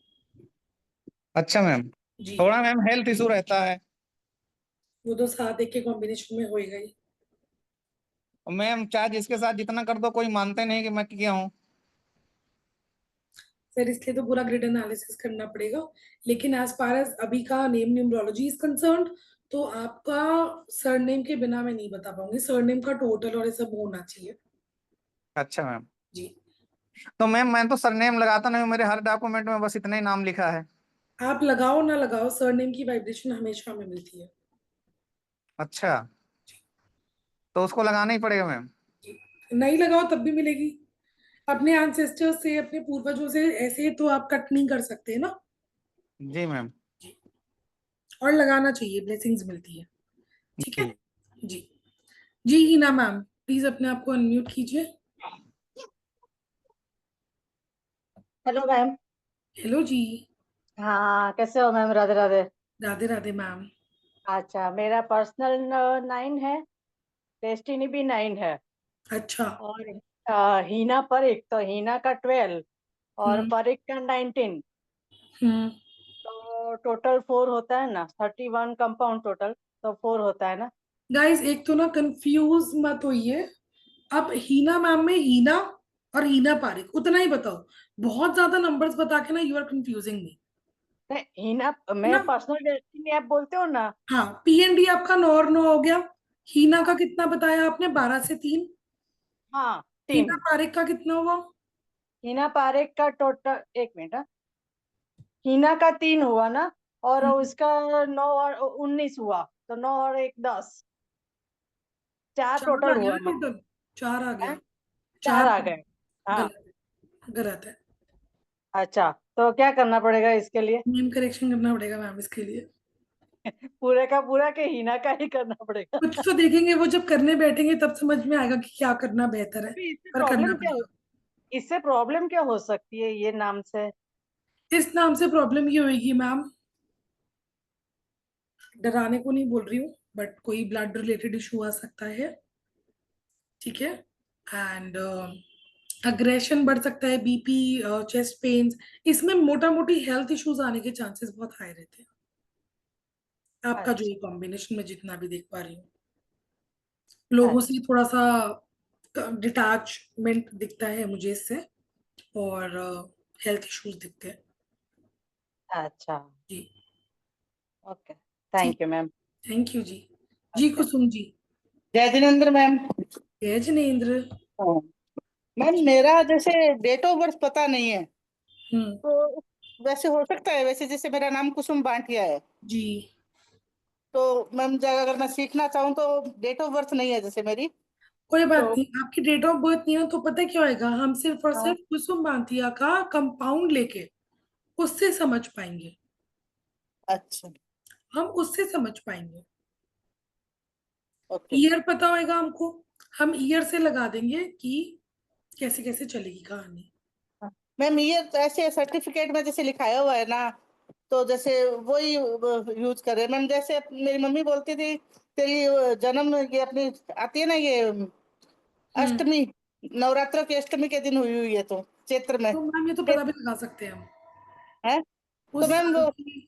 अच्छा मैम, जी थोड़ा मैम हेल्थ इशू रहता है। वो तो 7 1 के कॉम्बिनेशन में होएगा ही। मैम चाहे जिसके साथ जितना कर दो, कोई मानते नहीं कि मैं किया हूँ। सर इसलिए तो पूरा ग्रिड एनालिसिस करना पड़ेगा, लेकिन एज फार एज अभी का नेम न्यूमरोलॉजी इज कंसर्न्ड, तो आपका सरनेम के बिना मैं नहीं बता पाऊंगी, सरनेम का टोटल और ये सब होना चाहिए। अच्छा मैम। जी तो मैम मैं तो सरनेम लगाता नहीं हूँ, मेरे हर डॉक्यूमेंट में बस इतना ही नाम लिखा है। आप लगाओ ना लगाओ, सरनेम की वाइब्रेशन हमेशा हमें मिलती है। अच्छा, तो उसको लगाना ही पड़ेगा मैम। नहीं लगाओ तब भी मिलेगी। अपने एंसेस्टर्स से, अपने पूर्वजों से ऐसे तो आप कट नहीं कर सकते ना। जी मैम। और लगाना चाहिए, ब्लेसिंग्स मिलती है। ठीक है जी जी। जी हीना मैम प्लीज अपने आप को अनम्यूट कीजिए। Hello ma'am. हेलो जी। हाँ कैसे हो मैम? राधे राधे। राधे राधे मैम। अच्छा मेरा पर्सनल 9 है, डेस्टिनी भी 9 है, अच्छा। और हीना परीक तो हीना का 12 और हम्म परीक का 19, हम्म। तो टोटल 4 होता है ना, 31 कंपाउंड टोटल, तो 4 होता है ना। गाइस एक तो ना कंफ्यूज मत होइए, अब हीना मैम में हीना और हीना पारिक उतना ही बताओ, बहुत ज्यादा नंबर्स बता के ना यू आर कंफ्यूजिंग मी। नहीं हीना मैं ना पर्सनल डेस्टिनी आप बोलते हो ना। हाँ PND आपका 9 और 9 हो गया। हीना का कितना बताया आपने? 12 से 3। हाँ हीना 3। पारिक का कितना हुआ? हीना पारेख का टोटल, एक मिनट हाँ। हीना का 3 हुआ ना, और उसका 9 और 19 हुआ, तो 9 और 1 10, 4 4 आ टोटल गया हुआ ना मैम। टोटल? 4 आ गया। हैं? 4 4 आ गए। हाँ। गलत है, गलत है। अच्छा तो क्या करना पड़ेगा इसके लिए? नेम करेक्शन करना पड़ेगा मैम इसके लिए। पूरे का पूरा के हीना का ही करना पड़ेगा? कुछ तो देखेंगे वो, जब करने बैठेंगे तब समझ में आएगा कि क्या करना बेहतर है, अभी इससे पर करना प्रॉब्लम क्या पड़ेगा। इससे प्रॉब्लम क्या हो सकती है ये नाम से? इस नाम से प्रॉब्लम ये होगी मैम, डराने को नहीं बोल रही हूँ, बट कोई ब्लड रिलेटेड इशू आ सकता है, ठीक है? एंड अग्रेशन बढ़ सकता है, BP, चेस्ट पेन्स, इसमें मोटा मोटी हेल्थ इश्यूज आने के चांसेस बहुत हाई रहते हैं। आपका जो ये अच्छा कॉम्बिनेशन में जितना भी देख पा रही हूँ, लोगों से अच्छा थोड़ा सा डिटैचमेंट दिखता है मुझे इससे, और हेल्थ इश्यूज दिखते हैं। अच्छा। जी ओके ठीक। Thank you ma'am. Thank you जी। जी कुसुम जी। जय जिनेन्द्र मैम। जय जिनेन्द्र। हाँ, मैम मेरा जैसे डेट ऑफ बर्थ पता नहीं है, तो वैसे हो सकता है, वैसे जैसे मेरा नाम कुसुम बांटिया है, जी तो मैम अगर मैं सीखना चाहूँ तो डेट ऑफ बर्थ नहीं है जैसे मेरी, कोई बात तो नहीं, आपकी डेट ऑफ बर्थ नहीं है तो पता है क्या होएगा, हम सिर्फ और हाँ, सिर्फ कुसुम भाटिया का कंपाउंड लेके उससे समझ पाएंगे, अच्छा हम उससे समझ पाएंगे। ओके। ईयर पता होएगा हमको, हम ईयर से लगा देंगे कि कैसे कैसे चलेगी कहानी। मैम ये तो ऐसे सर्टिफिकेट में जैसे लिखाया हुआ है ना, तो जैसे वही यूज करे मैम। जैसे मेरी मम्मी बोलती थी तेरी जन्म ये अपनी आती है ना ये अष्टमी, नवरात्रों की अष्टमी के दिन हुई हुई है, तो चैत्र में तो मैम ये तो पता भी लगा सकते हैं हम है। तो उस मैम साल वो की।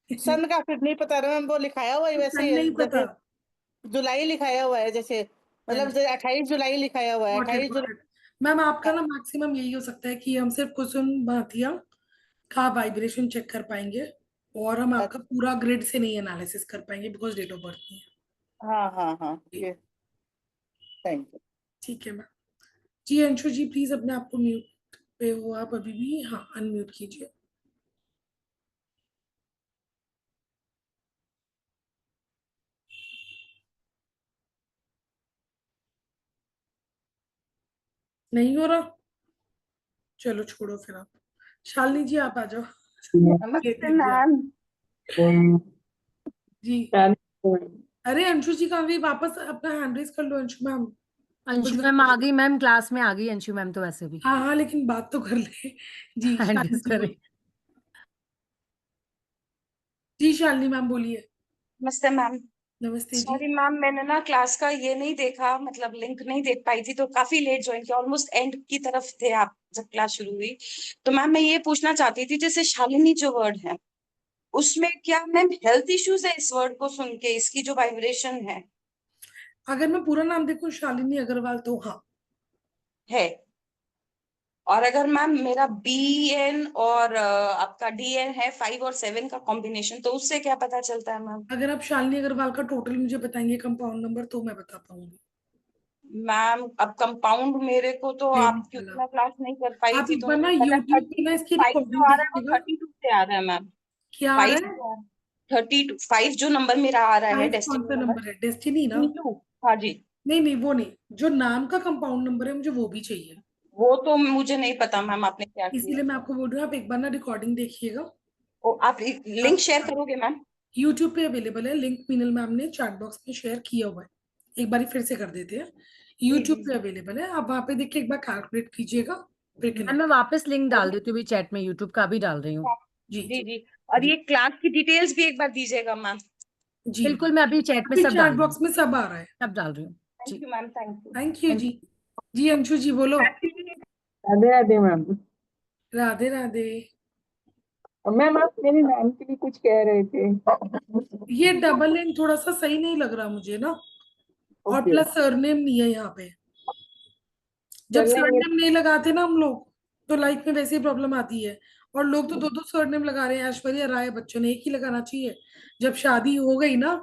सन का फिर नहीं पता मैम, वो लिखाया हुआ है वैसे सन ही है, नहीं पता। जैसे जुलाई लिखाया हुआ है, जैसे मतलब 28 जुलाई लिखाया हुआ है, got it 28 got July. It. Ma'am आपका ना मैक्सिमम यही हो सकता है कि हम सिर्फ कुसुम भाटिया का वाइब्रेशन चेक कर पाएंगे, और हम आपका पूरा ग्रिड से नहीं एनालिसिस कर पाएंगे बिकॉज डेट ऑफ बर्थ नहीं है। हाँ हाँ हाँ, ये थैंक यू। ठीक है मैम। जी अंशु जी प्लीज अपने आप को म्यूट पे हो आप अभी भी, हाँ अनम्यूट कीजिए। नहीं हो रहा, चलो छोड़ो फिर। आप शालिनी जी आप आ जाओ। नमस्ते मैम। जी अरे अंशु जी कहाँ गई, वापस अपना हैंड रेज कर लो अंशु मैम। अंशु मैम आ गई मैम, क्लास में आ गई अंशु मैम तो वैसे भी। हाँ हाँ लेकिन बात तो कर ले। जी हैंड शालिनी रेज जी करें। बोलिए। जी शालिनी मैम बोलिए। नमस्ते मैम। नमस्ते जी। सॉरी मैम, मैंने ना क्लास का ये नहीं देखा, मतलब लिंक नहीं देख पाई थी, तो काफी लेट ज्वाइन किया, ऑलमोस्ट एंड की तरफ थे आप जब क्लास शुरू हुई। तो मैम मैं ये पूछना चाहती थी, जैसे शालिनी जो वर्ड है उसमें क्या मैम हेल्थ इश्यूज है इस वर्ड को सुन के, इसकी जो वाइब्रेशन अगर मैं पूरा नाम देखूं शालिनी अग्रवाल तो हाँ है। और अगर मैम मेरा बी एन और आपका डी एन है 5 और 7 का कॉम्बिनेशन, तो उससे क्या पता चलता है मैम? अगर आप शालिनी अग्रवाल का टोटल मुझे बताएंगे कंपाउंड नंबर तो मैं बता पाऊंगी। मैम अब कंपाउंड मेरे को तो नहीं आप, क्योंकि निकला। मैं क्लास नहीं कर पाई आप थी, एक तो बार ना मुझे पता यूट्यूब पे ना इसकी 32 रिकॉर्डिंग जो आ रहा है वो देखिएगा। 32 से आ रहा है मैम। क्या आ रहा 5 है? 32 5 जो नंबर मेरा आ रहा है 5 कौन सा डेस्टिनी नंबर नंबर है, डेस्टिनी ना? इंटू। हाँ जी, नहीं नहीं वो नहीं, जो नाम का कंपाउंड नंबर है मुझे वो भी चाहिए। वो तो मुझे नहीं पता मैम आपने क्या किया। इसीलिए मैं आपको बोल रही हूँ आप एक बार ना रिकॉर्डिंग देखिएगा। आप लिंक शेयर करोगे मैम? यूट्यूब पे अवेलेबल है लिंक, मीनल मैम ने चैट बॉक्स में शेयर किया हुआ है, एक बार फिर से कर देते हैं। यूट्यूब पे अवेलेबल है, आप वहां पे देख के एक बार कैलकुलेट कीजिएगा फिर मैम मैं कनेक्ट। वापस लिंक डाल देती हूँ चैट में, यूट्यूब का भी डाल रही हूँ। जी जी जी, और ये क्लास की डिटेल्स भी एक बार दीजिएगा मैम। जी बिल्कुल, मैं अभी चैट में अभी सब चैट डाल रही हूँ, बॉक्स में सब आ रहा है। सब डाल रही हूँ thank ji. You ma'am, thank you. Thank you जी। जी अंशु जी बोलो। राधे राधे मैम। राधे राधे। मैम आप मेरे नाम के लिए कुछ कह रहे थे। ये डबल एन थोड़ा सा सही नहीं लग रहा मुझे ना, और ओके। प्लस सरनेम नहीं है यहाँ पे। जब सरनेम सरनेम नहीं लगाते ना हम लोग तो लाइफ में वैसे ही प्रॉब्लम आती है, और लोग तो दो दो सरनेम लगा रहे हैं। ऐश्वर्या राय बच्चन, एक ही लगाना चाहिए। जब शादी हो गई ना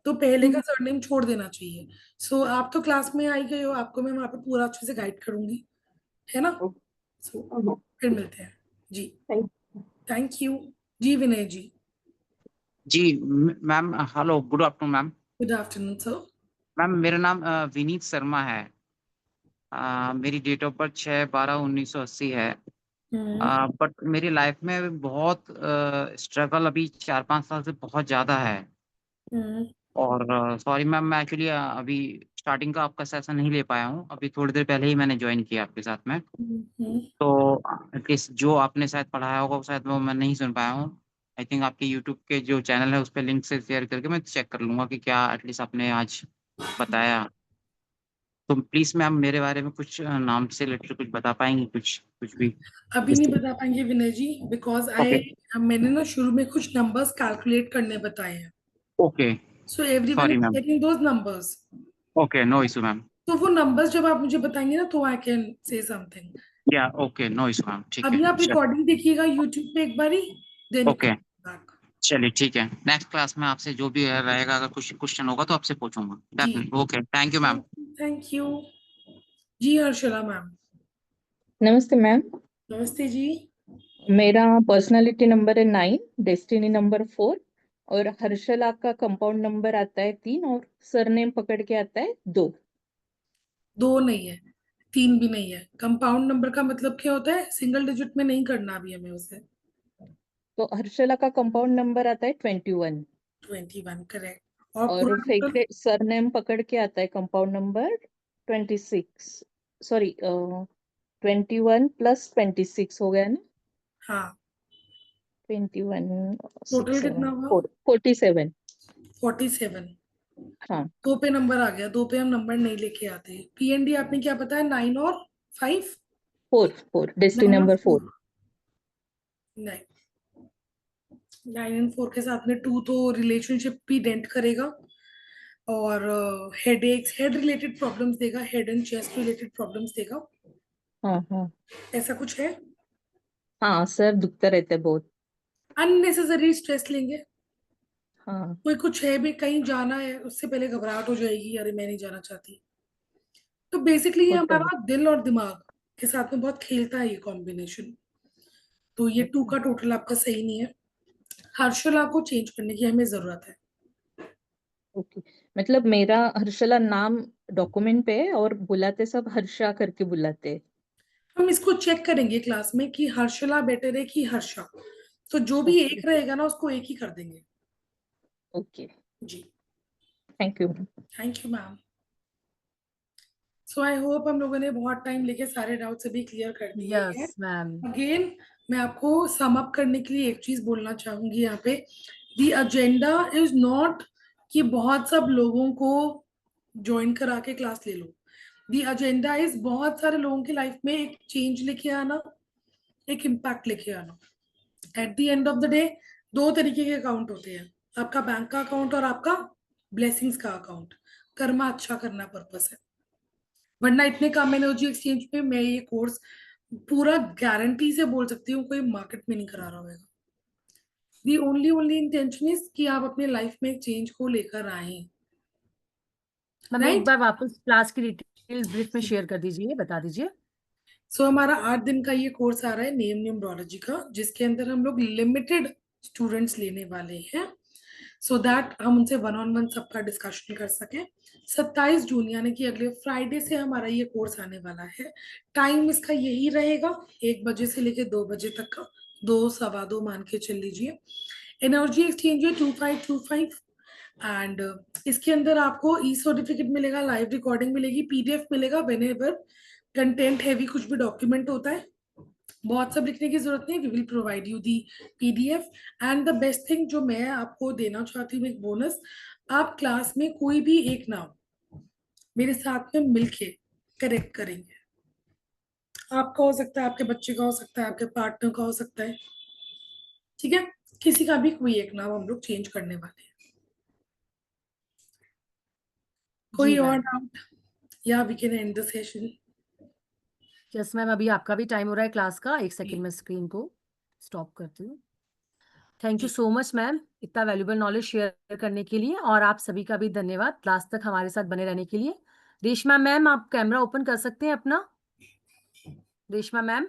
तो पहले का सरनेम छोड़ देना चाहिए। सो आप तो क्लास में आई गए हो, आपको मैं वहां पे पूरा अच्छे से गाइड करूंगी, है ना? सो फिर मिलते हैं जी। थैंक यू जी। विनय जी। जी ma'am, hello, good afternoon ma'am. Good afternoon sir. Ma'am मेरा नाम विनीत शर्मा है। मेरी डेट ऑफ बर्थ 6/12/1980 है। बट मेरी लाइफ में बहुत स्ट्रगल अभी 4-5 साल से बहुत ज़्यादा है। और सॉरी मैम, मैं एक्चुअली अभी स्टार्टिंग का आपका सेशन नहीं ले पाया हूँ, अभी थोड़ी देर पहले ही मैंने ज्वाइन किया आपके साथ में। तो एटलीस्ट जो आपने शायद पढ़ाया होगा वो शायद वो मैं नहीं सुन पाया हूँ। आई थिंक आपके यूट्यूब के जो चैनल है उस पर लिंक से शेयर करके मैं चेक कर लूँगा कि क्या एटलीस्ट आपने आज बताया। तो प्लीज़ मैम मेरे बारे में कुछ नाम से रिलेटेड कुछ बता पाएंगी, कुछ कुछ भी? अभी नहीं बता पाएंगे विनय जी, बिकॉज ओके मैंने ना शुरू में कुछ नंबर्स कैलकुलेट करने बताए हैं। Okay, so everyone sorry is ma'am. Getting those numbers. Okay, no issue ma'am. तो वो नंबर्स जब आप मुझे बताएंगे ना तो आई कैन से समथिंग। या ओके, नो इशू मैम, ठीक है अभी आप चल। रिकॉर्डिंग देखिएगा यूट्यूब पे एक बारी, then you okay can back. चलिए ठीक है, नेक्स्ट क्लास में आपसे जो भी रहेगा अगर कुछ क्वेश्चन होगा तो आपसे पूछूंगा जी definitely. Okay, thank you ma'am. Thank you जी। हर्षला मैम। नमस्ते मैम। नमस्ते जी। मेरा पर्सनालिटी नंबर है 9, डेस्टिनी नंबर 4, और हर्षला का कंपाउंड नंबर आता है 3, और सरनेम पकड़ के आता है 2। 2 नहीं है, 3 भी नहीं है। कंपाउंड नंबर का मतलब क्या होता है? सिंगल डिजिट में नहीं करना अभी हमें उसे। तो हर्षला का कंपाउंड नंबर आता है 21 21 करेक्ट। और और पूरा टोटल फेवरेट सरनेम पकड़ के आता है कंपाउंड नंबर 26 सॉरी 21 + 26 हो गया ना। हाँ 21 टोटल 6 कितना 7 हुआ? 47 47। हाँ 2 पे नंबर आ गया, 2 पे हम नंबर नहीं लेके आते। पीएनडी आपने क्या बताया? 9 और 5? 4 डेस्टिनी 9 और नंबर 4 4 नहीं, 9 एंड 4 के साथ में 2 तो रिलेशनशिप भी डेंट करेगा और head aches, head related problems देगा, head and chest related problems देगा। हाँ हाँ ऐसा कुछ है? हाँ सर दुखता रहता है बहुत। अननेसेसरी स्ट्रेस लेंगे। हाँ कोई कुछ है भी, कहीं जाना है उससे पहले घबराहट हो जाएगी, अरे मैं नहीं जाना चाहती। तो बेसिकली ये होता है। हमारा दिल और दिमाग के साथ में बहुत खेलता है ये कॉम्बिनेशन। तो ये 2 का टोटल आपका सही नहीं है। हर्षला को चेंज करने की हमें जरूरत है। ओके मतलब मेरा हर्षला नाम डॉक्यूमेंट पे है और बुलाते सब हर्षा करके बुलाते हैं। हम इसको चेक करेंगे क्लास में कि हर्षला बेटर है कि हर्षा। तो जो भी ओके एक रहेगा ना उसको एक ही कर देंगे। ओके जी thank you. Thank you ma'am. So I hope हम लोगों ने बहुत टाइम लेके सारे डाउट्स अभी क्लियर कर दिए हैं। Yes ma'am. अगेन मैं आपको सम अप करने के लिए एक चीज बोलना चाहूंगी यहाँ पे। द एजेंडा इज नॉट कि बहुत सब लोगों को ज्वाइन करा के क्लास ले लो। द एजेंडा इज बहुत सारे लोगों की लाइफ में एक चेंज लेके आना, एक इम्पैक्ट लेके आना। At the end of the day 2 तरीके के अकाउंट होते हैं, आपका बैंक का अकाउंट और आपका ब्लेसिंग्स का अकाउंट। कर्मा अच्छा करना पर्पस है, वरना इतने कम एनर्जी एक्सचेंज में मैं ये कोर्स पूरा गारंटी से बोल सकती हूँ कोई मार्केट में नहीं करा रहा होगा। दी ओनली इंटेंशन इज कि आप अपने लाइफ में एक चेंज को लेकर आए। मैम एक राइट। बार वापस क्लास की डिटेल्स ब्रीफ में शेयर कर दीजिए, बता दीजिए। सो हमारा 8 दिन का ये कोर्स आ रहा है नेम न्यूमरोलॉजी का, जिसके अंदर हम लोग लिमिटेड स्टूडेंट्स लेने वाले हैं सो दैट हम उनसे 1-on-1 सबका डिस्कशन कर सकें। 27 जून यानी कि अगले फ्राइडे से हमारा ये कोर्स आने वाला है। टाइम इसका यही रहेगा, 1 बजे से लेकर 2 बजे तक का, 2 सवा 2 मान के चल लीजिए। एनर्जी एक्सचेंज है 2525 एंड इसके अंदर आपको ई सर्टिफिकेट मिलेगा, लाइव रिकॉर्डिंग मिलेगी, पीडीएफ मिलेगा। वेन एवर कंटेंट हैवी कुछ भी डॉक्यूमेंट होता है, बहुत सब लिखने की जरूरत नहीं, we will provide you the PDF. And the best thing जो मैं आपको देना चाहती हूँ एक बोनस, आप क्लास में कोई भी एक नाम मेरे साथ में मिलके करेक्ट करेंगे। आपका हो सकता है, आपके बच्चे का हो सकता है, आपके पार्टनर का हो सकता है, ठीक है? किसी का भी कोई एक नाम हम लोग चेंज करने वाले हैं। जी कोई और मैम। डाउट या we can end the session? Yes ma'am, अभी आपका भी टाइम हो रहा है क्लास का। एक सेकंड में स्क्रीन को स्टॉप करती हूँ। Thank you so much ma'am, इतना वैल्यूबल नॉलेज शेयर करने के लिए, और आप सभी का भी धन्यवाद लास्ट तक हमारे साथ बने रहने के लिए। रेशमा मैम आप कैमरा ओपन कर सकते हैं अपना। रेशमा मैम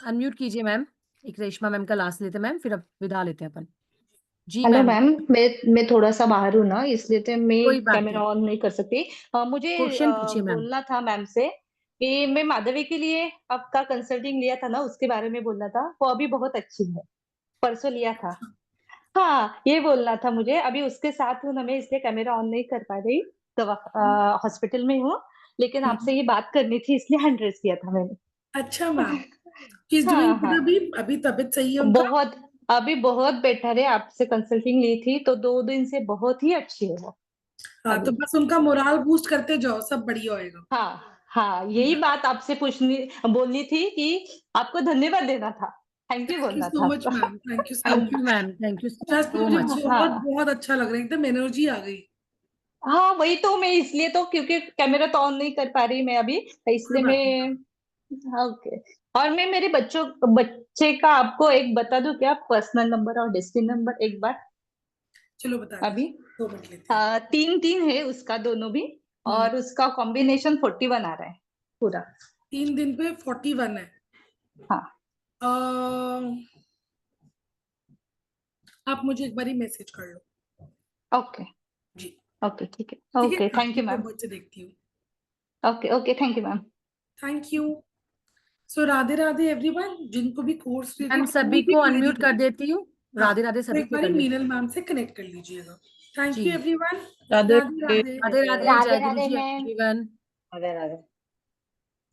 अनम्यूट कीजिए मैम। एक रेशमा मैम का लास्ट लेते हैं मैम, फिर अब विदा लेते हैं अपन। जी हेलो मैम। मैम, मैं थोड़ा सा बाहर हूँ ना, इसलिए तो मैं कोई बात कैमरा नहीं, ऑन नहीं कर सकती। मुझे क्वेश्चन पूछिए मैम। बोलना था मैम से कि मैं माधवी के लिए आपका कंसल्टिंग लिया था ना, उसके बारे में बोलना था। वो अभी बहुत अच्छी है, परसों लिया था। हाँ ये बोलना था मुझे। अभी उसके साथ हूँ ना मैं, इसलिए कैमरा ऑन नहीं कर पा रही। दवा हॉस्पिटल में हूँ, लेकिन आपसे ये बात करनी थी, इसलिए हैंड रेस किया था मैंने। अच्छा मैम, किस हाँ डूइंग हाँ, अभी तबीयत सही है उनका? बहुत अभी बहुत बेटर है। आपसे कंसल्टिंग ली थी तो 2 दिन से बहुत ही अच्छी है वो हाँ तो अभी। बस उनका मोराल बूस्ट करते जाओ, सब बढ़िया होएगा। हाँ हाँ, यही बात आपसे पूछनी बोलनी थी कि आपको धन्यवाद देना था, थैंक यू थैंक यू बोलना सो था मच आपका। Ma'am, thank you so thank you much. Ma'am, thank you such में सो मुझे मच। बहुत हाँ बहुत अच्छा लग रहा है, एकदम एनर्जी आ गई। हाँ, वही तो मैं इसलिए तो, क्योंकि कैमरा तो ऑन नहीं कर पा रही मैं अभी, तो कोई इसलिए बात नहीं, मैं। हाँ, ओके। और मैं मेरे बच्चे का आपको एक बता दूं क्या, पर्सनल नंबर और डेस्टिनी नंबर एक बार चलो बता अभी। दीजिए, 2 मिनट लेते हैं। 3-3 है उसका दोनों भी, और उसका कॉम्बिनेशन 41 आ रहा है पूरा। 3 दिन पे 41 है। हाँ आप मुझे एक बार ही मैसेज कर लो। ओके। जी ओके ठीक है, ठीक है, okay thank you date of ma'am. Birth से देखती हूँ। Okay okay thank you ma'am. Thank you. So Radhe Radhe everyone, जिनको भी कोर्स मैम सभी को अनम्यूट कर देती हूँ। राधे राधे तो सभी एक को बार कर लेती मीनल मैम से कनेक्ट कर लीजिएगा। Thank ji. You everyone. Radhe Radhe Radhe. Radhe Radhe, Radhe जय गुरु राधे जी मैम। एवरीवन। राधे राधे।